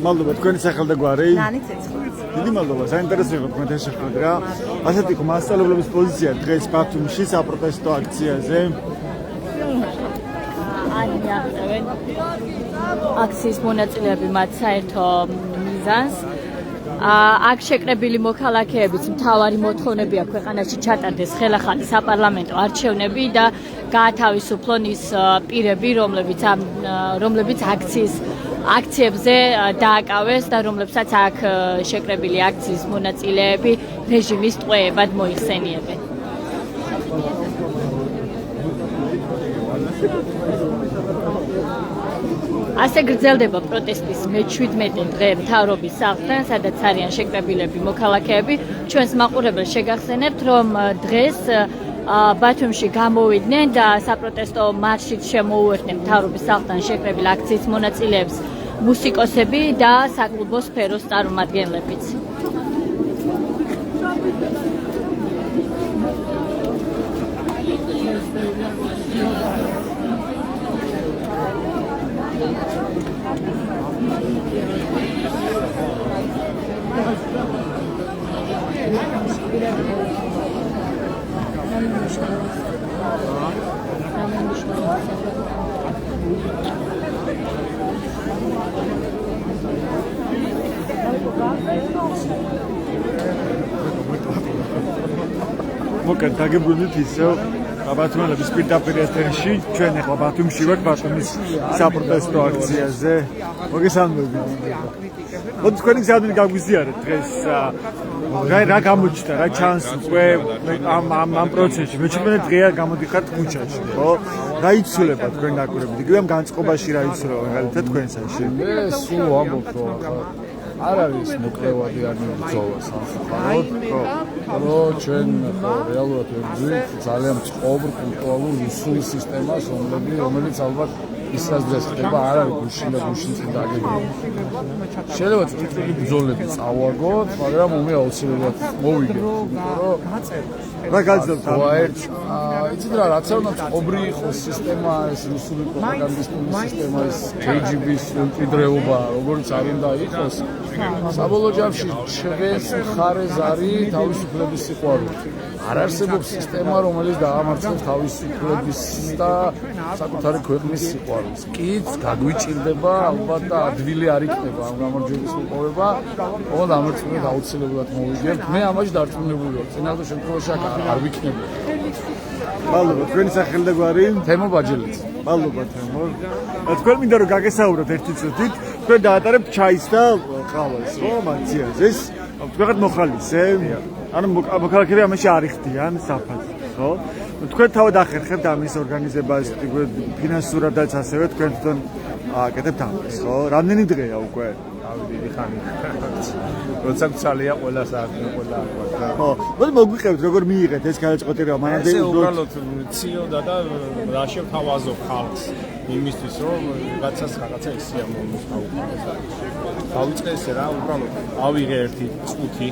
მადლობა თქვენი სახელ და გვარი. ნანი ცეცხლიც. დიდი მადლობა, საინტერესო იყო თქვენთან შეხვედრა. ასეთი იყო მასწავლებლების პოზიცია დღეს ბათუმში საპროტესტო აქციაზე. ანიახტევენ აქციის მონაწილეები მათ საერთო მიზანს. აქ შეკრებილი მოქალაქეებიც მთავარი მოთხოვნებია ქვეყანაში ჩატარდეს ხელახალი საპარლამენტო არჩევნები და გაათავისუფლონ ის პირები, რომლებიც აქციებზე დააკავეს და რომლებსაც აქ შეკრებილი აქციის მონაწილეები რეჟიმის ტყვეებად მოიხსენიებენ. ასე გრძელდება პროტესტის მე-17 დღე მთავრობის სახლთან, სადაც არიან შეკრებილები მოქალაქეები. ჩვენს მაყურებელს შეგახსენებთ, რომ დღეს ბათუმში გამოვიდნენ და საპროტესტო მარშით შემოუერთდნენ მთავრობის სახლთან შეკრებილ აქციის მონაწილეებს მუსიკოსები და საკლუბო სფეროს წარმომადგენლებიც. მოკეთ დაგებრუნდით ისევ ბათუმელების პირდაპირ ეთერში, ჩვენ ახლა ბათუმში ვართ, ბათუმის საპროტესტო აქციაზე. მოგესალმებით. მოდი თქვენი გზადმი გაგვიზიარეთ დღეს რა გამოჩნდა, რა ჩანს უკვე ამ პროცესში. მე-17 დღეა გამოდიხართ ქუჩაში, ხო? რა იცვლება თქვენ დაკვირვებით? იგივე ამ განწყობაში რა იცვლება მაგალითად თქვენსაში? მე სულ ვამბობ, რომ არ არის მოკრევადი არ მიბრძოლა სამწუხაროდ, რომ ჩვენ რეალურად ვეძვით ძალიან წყობრ პუნქტუალურ რუსული სისტემას, რომელიც ალბათ ისრას დღეს ხდება, არ არის გუშინ და გუშინ წინ დაგეგმილი. შეიძლება წიწილი ბრძოლები წავაგოთ, მაგრამ ომი აუცილებლად მოვიგებთ, რომ რა გაძლევთ? იცით რა, რაც არ უნდა წყობრი იყოს სისტემა, ეს რუსული პროპაგანდისტული სისტემა, ეს KGB-ის მემკვიდრეობა, როგორც არ უნდა იყოს, საბოლოო ჯამში ჩვენს მხარეს არის თავისუფლების სიყვარული. არ არსებობს სისტემა, რომელიც დაამარცხებს თავისუფლების და საკუთარი ქვეყნის სიყვარულს. კიც გაგვიჭირდება ალბათ და ადვილი არ იქნება ამ გამარჯვების მოპოვება, ოღონდ ამერწმუნეთ აუცილებლად მოვიგებთ. მე ამაში დარწმუნებული ვარ. წინასწარ შემთხვევაში არ ვიქნები. მადლობა, თქვენი სახელი და გვარი? თემო ბაჯელიც. მადლობა თემო. თქვენ მინდა რომ გაგესაუბროთ ერთი წუთით, თქვენ დაატარებთ ჩაის და ყავას, ხო, აქციაზე. ეს თქვენად მოხალისე? ანუ მოქალაქეები ამაში არ იხდიან საფასს, ხო? თქვენ თავად ახერხებთ ამის ორგანიზებას, ფინანსურადაც ასევე თქვენ თვითონ აკეთებთ ამას, ხო? რამდენი დღეა უკვე? დიდი ხანი. როცა გცალია ყველა საათი ყველა აკვატრა. ხო, მოდი მოგვიყევთ როგორ მიიღეთ ეს გადაწყვეტილება, მანამდე უბრალოდ ციოდა და რა შევთავაზო ხალხს იმისთვის რომ რაღაცა ისია მომხდაროს. დავიწყე ესე რა, უბრალოდ ავიღე ერთი წუთი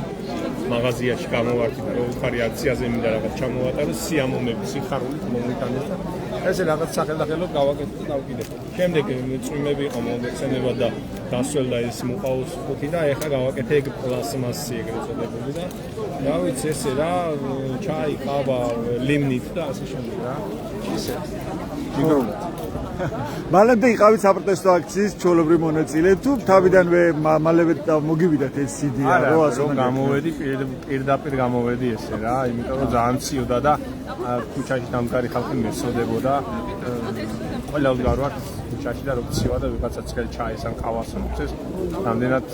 მაღაზიაში გამოვარდი და უხარი აქციაზე მინდა რაღაც ჩამოვატარო, სიამოვნებით, სიხარულით მომიტანეს და ესე რაღაც სახელდახელოდ გავაკეთე და დავკიდე. შემდეგ წვიმები იყო მოგეცემა და დასველდა ეს მოყავს ხუთი და ეხლა გავაკეთე ეგ პლასმასი ეგრეთ წოდებული და დავიცე ესე რა, ჩაი, ყავა, ლიმნით და ასე შემდეგ რა. ისე. მიგროვდა. მალემდე იყავით საპროტესტო აქციის ჩვეულებრივ მონაწილე თუ თავიდანვე მალევე მოგივიდათ ეს იდეა რომ ასე გამოვედი პირდაპირ გამოვედი ესე რა იმიტომ რომ ძალიან ციოდა და ქუჩაში დამკარი ხალხი მესოდებოდა ყველასგან ვარ ქუჩაში და რომ ცივა და ვიღაცა წელი ჩაის ან ყავას მოწეს რამდენად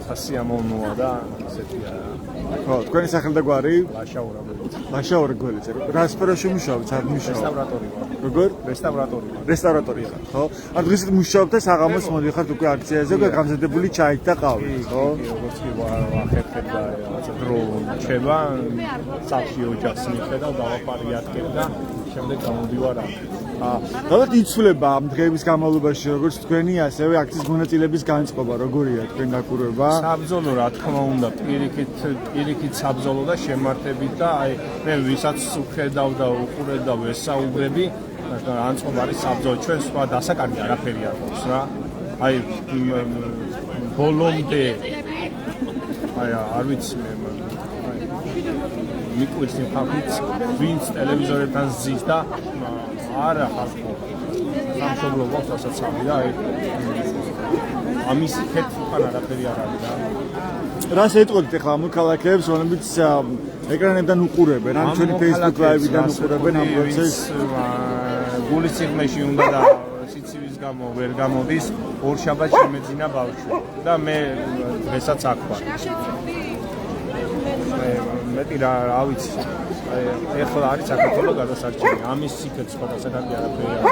სასიამოვნოა და ესეთია ხო თქვენი სახელი და გვარი ლაშაურა გველიძე რა სფეროში მუშაობთ სად მუშაობთ რესტავრატორი ვარ როგორ რესტავრატორი ხარ ხო ან დღესაც მუშაობთ და საღამოს მოდიხართ უკვე აქციაზე უკვე გამზადებული ჩაით და ყავით ხო როგორც კი ვახერხებ და რაღაცა დრო რჩება სახში ოჯახს მიხედა დავაპარი ადგილი და შემდეგ გამოდივარ ალბათ იცვლება ამ დღეების განმავლობაში როგორც თქვენი ასევე აქციის მონაწილეების განწყობა როგორია თქვენ გაკურება საბრძოლო რა თქმა უნდა პირიქით საბრძოლო და შემართებით და აი მე ვისაც უხედავ და უყურებ და ვესაუბრები განწყობა არის საბრძოლო ჩვენ სხვა დასაკარგი არაფერი არ გვაქვს რა აი ბოლომდე აი არ ვიცი მე მიყვარს იმ ხალხს ვინც ტელევიზორებთან ზის და არა ხალხო სამშობლო გვაქვს ასაც ამი და ამის ქეთ უკან არაფერი არ არის და რას ეტყოდით ახლა მოქალაქეებს რომლებიც ეკრანებიდან უყურებენ ან ჩვენი Facebook Live-დან უყურებენ ამ პროცესს გულის სიღრმეში უნდა და სიცივის გამო ვერ გამოდის ორშაბათს შემეძინა ბავშვი და მე დღესაც აქ ვარ მეტი რა ვიცი ეხლა არის საქართველოს გადასარჩენი ამის სიკეთ სხვა დასაკარგი არაფერი არ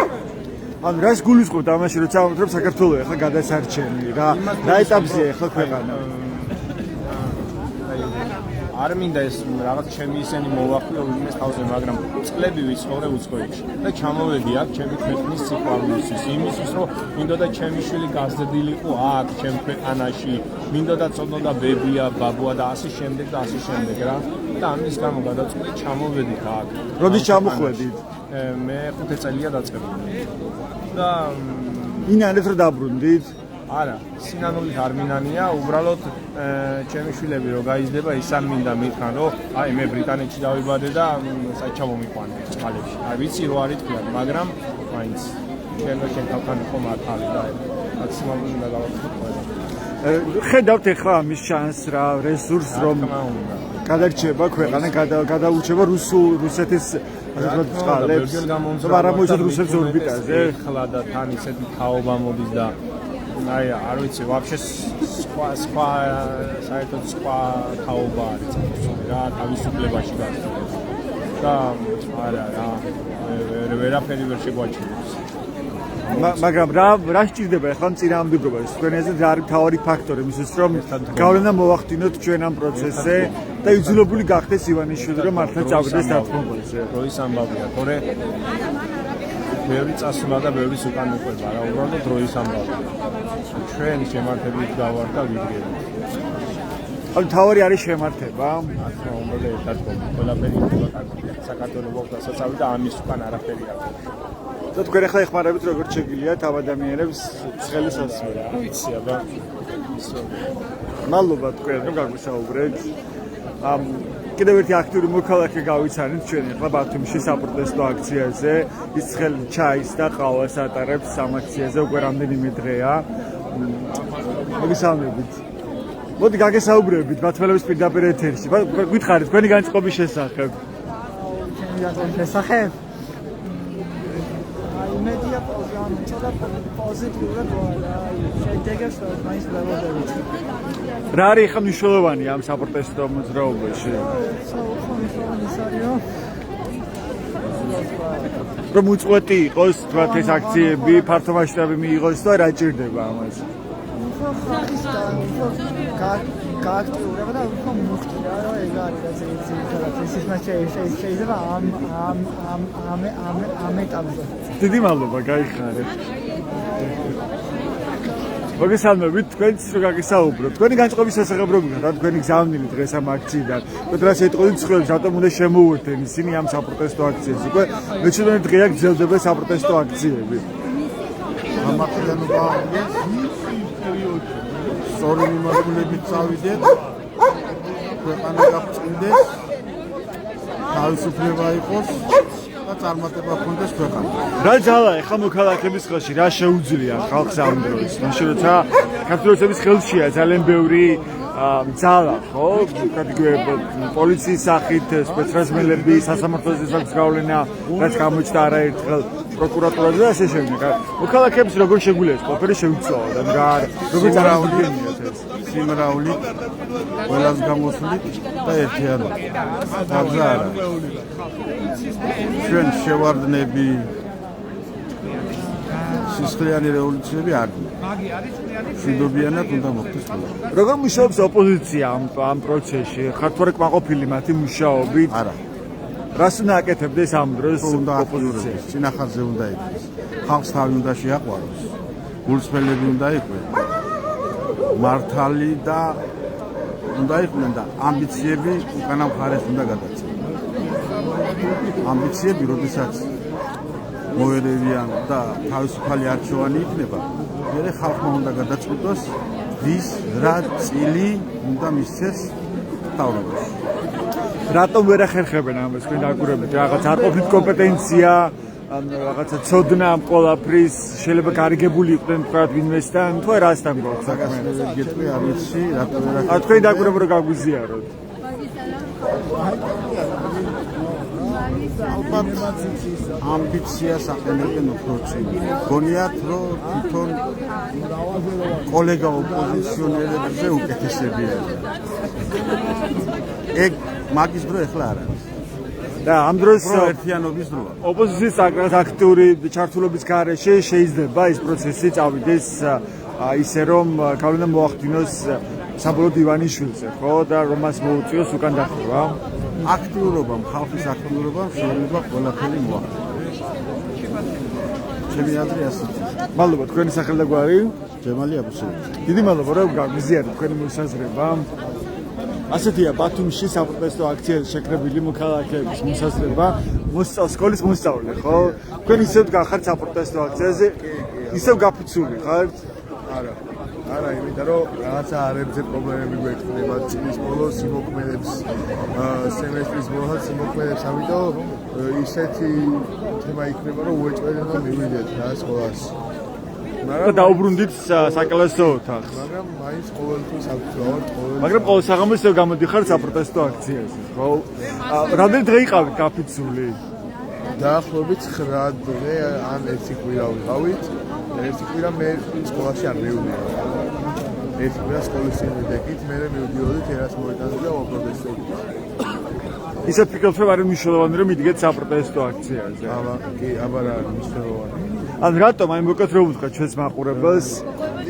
ან რას გულისხმობთ ამაში როცა ამბობთ რომ საქართველოს ეხლა გადასარჩენი რა ეტაპზეა ეხლა ქვეყანა არ მინდა ეს რაღაც ჩემი ისენი მოვაყვილო იმის თავზე მაგრამ წლები ვიცხოვრე უცხოეთში და ჩამოვედი აქ ჩემი ქვეყნის სიყვარულისთვის იმისთვის რომ მინდოდა ჩემი შვილი გაზრდილიყო აქ ჩემ ქვეყანაში მინდოდა წოდნოდა ბებია ბაბუა და ასე შემდეგ რა და ამის გამო გადაწყვეტი ჩამოვედი აქ როდის ჩამოხვედით მე 5 წელია დაწყებული და ინანეთ რომ დაბრუნდით არა, სინანულით არ მინანია, უბრალოდ ჩემი შვილები რო გაიზრდება, ის არ მინდა მითხრან, რომ აი მე ბრიტანეთში დავიბადე და საჩამო მიყვანე წყალებში. აი ვიცი რო არის თქვენ, მაგრამ მაინც ჩვენ თავთან იყო მართალი და მაქსიმალურად უნდა გავაკეთოთ. ხედავთ ახლა ამის შანსს რა, რესურსს რომ გადარჩება ქვეყანა, გადაურჩება რუსეთის ასე წყალებს. არა მოიცოთ რუსებს ორბიტაზე. ახლა და თან ისეთი თაობა მოდის და აი არ ვიცი ვაფშე სხვა საერთოდ სხვა თაობა არის რა თავისუფლებაში გასწრებს და არა რა ვერაფერი ვერ შეგვაჩნიებს მაგრამ რა სჭირდება ახლა წინააღმდეგობას თქვენ ეს არის თავარი ფაქტორი მისთვის რომ გავლენა მოახდინოთ ჩვენ ამ პროცესზე და იძულებული გახდეს ივანიშვილი რომ მართლა წავიდეს დათმობაზე როის ამბავია თორე ბევრი წასვლა და ბევრი უკან მიყვება რა უბრალოდ დროის ამბავია ჩვენ შემართებით გავარ და ვიგებთ ან თავარი არის შემართება ახლა უნდა ერთად ყველაფერი საქართველოს გვაქვს დასაწავი და ამის უკან არაფერი არ და თქვენ ახლა ეხმარებით როგორც შეგიძლიათ ამ ადამიანებს ცხელის ასმერა ვიცი აბა მადლობა თქვენ რომ გაგვისაუბრეთ კიდევ ერთი აქტიური მოქალაქე გავიცანით ჩვენ ახლა ბათუმში საპროტესტო აქციაზე ის ცხელი ჩაის და ყავას ატარებს ამ აქციაზე უკვე რამდენიმე დღეა მოგესალმებით მოდი გაგესაუბრებით ბათუმელის პირდაპირ ეთერში გითხარით თქვენი განწყობის შესახებ მედია პროგრამა ცოტა პოზიტიურად შედეგებს მაინც ველოდებით. რა არის ხა მნიშვნელოვანი ამ საპროტესტო მოძრაობაში? რომ უწყვეტი იყოს თქვათ ეს აქციები, ფართო მასშტაბი მიიღოს და რა ჭირდება ამას? გააქტიურება და უფრო მუხტია რა ეგ არის ეს შეიძლება ამ ეტაპზე. დიდი მადლობა, გაიხარეთ. მოგესალმებით, თქვენც რო გაგისაუბროთ. თქვენი განწყობის შესახებ რო გიგოთ, რა თქვენი გზავნილი დღეს ამ აქციიდან. რა შეიტყოდით ცხრილს, რატომ უნდა შემოუერთდენ ისინი ამ საპროტესტო აქციებს? უკვე მე-17 დღეა გრძელდება საპროტესტო აქციები. გამართლება სწორი მიმართულებით წავიდეთ. ქვეყანა გაგწინდეს. თავისუფლება იყოს და წარმატება ჰქონდეს ქვეყანა. რა ძალა ეხა მოქალაქეების ხელში, რა შეუძლია ხალხს ამ დროს? მაშინ როცა ქართველების ხელშია ძალიან ბევრი ძალა, ხო? კატეგორიებად პოლიციის სახით, სპეცრაზმელები, სასამართლოს ეს გავლენა, რაც გამოჩნდა არაერთხელ პროკურატურაზე და ასე შემდეგ. მოქალაქეებს როგორ შეგვიძლია ეს ყველაფერი შევიცვალოთ? ან რა როგორ წარმოგვიდგენიათ ეს? სიმრავლით, ყველას გამოსვლით და ერთიანობით. დაბზა არა. ჩვენ შევარდნები სისხლიანი რევოლუციები არ გქონდა. მშვიდობიანად უნდა მოხდეს ყველა. როგორ მუშაობს ოპოზიცია ამ პროცესში? ხართ ვარ კმაყოფილი მათი მუშაობით? არა. რას უნდა აკეთებდეს ამ დროს ოპოზიცია? წინახარზე უნდა იყოს. ხალხს თავი უნდა შეაყვაროს. გულწრფელები უნდა იყვნენ. მართალი და უნდა იყვნენ და ამბიციები უკანა მხარეს უნდა გადაცემენ. ამბიციები, როდესაც მოერევიან და თავისუფალი არჩევანი იქნება, მერე ხალხმა უნდა გადაწყვიტოს, ვის რა წილი უნდა მისცეს თავრობაში. რატომ ვერ ახერხებენ ამას თქვენ დაკვირვებით? რაღაც არ ყოფილ კომპეტენცია, ან რაღაცა ცოდნა ამ ყველაფრის, შეიძლება გარიგებული იყვნენ თქვა ვინმესთან, თუ რასთან გვაქვს საქმე? გეტყვი არ ვიცი, რატომ ვერ ახერხებენ? თქვენ დაკვირვება რო გაგვიზიაროთ. ალბათ ამბიციას აყენებენ უფრო წინ. გონიათ, რომ თვითონ კოლეგა ოპოზიციონერებზე უკეთესები არიან. ეგ მაგის დრო ეხლა არ არის. და ამ დროს ერთიანობის დროა. ოპოზიციის აქტიური ჩართულობის გარეშე შეიძლება ეს პროცესი წავიდეს ისე რომ გავლენა მოახდინოს საბოლოოდ ივანიშვილზე, ხო? და რომ მას მოუწიოს უკან დახევა. აქტიურობამ, ხალხის აქტიურობამ შეიძლება ყველაფერი მოახდინოს. ჩემი აზრი ასეთი. მადლობა, თქვენი სახელი და გვარი? ჯემალი აბუსელი. დიდი მადლობა, რომ გაგვიზიარეთ თქვენი მოსაზრება. ასეთია ბათუმში საპროტესტო აქციაზე შეკრებილი მოქალაქეების მოსაზრება. სკოლის მოსწავლე, ხო? თქვენ ისევ გახართ საპროტესტო აქციაზე, ისევ გაფიცული ხართ? არა. არა, იმიტომ რომ რაღაცა არებზე პრობლემები გვექნება წლის ბოლოს იმოქმედებს სემესტრის ბოლოს იმოქმედებს, ამიტომ ისეთი თემა იქნება რომ უეჭველი უნდა მივიდეთ რა სკოლას. მაგრამ დაუბრუნდით საკლასო ოთახს. მაგრამ მაინც ყოველთვის აქტუალურად მაგრამ ყოველ საღამოს გამოდიხარ საპროტესტო აქციაზე, ხო? რამდენი დღე იყავით გაფიცული? დაახლოებით 9 დღე ან 1 კვირა ვიყავით. 1 კვირა მე სკოლაში არ მივდიოდი. 1 კვირა სკოლის წინ ვიდექით, მე მივდიოდი ერასმოიტანზე და ვაპროტესტებდით. ისეთ ფიქრობთ რომ არის მნიშვნელოვანი რომ იდგეთ საპროტესტო აქციაზე? კი, აბა რა არის მნიშვნელოვანი. ან რატომ აი მოკეთ რომ ვთქვა ჩვენს მაყურებელს?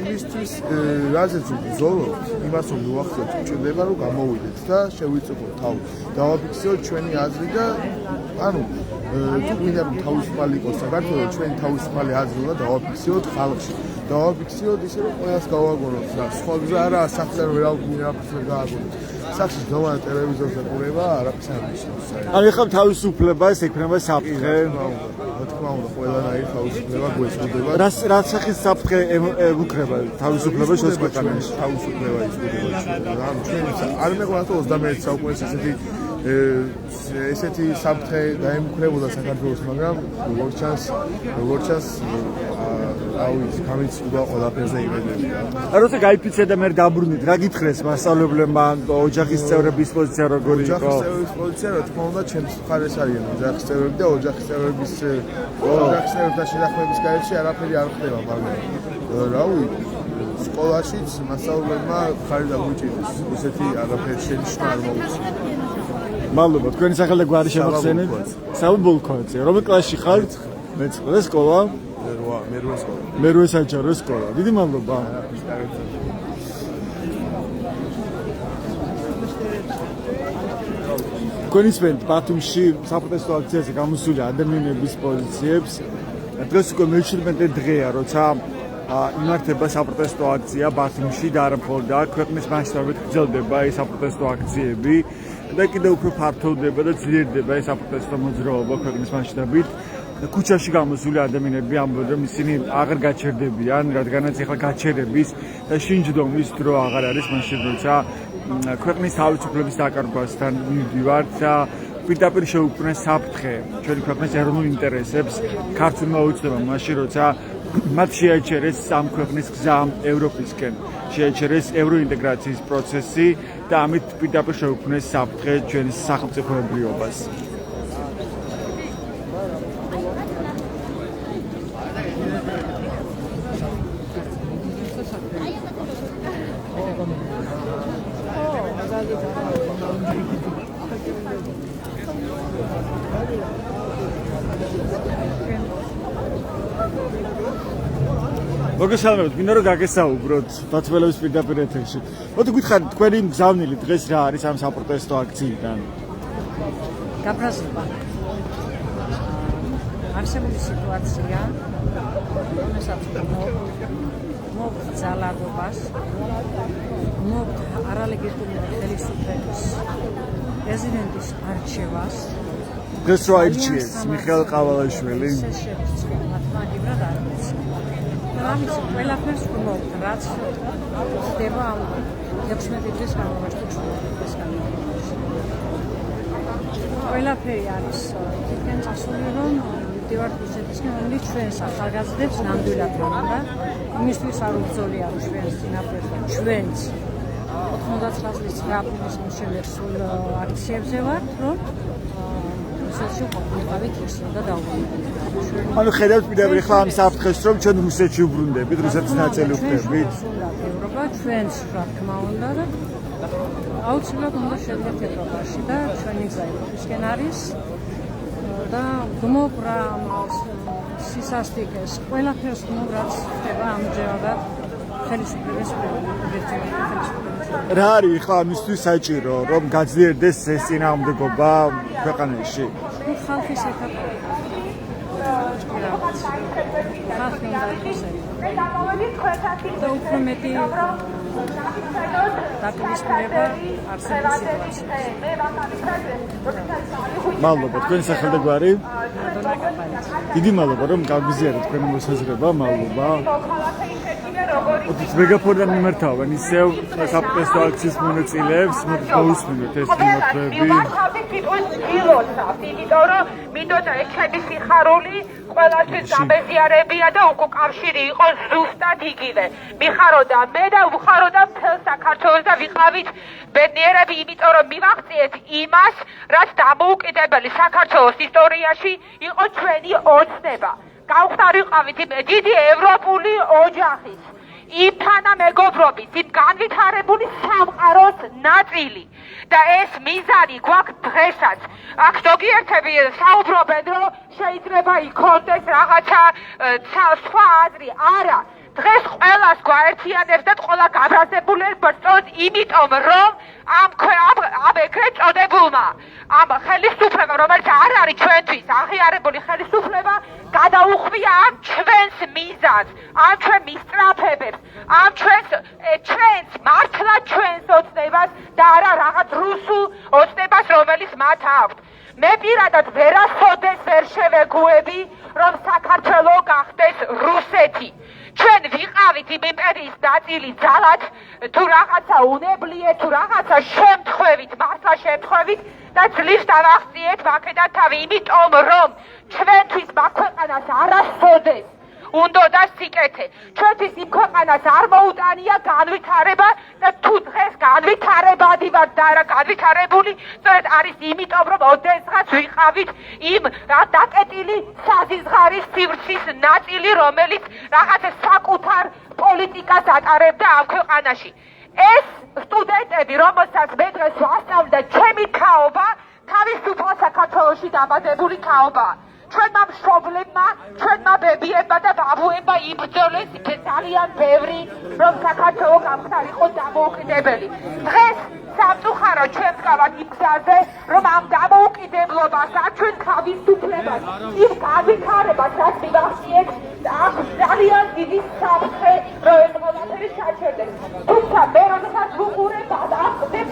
იმისთვის რაზეც ვბრძოლობთ, იმას რომ მივახცევთ, ჭირდება რომ გამოვიდეთ და შევიწუხოთ თავი. დავაფიქსიროთ ჩვენი აზრი და ანუ თუ გვინდა რომ თავისუფალი იყოს საქართველო, ჩვენი თავისუფალი აზრი უნდა დავაფიქსიროთ ხალხში. დავაფიქსიროთ ისე რომ ყველას გავაგონოთ და სხვა გზა არაა სახზე რომ ვერაფერს ვერ გააგონოთ. სახში დომა ტელევიზორზე ყურება არაფერს არ ნიშნავს. ანუ ეხლა თავისუფლებას ექნება საფრთხე. რა თქმა უნდა, ყველანაირი თავისუფლება გვეცოდება. რა სახის საფრთხე ეკრება თავისუფლებას შუა ქვეყანაში? თავისუფლება იზრდება. ანუ ჩვენ არ მეყვართ 21 საუკუნეში ესეთი საფრთხე დაემუქრებოდა საქართველოს, მაგრამ როგორც ჩანს გამიცუდა ყველაფერზე იმედებია. როცა გაიფიცე და მე დაბრუნდით, რა გითხრეს მასწავლებლებმა, ოჯახის წევრების პოზიცია როგორი იყო? ოჯახის წევრების პოზიცია, რა თქმა უნდა, ჩემს მხარეს არიან ოჯახის წევრები და ოჯახის წევრების წევრებთან შეთანხმების გარეშე არაფერი არ ხდება, მაგრამ რავი, სკოლაშიც მასწავლებლებმა მხარი დაგვიჭირეს. ესეთი არაფერი შენიშვნა არ მოუწია. მადლობა, თქვენი სახელი და გვარი შემოგხსენეთ. საუბრობ ბოლქვაძე. რომელ კლასში ხართ? მე-9 სკოლა. მე-8 საჯარო სკოლა. დიდი მადლობა. კონსპენდ ბათუმში საპროტესტო აქციაზე გამოსული ადამიანების პოზიციებს დღეს უკვე მე-17 დღეა, როცა იმართება საპროტესტო აქცია ბათუმში და არა მხოლოდ აქ, ქვეყნის მასშტაბით გრძელდება ეს საპროტესტო აქციები და კიდევ უფრო ფართოვდება და ძლიერდება ეს საპროტესტო მოძრაობა ქვეყნის მასშტაბით. ქუჩაში გამოსული ადამიანები ამბობენ, რომ ისინი აღარ გაჩერდებიან, რადგანაც ახლა გაჩერების და შინჯდომის დრო აღარ არის მაშინ, როცა ქვეყნის თავისუფლების დაკარგვასთან მივდივართ და პირდაპირ შეუქმნეს საფრთხე ჩვენი ქვეყნის ეროვნულ ინტერესებს ქართულმა უცნობა მაშინ, როცა მათ შეაჩერეს ამ ქვეყნის გზა ევროპისკენ, შეაჩერეს ევროინტეგრაციის პროცესი და ამით პირდაპირ შეუქმნეს საფრთხე ჩვენი სახელმწიფოებრიობას. მოგესალმებით, მინდა რომ გაგესაუბროთ დათბილების პირდაპირ ეთერში. მოდი გითხარით, თქვენი მგზავნილი დღეს რა არის ამ საპროტესტო აქციიდან? გაბრაზება. არსებული სიტუაცია, რომელსაც მოგვთ ძალადობას, მოგვთ არალეგიტიმური ხელისუფლების პრეზიდენტის არჩევას. დღეს რო აირჩიეს მიხეილ ყავალაშვილი. ამის ყველაფერს ვმოვთ, რაც ხდება ამ 16 დღის განმავლობაში. ყველაფერი არის თქვენ წასული, რომ მივდივართ რუსეთისკენ, რომელიც ჩვენს ახალგაზრდებს ნამდვილად უნდა. იმისთვის არ უბრძოლია ჩვენს წინაპრებს და ჩვენც 99 წლის 9 აპრილის შემოსულ აქციებზე ვართ, რომ რუსეთში ყოფილიყავით ის უნდა დავუბრუნდეთ. ანუ ხედავთ პირდაპირ ხა ამ საფრთხეს, რომ ჩვენ რუსეთში უბრუნდებით, რუსეთის ნაწილი ვხდებით. ევროპა ჩვენს რა თქმა უნდა და აუცილებლად უნდა შევიდეთ ევროპაში და ჩვენი გზა ევროპისკენ არის და გმობ რა სისასტიკეს ყველაფერს გმობ რაც ხდება ამჯერადად ხელისუფლების რა არის ხა ამისთვის საჭირო, რომ გაძლიერდეს ეს წინააღმდეგობა ქვეყანაში? ხალხის ეთაპი ხალხი უნდა იყოს და უფრო მეტი დაპირისპირება არსებობს სიტუაციას. მადლობა, თქვენი სახელი და გვარი? დიდი მადლობა, რომ გავგზავნეთ თქვენი მოსაზრება, მადლობა. ოთის მეგაფონიდან მიმართავენ ისევ საპროტესტო აქციის მონაწილეებს, მოდი გავუსმინოთ ეს მიმართვები. იმიტომ რომ მინდოდა ეს ჩემი სიხარული ყველასთვის გამეზიარებია და უკავშირი იყოს ზუსტად იგივე. მიხაროდა მე და უხაროდა მთელ საქართველოს და ვიყავით ბედნიერები, იმიტომ რომ მივაღწიეთ იმას, რაც დამოუკიდებელი საქართველოს ისტორიაში იყო ჩვენი ოცნება. გავხდარიყავით იმ დიდი ევროპული ოჯახის, იმ თანამეგობრობის, იმ განვითარებული სამყაროს ნაწილი. და ეს მიზანი გვაქვს დღესაც. აქ ზოგიერთები საუბრობენ, რომ შეიძლება იქონდეს რაღაცა სხვა აზრი. არა, დღეს ყველას გვაერთიანებს და ყველა გაბრაზებულებს სწორედ იმიტომ, რომ ამ ეგრეთ წოდებულმა ამ ხელისუფლებამ, რომელიც არ არის ჩვენთვის აღიარებული ხელისუფლება, გადაუხვია ამ ჩვენს მიზანს, ამ ჩვენ მისწრაფებებს, ამ ჩვენს მართლა ჩვენს ოცნებას და არა რაღაც რუსულ ოცნებას, რომელიც მათ აქვთ. მე პირადად ვერასოდეს ვერ შევეგუები, რომ საქართველო გახდეს რუსეთი. ჩვენ ვიყავით იმ იმპერიის ნაწილი ძალად, თუ რაღაცა უნებლიეთ, თუ რაღაცა შემთხვევით, მართლა შემთხვევით და ძლივს დავახციეთ ვაკედან თავი, იმიტომ რომ ჩვენთვის მაგ ქვეყანას არასოდეს უნდოდა სიკეთე. ჩვენთვის იმ ქვეყანას არ მოუტანია განვითარება და თუ დღეს განვითარებადი ვართ და არა განვითარებული, სწორედ არის იმიტომ, რომ ოდესღაც ვიყავით იმ დაკეტილი საზიზღარის სივრცის ნაწილი, რომელიც რაღაც საკუთარ პოლიტიკას ატარებდა ამ ქვეყანაში. ეს სტუდენტები, რომელსაც მე დღეს ვასწავლი და ჩემი თაობა თავისუფლად საქართველოში დაბადებული თაობაა. ჩვენმა მშობლებმა, ჩვენმა ბებიებმა და ბაბუებმა იბრძოლეს ძალიან ბევრი, რომ საქართველო გამხდარიყო დამოუკიდებელი. დღეს სამწუხაროდ ჩვენ ვკავართ იმ გზაზე, რომ ამ დამოუკიდებლობას, ჩვენ თავისუფლებას, იმ განვითარებას, რაც მივახციეთ, აქ ძალიან დიდი საფრთხე, რომ ეს ყველაფერი საჩერდეს. თუმცა მე როდესაც ვუყურებ ამ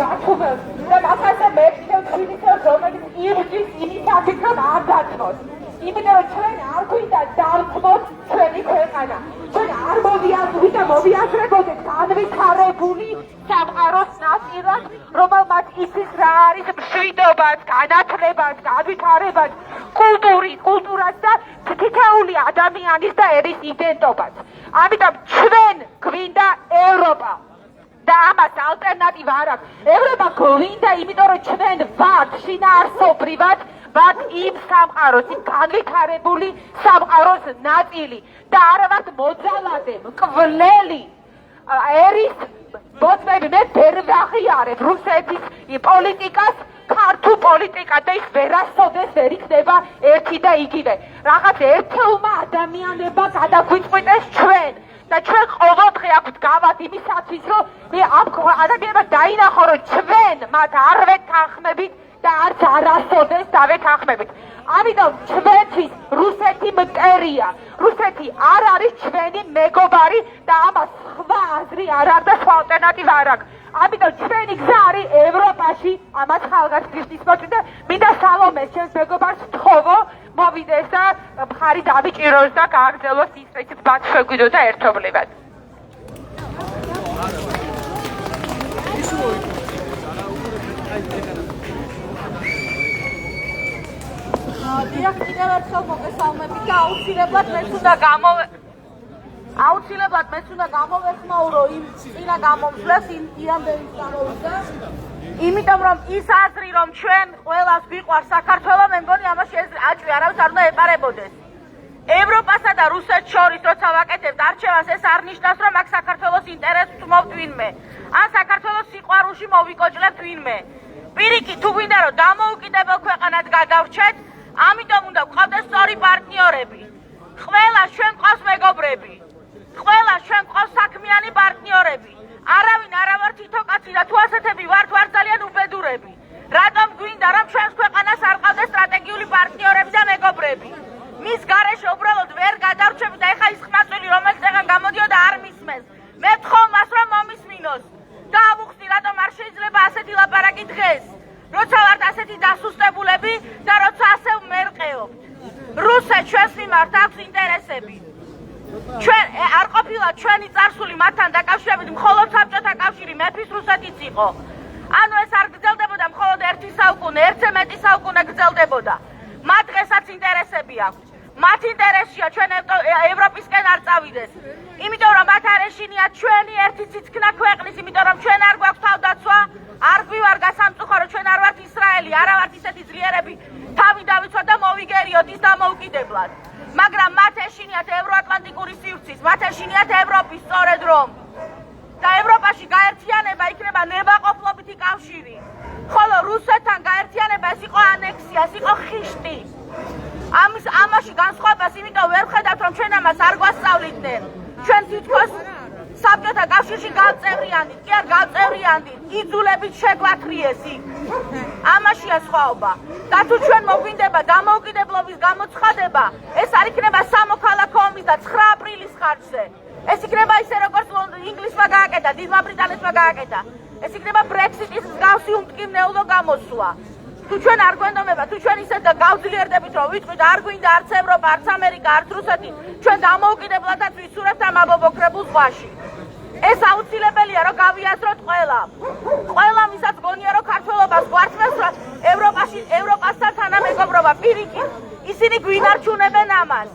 ბათუმელს და მაგაზე მეცნიერებს, რომელიც იბრძვის იმისათვის, რომ არ დაწვოს. იმიტომ რომ ჩვენ არ გვინდა დავწმოთ ჩვენი ქვეყანა. ჩვენ არ მოვიაზრეთ და მოვიაზრებოდეთ განვითარებული სამყაროს ნაწილად, რომელმაც იცის რა არის მშვიდობაც, განათლებაც, განვითარებაც, კულტურაც და თითოეული ადამიანის და ერის იდენტობაც. ამიტომ ჩვენ გვინდა ევროპა. და ამას ალტერნატივა არ აქვს. ევროპა გვინდა, იმიტომ რომ ჩვენ ვართ შინაარსობრივად ვართ იმ სამყაროს, იმ განვითარებული სამყაროს ნაწილი და არა ვართ მოძალადე, მკვლელი ერის ბოძმები. მე ვერ ვაღიარებ რუსეთის პოლიტიკას, ქართულ პოლიტიკას და ის ვერასოდეს ვერ იქნება ერთი და იგივე. რაღაც ერთეულმა ადამიანებმა გადაგვიწყვიტეს ჩვენ. და ჩვენ ყოველდღე აქვთ გავად იმისათვის, რომ მე ამ ადამიანებმა დაინახო, რომ ჩვენ მათ არ ვეთანხმებით და არც არასოდეს დავეთანხმებით. ამიტომ ჩვენთვის რუსეთი მტერია. რუსეთი არ არის ჩვენი მეგობარი და ამას სხვა აზრი არ აქვს და სხვა ალტერნატივა არ აქვს. ამიტომ ჩვენი გზა არის ევროპაში, ამას ხალხის მოწვი და მინდა სალომეს ჩემს მეგობარს ვთხოვო, მოვიდეს და მხარი დავიჭიროს და გააგრძელოს ის რაც მათ შეგვიდო და ერთობლივად. დიახ, კიდევ ერთხელ მოგესალმებით და აუცილებლად მეც უნდა გამოვეხმაურო იმ წინა გამომსვლას, იმ იამბევის გამოვიდა. იმიტომ რომ ის აზრი, რომ ჩვენ ყველას გვიყვარს საქართველო, მე მგონი ამას აჭვი არავის არ უნდა ეპარებოდეს. ევროპასა და რუსეთს შორის როცა ვაკეთებთ არჩევანს, ეს არ ნიშნავს, რომ აქ საქართველოს ინტერესს ვთმობთ ვინმე. ან საქართველოს სიყვარულში მოვიკოჭლებთ ვინმე. პირიქით, თუ გვინდა რომ დამოუკიდებელ ქვეყანად გადავრჩეთ, ამიტომ უნდა გვყავდეს სწორი პარტნიორები. ყველას ჩვენ გვყავს მეგობრები. ყველას ჩვენ გვყავს საქმიანი პარტნიორები. არავინ არა ვარ თითო კაცი და თუ ასეთები ვართ, ვარ ძალიან უბედურები. რატომ გვინდა რომ ჩვენს ქვეყანას არ ყავდეს სტრატეგიული პარტნიორები და მეგობრები? მის გარეშე უბრალოდ ვერ გადავრჩებით და ეხა ის ხმაწვილი, რომელიც ეხა გამოდიოდა არ მისმენს. მე ვთხოვ მას, რომ მომისმინოს. და ავუხსნი, რატომ არ შეიძლება ასეთი ლაპარაკი დღეს? როცა ვართ ასეთი დასუსტებულები და როცა ასე მერყეობთ. რუსეთს ჩვენს მიმართ აქვს ინტერესები. ჩვენ არ ყოფილა ჩვენი წარსული მათთან დაკავშირებით, მხოლოდ საბჭოთა კავშირი მეფის რუსეთიც იყო. ანუ ეს არ გრძელდებოდა მხოლოდ ერთი საუკუნე, ერთზე მეტი საუკუნე გრძელდებოდა. მათ დღესაც ინტერესები აქვთ. მათ ინტერესია ჩვენ ევროპისკენ არ წავიდეს. იმიტომ რომ მათ არ ეშინიათ ჩვენი ერთი ციცქნა ქვეყნის, იმიტომ რომ ჩვენ არ გვაქვს თავდაცვა, არ გვივარ გასამწუხარო, ჩვენ არ ვართ ისრაელი, არა ვართ ისეთი ძლიერები, თავი დავიცვათ და მოვიგერიოთ ის დამოუკიდებლად. მაგრამ მათ ეშინიათ ევროატლანტიკური სივრცის, მათ ეშინიათ ევროპის სწორედ რომ. და ევროპაში გაერთიანება იქნება ნებაყოფლობითი კავშირი. ხოლო რუსეთთან გაერთიანება ეს იყო ანექსია, ეს იყო ხიშტი. ამაში განსხვავებას იმიტომ ვერ ვხედავთ, რომ ჩვენ ამას არ გვასწავლიდნენ. ჩვენ თითქოს საბჭოთა კავშირში გავწევრიანდით, კი არ გავწევრიანდით, იძულებით შეგვათრიეს იქ. ამაშია სხვაობა. და თუ ჩვენ მოგვინდება დამოუკიდებლობის გამოცხადება, ეს არ იქნება სამოქალაქო ომის და 9 აპრილის ხარჯზე. ეს იქნება ისე როგორც ინგლისმა გააკეთა, დიდმა ბრიტანეთმა გააკეთა. ეს იქნება ბრექსიტის მსგავსი უმტკივნეულო გამოსვლა. თუ ჩვენ არ გვენდომება, თუ ჩვენ ისე გავძლიერდებით, რომ ვიტყვით არ გვინდა არც ევროპა, არც ამერიკა, არც რუსეთი, ჩვენ დამოუკიდებლადაც ვისურვებთ ამ აბობოქრებულ ზღვაში. ეს აუცილებელია, რომ გავიაზროთ ყველა. ყველა ვისაც გონია, რომ ქართველობას გვართმევს, რომ ევროპასთან თანამეგობრობა პირიქით, ისინი გვინარჩუნებენ ამას.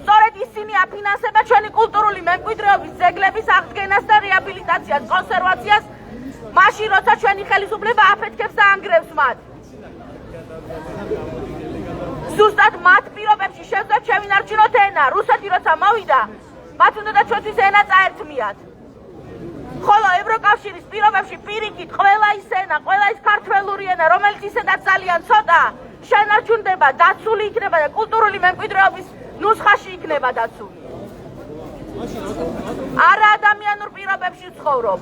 სწორედ ისინი აფინანსებენ ჩვენი კულტურული მემკვიდრეობის ძეგლების აღდგენას და რეაბილიტაციას, კონსერვაციას, მაშინ როცა ჩვენი ხელისუფლება აფეთქებს და ანგრევს მათ. ზუსტად მათ პირობებში შევძლებთ შევინარჩუნოთ ენა. რუსეთი როცა მოვიდა, მათ უნდა ჩვენთვის ენა წაერთმიათ. ხოლო ევროკავშირის პირობებში პირიქით ყველა ის ენა, ყველა ის ქართველური ენა, რომელიც ისედაც ძალიან ცოტა, შენარჩუნდება, დაცული იქნება და კულტურული მემკვიდრეობის ნუსხაში იქნება დაცული. არა ადამიანურ პირობებში ვცხოვრობ.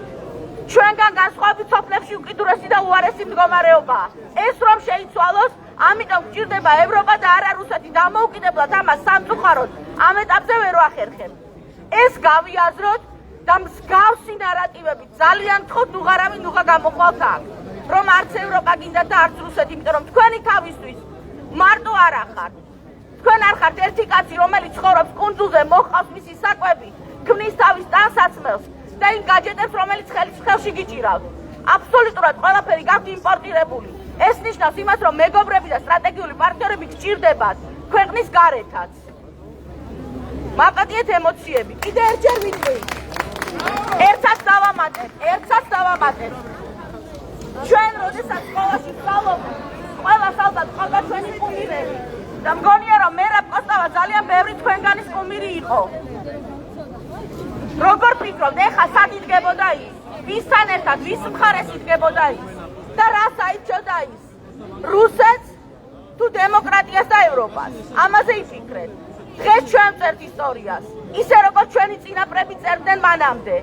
ჩვენგან განსხვავებით სოფლებში უკიდურესი და უარესი მდგომარეობაა. ეს რომ შეიცვალოს, ამიტომ გვჭირდება ევროპა და არა რუსეთი დამოუკიდებლად ამას სამწუხაროდ ამ ეტაპზე ვერ ვახერხებ. ეს გავიაზროთ და მსგავსი ნარატივები ძალიან თხოვთ უღარავინ უღა გამოყვალთ აქ, რომ არც ევროპა გინდა და არც რუსეთი, იმიტომ რომ თქვენი თავისთვის მარტო არ ახართ. თქვენ არ ხართ ერთი კაცი, რომელიც ცხოვრობს კუნძულზე, მოჰყავს მისი საკვები, ქმნის თავის ტანსაცმელს და იმ გაჯეტებს, რომელიც ხელში გიჭირავთ. აბსოლუტურად ყველაფერი გაქვთ იმპორტირებული. ეს ნიშნავს იმას, რომ მეგობრები და სტრატეგიული პარტნიორები გჭირდებათ ქვეყნის გარეთაც. მაპატიეთ ემოციები. კიდე ერთჯერ ვიტყვი. ერთსაც დავამატეთ. ჩვენ როდესაც სკოლაში ვსწავლობთ, ყველას ალბათ ყავდა ჩვენი კუმირები. და მგონია, რომ მერაბ კოსტავა ძალიან ბევრი თქვენგანის კუმირი იყო. როგორ ფიქრობთ, ეხა სად იდგებოდა ის? ვისთან ერთად, ვის მხარეს იდგებოდა ის? და რას აიჩოდა ის? რუსეთს თუ დემოკრატიას და ევროპას? ამაზე იფიქრეთ. დღეს ჩვენ წერთ ისტორიას, ისე როგორც ჩვენი წინაპრები წერდნენ მანამდე.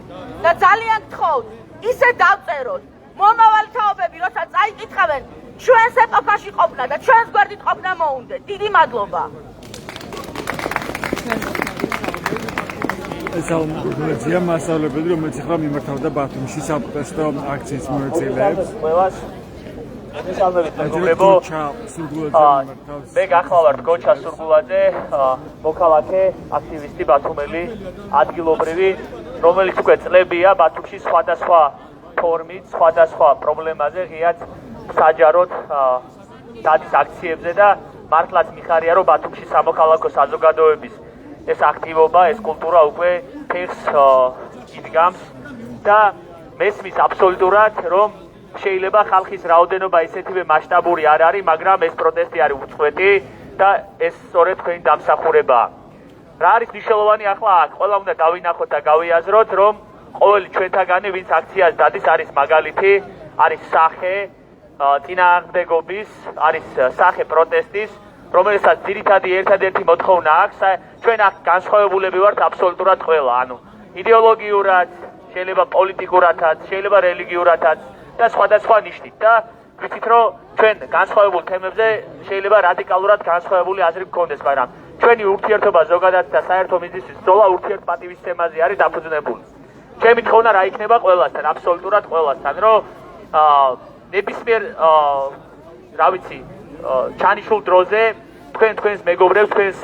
და ძალიან გთხოვთ, ისე დავწეროთ. მომავალი თაობები, როცა წაიკითხავენ, ჩვენს ეპოქაში ყოფნა და ჩვენს გვერდით ყოფნა მოუნდეთ. დიდი მადლობა. ესაა მასწავლებელი, რომელიც ახლა მიმართავდა ბათუმში საპროტესტო აქციის მონაწილეებს. მე გახლავართ გოჩა სურგულაძე, მოქალაქე, აქტივისტი ბათუმელი, ადგილობრივი, რომელიც უკვე წლებია ბათუმში სხვადასხვა ფორმით, სხვადასხვა პრობლემაზე ღიად საჯაროდ დადის აქციებზე და მართლაც მიხარია, რომ ბათუმში სამოქალაქო საზოგადოების ეს აქტივობა, ეს კულტურა უკვე ფეხს იდგამს და მესმის აბსოლუტურად, რომ შეიძლება ხალხის რაოდენობა ისეთივე მასშტაბური არ არის, მაგრამ ეს პროტესტი არის უწყვეტი და ეს სწორედ თქვენი დამსახურებაა. რა არის მნიშვნელოვანი ახლა აქ? ყველა უნდა დავინახოთ და გავიაზროთ, რომ ყოველი ჩვენთაგანი, ვინც აქციას დადის, არის მაგალითი, არის სახე წინააღმდეგობის, არის სახე პროტესტის, რომელსაც ძირითადი ერთადერთი მოთხოვნა აქვს, ჩვენ აქ განსხვავებულები ვართ აბსოლუტურად ყველა, ანუ იდეოლოგიურად, შეიძლება პოლიტიკურადაც, შეიძლება რელიგიურადაც და სხვადასხვა ნიშნით და ვიცით, რომ ჩვენ განსხვავებულ თემებზე შეიძლება რადიკალურად განსხვავებული აზრი გქონდეს, მაგრამ ჩვენი ურთიერთობა ზოგადად და საერთო მიზნისთვის ბრძოლა ურთიერთპატივისცემაზე არის დაფუძნებული. ჩემი თხოვნა რა იქნება ყველასთან, აბსოლუტურად ყველასთან, რომ ნებისმიერ რა ვიცი, ჩანიშნულ დროზე თქვენს მეგობრებს, თქვენს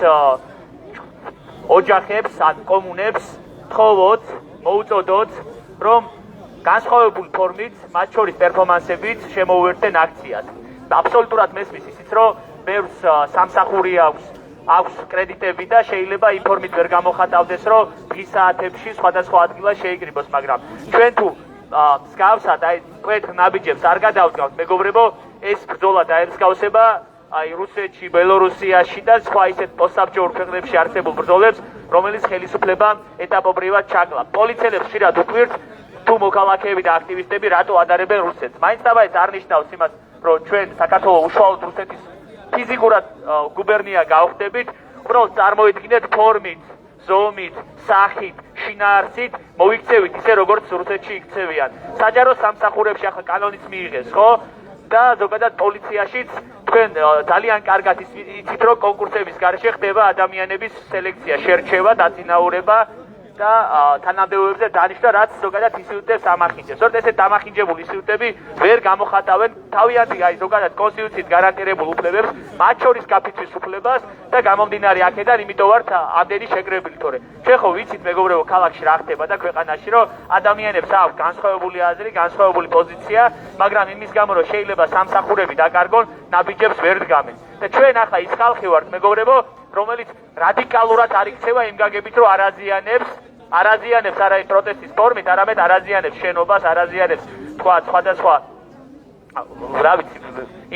ოჯახებს ან კომუნებს თხოვოთ, მოუწოდოთ, რომ განსხვავებული ფორმით, მათ შორის პერფორმანსებით შემოუერთდნენ აქციას. აბსოლუტურად მესმის ისიც, რომ ბევრს სამსახური აქვს კრედიტები და შეიძლება იმ ფორმით ვერ გამოხატავდეს, რომ დღის საათებში სხვადასხვა ადგილას შეიკრიბოს, მაგრამ ჩვენ თუ მსგავსად აი თქვენ ნაბიჯებს არ გადავდგავთ, მეგობრებო, ეს ბრძოლა დაემსგავსება აი რუსეთში, ბელორუსიაში და სხვა ისეთ პოსტსაბჭოურ ქვეყნებში არსებულ ბრძოლებს, რომელიც ხელისუფლებამ ეტაპობრივად ჩაკლა. პოლიციელებს ხშირად უკვირთ თუ მოქალაქეები და აქტივისტები რატო ადარებენ რუსეთს. მაინც ეს არ ნიშნავს იმას, რომ ჩვენ საქართველოს უშუალოდ რუსეთის ფიზიკურად გუბერნია გავხდებით, უბრალოდ წარმოიდგინეთ ფორმით, ზომით, სახით, შინაარსით მოიქცევით ისე როგორც რუსეთში იქცევიან. საჯარო სამსახურებში ახლა კანონიც მიიღეს, ხო? და ზოგადად პოლიციაშიც თქვენ ძალიან კარგად იცით, რომ კონკურსების გარეშე ხდება ადამიანების სელექცია, შერჩევა, დაწინაურება და თანამდებობებზე დანიშნა, რაც ზოგადად ინსტიტუტებს ამახინჯებს. სწორედ ესე დამახინჯებულ ინსტიტუტები ვერ გამოხატავენ თავიანთი აი ზოგადად კონსტიტუციით გარანტირებულ უფლებებს, მათ შორის გაფიცვის უფლებას და გამომდინარე აქედან, იმიტომ ვართ ამდენი შეკრებილი, თორე ჩვენ ხო ვიცით მეგობრებო, ქალაქში რა ხდება და ქვეყანაში, რომ ადამიანებს აქვს განსხვავებული აზრი, განსხვავებული პოზიცია, მაგრამ იმის გამო, რომ შეიძლება სამსახურები დაკარგონ, ნაბიჯებს ვერ დგამენ. და ჩვენ ახლა ის ხალხი ვართ, მეგობრებო, რომელიც რადიკალურად არ იქცევა იმ გაგებით, რომ არაზიანებს არა იმ პროტესტის ფორმით, არამედ არაზიანებს შენობას, არაზიანებს თქვა სხვადასხვა რა ვიცი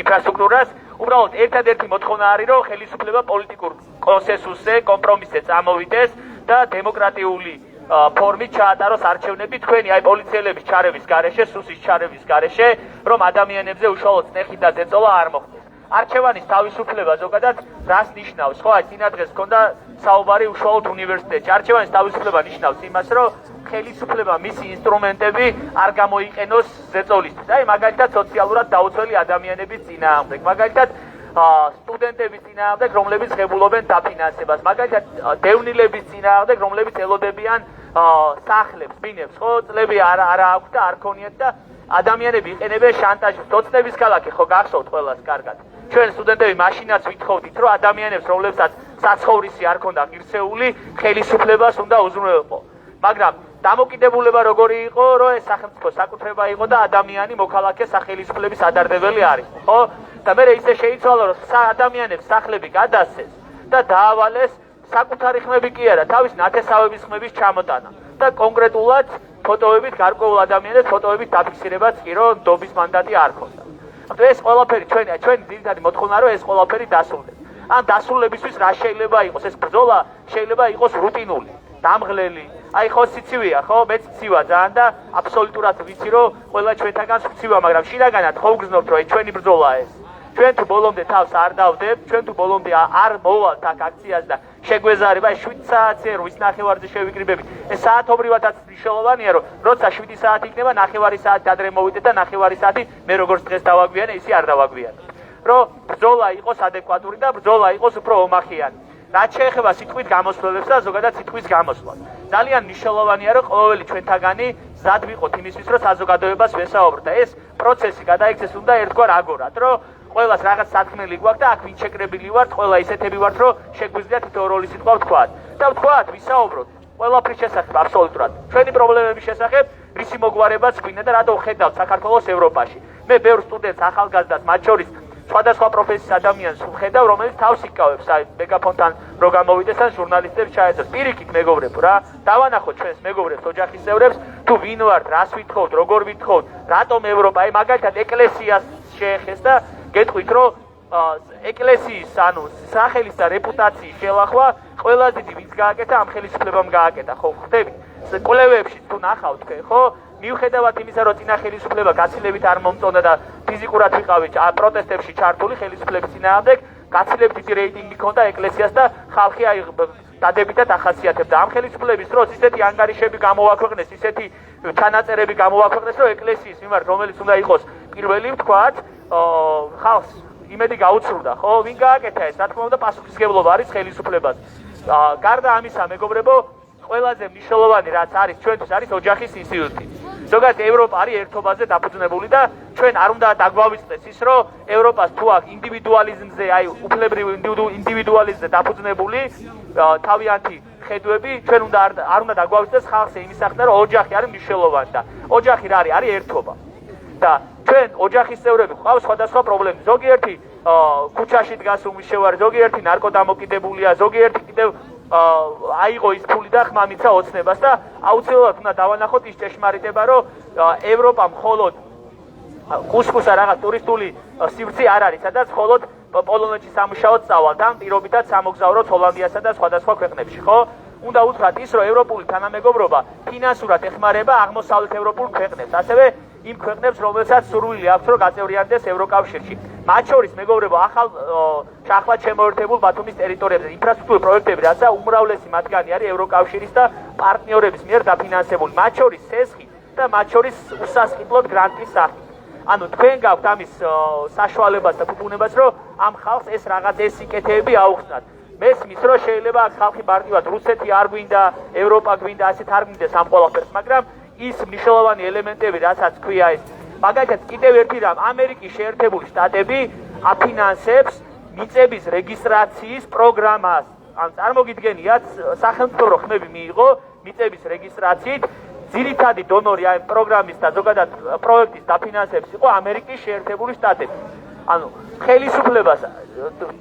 ინფრასტრუქტურას. უბრალოდ ერთადერთი მოთხოვნა არის, რომ ხელისუფლება პოლიტიკურ კონსენსუსზე, კომპრომისზე წამოვიდეს და დემოკრატიული ფორმით ჩაატაროს არჩევნები თქვენი აი პოლიციელების ჩარევის გარეშე, სუსის ჩარევის გარეშე, რომ ადამიანებზე უშუალოდ წნეხი და ზეწოლა არ მოხდეს. არჩევანის თავისუფლება ზოგადად რას ნიშნავს? ხო, აი წინა დღეს ჰქონდა საუბარი უშუალოდ უნივერსიტეტში. არჩევანის თავისუფლება ნიშნავს იმას, რომ ხელისუფლება მისი ინსტრუმენტები არ გამოიყენოს ზეწოლისთვის. აი მაგალითად სოციალურად დაუცველი ადამიანების წინააღმდეგ, მაგალითად სტუდენტების წინააღმდეგ, რომლებიც ღებულობენ დაფინანსებას, მაგალითად დევნილების წინააღმდეგ, რომლებიც ელოდებიან სახლებს, ბინებს, ხო, წლები არ აქვს და არ ქონიათ და ადამიანები იყენებენ შანტაჟს. დოცნების ქალაქი ხო გახსოვთ ყველას კარგად. ჩვენ სტუდენტები მაშინაც ვითხოვდით, რომ ადამიანებს, რომლებსაც საცხოვრისი არ ქონდა ღირსეული, ხელისუფლებას უნდა უზრუნველყო. მაგრამ დამოკიდებულება როგორი იყო, რომ ეს სახელმწიფო საკუთრება იყო და ადამიანი მოქალაქე სახელისუფლების ადარდებელი არის, ხო? და მე ისე შეიცვალა, რომ ადამიანებს სახლები გადასცეს და დაავალეს საკუთარი ხმები კი არა, თავის ნათესავების ხმების ჩამოტანა და კონკრეტულად ფოტოებით გარკვეულ ადამიანებს ფოტოებით დაფიქსირებაც კი რომ ნდობის მანდატი არ ქონდა. ეს ყველაფერი ჩვენი ძირითადი მოთხოვნა რომ ეს ყველაფერი დასრულდეს. ან დასრულებისთვის რა შეიძლება იყოს? ეს ბრძოლა შეიძლება იყოს რუტინული, დამღლელი. აი ხო სიცივეა, ხო? მეც ცივა ძალიან და აბსოლუტურად ვიცი რომ ყველა ჩვენთაგან ცივა, მაგრამ შინაგანად ხო ვგრძნობთ რომ ჩვენი ბრძოლა ეს. ჩვენ თუ ბოლომდე თავს არ დავდებთ, ჩვენ თუ ბოლომდე არ მოვალთ აქ აქციას და შეგვეზარება 7 საათზე რო ის ნახევარზე შევიკრიბებით. ეს საათობრივადაც მნიშვნელოვანია, რომ როცა 7 საათი იქნება, ნახევარი საათი ადრე მოვიდეთ და ნახევარი საათი მე როგორც დღეს დავაგვიანე, ისი არ დავაგვიანე. რომ ბრძოლა იყოს ადეკვატური და ბრძოლა იყოს უფრო ომახიანი. რაც შეეხება სიტყვით გამოსვლებს და ზოგადად სიტყვის გამოსვლას. ძალიან მნიშვნელოვანია, რომ ყოველი ჩვენთაგანი მზად ვიყოთ იმისთვის, რომ საზოგადოებას ვესაუბროთ და ეს პროცესი გადაიქცეს უნდა ერთგვარ აგორად, რომ ყველას რაღაც სათქმელი გვაქვს და აქ ვინ შეკრებილი ვართ, ყველა ისეთები ვართ, რომ შეგვიძლია თითო როლი სიტყვა ვთქვათ. და ვთქვათ, ვისაუბროთ ყველაფრის შესახებ აბსოლუტურად. ჩვენი პრობლემების შესახებ, რისი მოგვარებაც გვინდა და რატო ხედავთ საქართველოს ევროპაში. მე ბევრ სტუდენტს ახალგაზრდას, მათ შორის სხვადასხვა პროფესიის ადამიანს ვხედავ, რომელიც თავს იკავებს, აი მეგაფონთან რო გამოვიდეს ან ჟურნალისტებს ჩაეძებს. პირიქით მეგობრებო რა, დავანახოთ ჩვენს მეგობრებს, ოჯახის წევრებს, თუ ვინ ვართ, რას ვითხოვთ, როგორ ვითხოვთ, რატომ ევროპა, აი მაგალითად ეკლესიას შეეხეს და გეტყვით, რომ ეკლესიის, ანუ სახელის და რეპუტაციის შელახვა ყველაზე დიდი ვინც გააკეთა, ამ ხელისუფლებამ გააკეთა, ხო ხვდებით? კვლევებში თუ ნახავთ თქვენ, ხო? მიუხედავად იმისა, რომ წინა ხელისუფლება გაცილებით არ მომწონდა და ფიზიკურად ვიყავით პროტესტებში ჩართული ხელისუფლების წინააღმდეგ, გაცილებით დიდი რეიტინგი ჰქონდა ეკლესიას და ხალხი აი დადებითად ახასიათებდა. ამ ხელისუფლების დროს ისეთი ანგარიშები გამოვაქვეყნეს, ისეთი ჩანაწერები გამოვაქვეყნეს, რომ ეკლესიის მიმართ, რომელიც უნდა იყოს პირველი, ვთქვათ, ხალხს იმედი გაუცრუდა, ხო? ვინ გააკეთა ეს? რა თქმა უნდა, პასუხისმგებლობა არის ხელისუფლებას. გარდა ამისა, მეგობრებო, ყველაზე მნიშვნელოვანი რაც არის ჩვენთვის არის ოჯახის ინსტიტუტი. ზოგადად ევროპა არის ერთობაზე დაფუძნებული და ჩვენ არ უნდა დაგვავიწყდეს ის, რომ ევროპას თუ აქ ინდივიდუალიზმზე, აი უფლებრივ ინდივიდუალიზმზე დაფუძნებული თავიანთი ხედვები, ჩვენ არ უნდა დაგვავიწყდეს ხალხზე იმის სახიდან, რომ ოჯახი არის მნიშვნელოვანი და ოჯახი რა არის? არის ერთობა. და ჩვენ ოჯახის წევრები გვყავს სხვადასხვა პრობლემები. ზოგიერთი ქუჩაში დგას უმნიშვნელოვანე, ზოგიერთი ნარკოდამოკიდებულია, ზოგიერთი კიდევ აიღო ის ფული და ხმამიცა ოცნებას და აუცილებლად უნდა დავანახოთ ის ჭეშმარიტება, რომ ევროპა მხოლოდ კუსკუსა რაღაც ტურისტული სივრცე არ არის, სადაც მხოლოდ პოლონეთში სამუშაოდ სწავლობთ, ამ პირობითაც სამოგზაუროთ ჰოლანდიასა და სხვადასხვა ქვეყნებში, ხო? უნდა უთხრათ ის, რომ ევროპული თანამეგობრობა ფინანსურად ეხმარება აღმოსავლეთ ევროპულ ქვეყნებს, ასევე იმ ქვეყნებს, რომელსაც სურვილი აქვს, რომ გაწევრიანდეს ევროკავშირში. მათ შორის, მეგობრებო, ახლად შემოერთებულ ბათუმის ტერიტორიებზე ინფრასტრუქტურული პროექტები, რაცა უმრავლესი მათგანი არის ევროკავშირის და პარტნიორების მიერ დაფინანსებული. მათ შორის სესხი და მათ შორის უსასყიდლოდ გრანტის სახით. ანუ თქვენ გაქვთ ამის საშუალებას და ფუფუნებას, რომ ამ ხალხს ეს რაღაც ეს სიკეთეები აუხსნათ. მესმის, რომ შეიძლება აქ ხალხი მარტივად რუსეთი არ გვინდა, ევროპა გვინდა, ასეთ არ გვინდეს ამ ყველაფერს, მაგრამ ის მნიშვნელოვანი ელემენტები, რასაც ქვია ეს. მაგალითად, კიდევ ერთი რამ, ამერიკის შეერთებული შტატები აფინანსებს მიწების რეგისტრაციის პროგრამას. ან წარმოგიდგენიათ, სახელმწიფო ხმები მიიღო მიწების რეგისტრაციით, ძირითადი დონორი ამ პროგრამის და ზოგადად პროექტის დაფინანსების იყო ამერიკის შეერთებული შტატები. ანუ ხელისუფლებას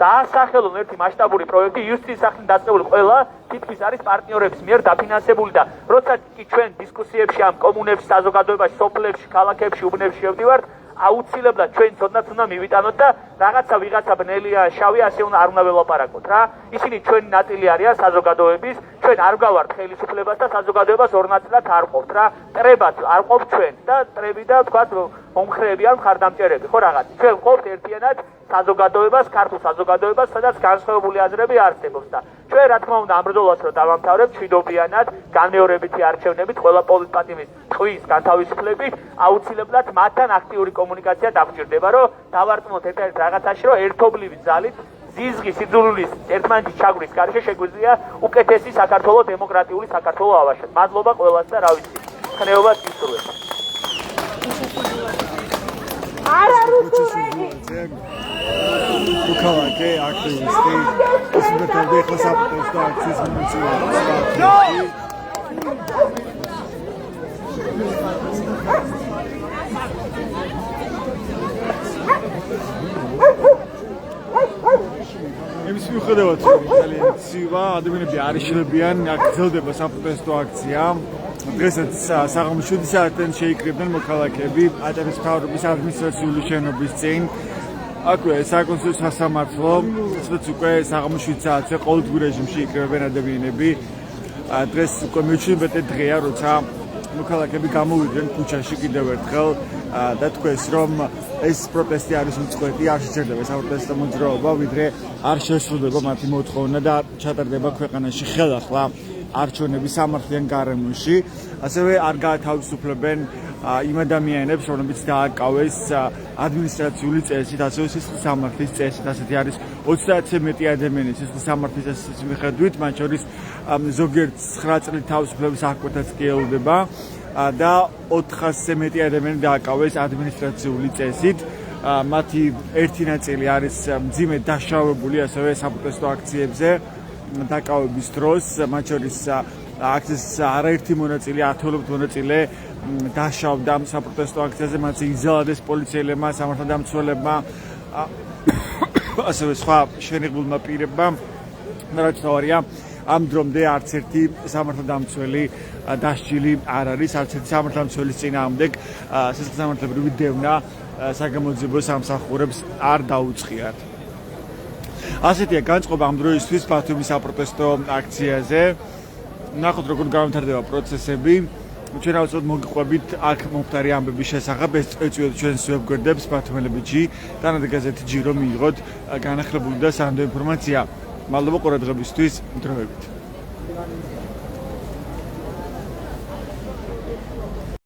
დაასახელონ ერთი მასშტაბური პროექტი, იუსტის სახელით დაწყებული ყველა თითქმის არის პარტნიორების მიერ დაფინანსებული და როცა კი ჩვენ დისკუსიებში ამ კომუნებში, საზოგადოებაში, სოფლებში, ქალაქებში, უბნებში შევდივართ, აუცილებლად ჩვენ ცოდნაც უნდა მივიტანოთ და ვიღაცა ბნელია, შავია, ასე არ უნდა ველაპარაკოთ რა. ისინი ჩვენი ნაწილი არიან საზოგადოების, ჩვენ არ გავართ ხელისუფლებას და საზოგადოებას ორ ნაწილად არ ყოფთ რა. ტრებაც არ ყოფთ ჩვენ და ტრები და თქვათ მომხრეები ან მხარდამჭერები, ხო რაღაც. ჩვენ ყოფთ ერთიანად საზოგადოებას, ქართულ საზოგადოებას, სადაც განსხვავებული აზრები არსებობს და ჩვენ რა თქმა უნდა ამ ბრძოლას რო დავამთავრებთ მშვიდობიანად, განმეორებითი არჩევნებით, ყველა პოლიტპატიმის ტყვის განთავისუფლებით, აუცილებლად მათთან აქტიური კომუნიკაცია დაგვჭირდება, რომ დავარწმუნოთ ერთ-ერთ რაღაცაში, რომ ერთობლივი ძალით ზიზღის, სიძულვილის, ერთმანეთის ჩაგვრის გარშე შეგვიძლია უკეთესი საქართველოს დემოკრატიული საქართველოს ავაშოთ. მადლობა ყველას და რა ვიცი, ხნეობას გისურვებთ. მოქალაქე აქტივისტი ისმერთებდა ახლა საპროტესტო აქციის მონაწილეობას. იმის მიუხედავად რომ ძალიან ცივა ადამიანები არ იშლებიან, გრძელდება საპროტესტო აქცია. დღესაც საღამოს 7 საათიდან შეიკრიბნენ მოქალაქეები აჭარის მთავრობის ადმინისტრაციული შენობის წინ. აქვე საკონსულტациო სასამართლო, სადაც უკვე საღამოს 7 საათზე ყოველდღიურ რეჟიმში იკრიბებენ ადამიანები. დღეს უკვე მეჩვენებადი დღეა, როცა მოქალაქეები გამოვიდნენ ქუჩაში კიდევ ერთხელ და თქვეს, რომ ეს პროტესტი არის უწყვეტი, არ შეჩერდება საპროტესტო მოძრაობა, ვიდრე არ შესრულდება მათი მოთხოვნა და ჩატარდება ქვეყანაში ხელახლა არჩევნების სამართლიან გარემოში. ასევე არ გაათავისუფლებენ იმ ადამიანებს, რომლებიც დააკავეს ადმინისტრაციული წესით, ასევე სისხლის სამართლის წესით. ასეთი არის 30-ზე მეტი ადამიანი სისხლის სამართლის წესის მიხედვით, მათ შორის ზოგიერთ 9 წლით თავისუფლების აღკვეთაც კი ელოდება და 400-ზე მეტი ადამიანი დააკავეს ადმინისტრაციული წესით. მათი ერთი ნაწილი არის მძიმედ დაშავებული ასევე საპროტესტო აქციებზე დაკავების დროს, მათ შორის აქციის არაერთი მონაწილე, ათეულობით მონაწილე დაშავდა ამ საპროტესტო აქციაზე, მათ იზოლადეს პოლიციელებმა, სამართალდამცველებმა, ასევე სხვა შენიღბულმა პირებმა. რაც თავარია, ამ დრომდე არც ერთი სამართალდამცველი დასჯილი არ არის, არც ერთი სამართალდამცველის წინააღმდეგ სასამართლობრივი დევნა საგამოძიებო სამსახურებს არ დაუწყიათ. ასეთია განწყობა ამ დროისთვის ბათუმის საპროტესტო აქციაზე. ნახოთ როგორ გამართარდება პროცესები. ჩვენ ავწევთ მოგიყვებით აქ მომხდარი ამბების შესახებ. ეს ეწვიოთ ჩვენს ვებგვერდებს ბათუმელები.jį, თანადა გაზეთი ჯი რომ მიიღოთ განახლებული და სანდო ინფორმაცია. მადლობა ყურადღებისთვის, დროებით.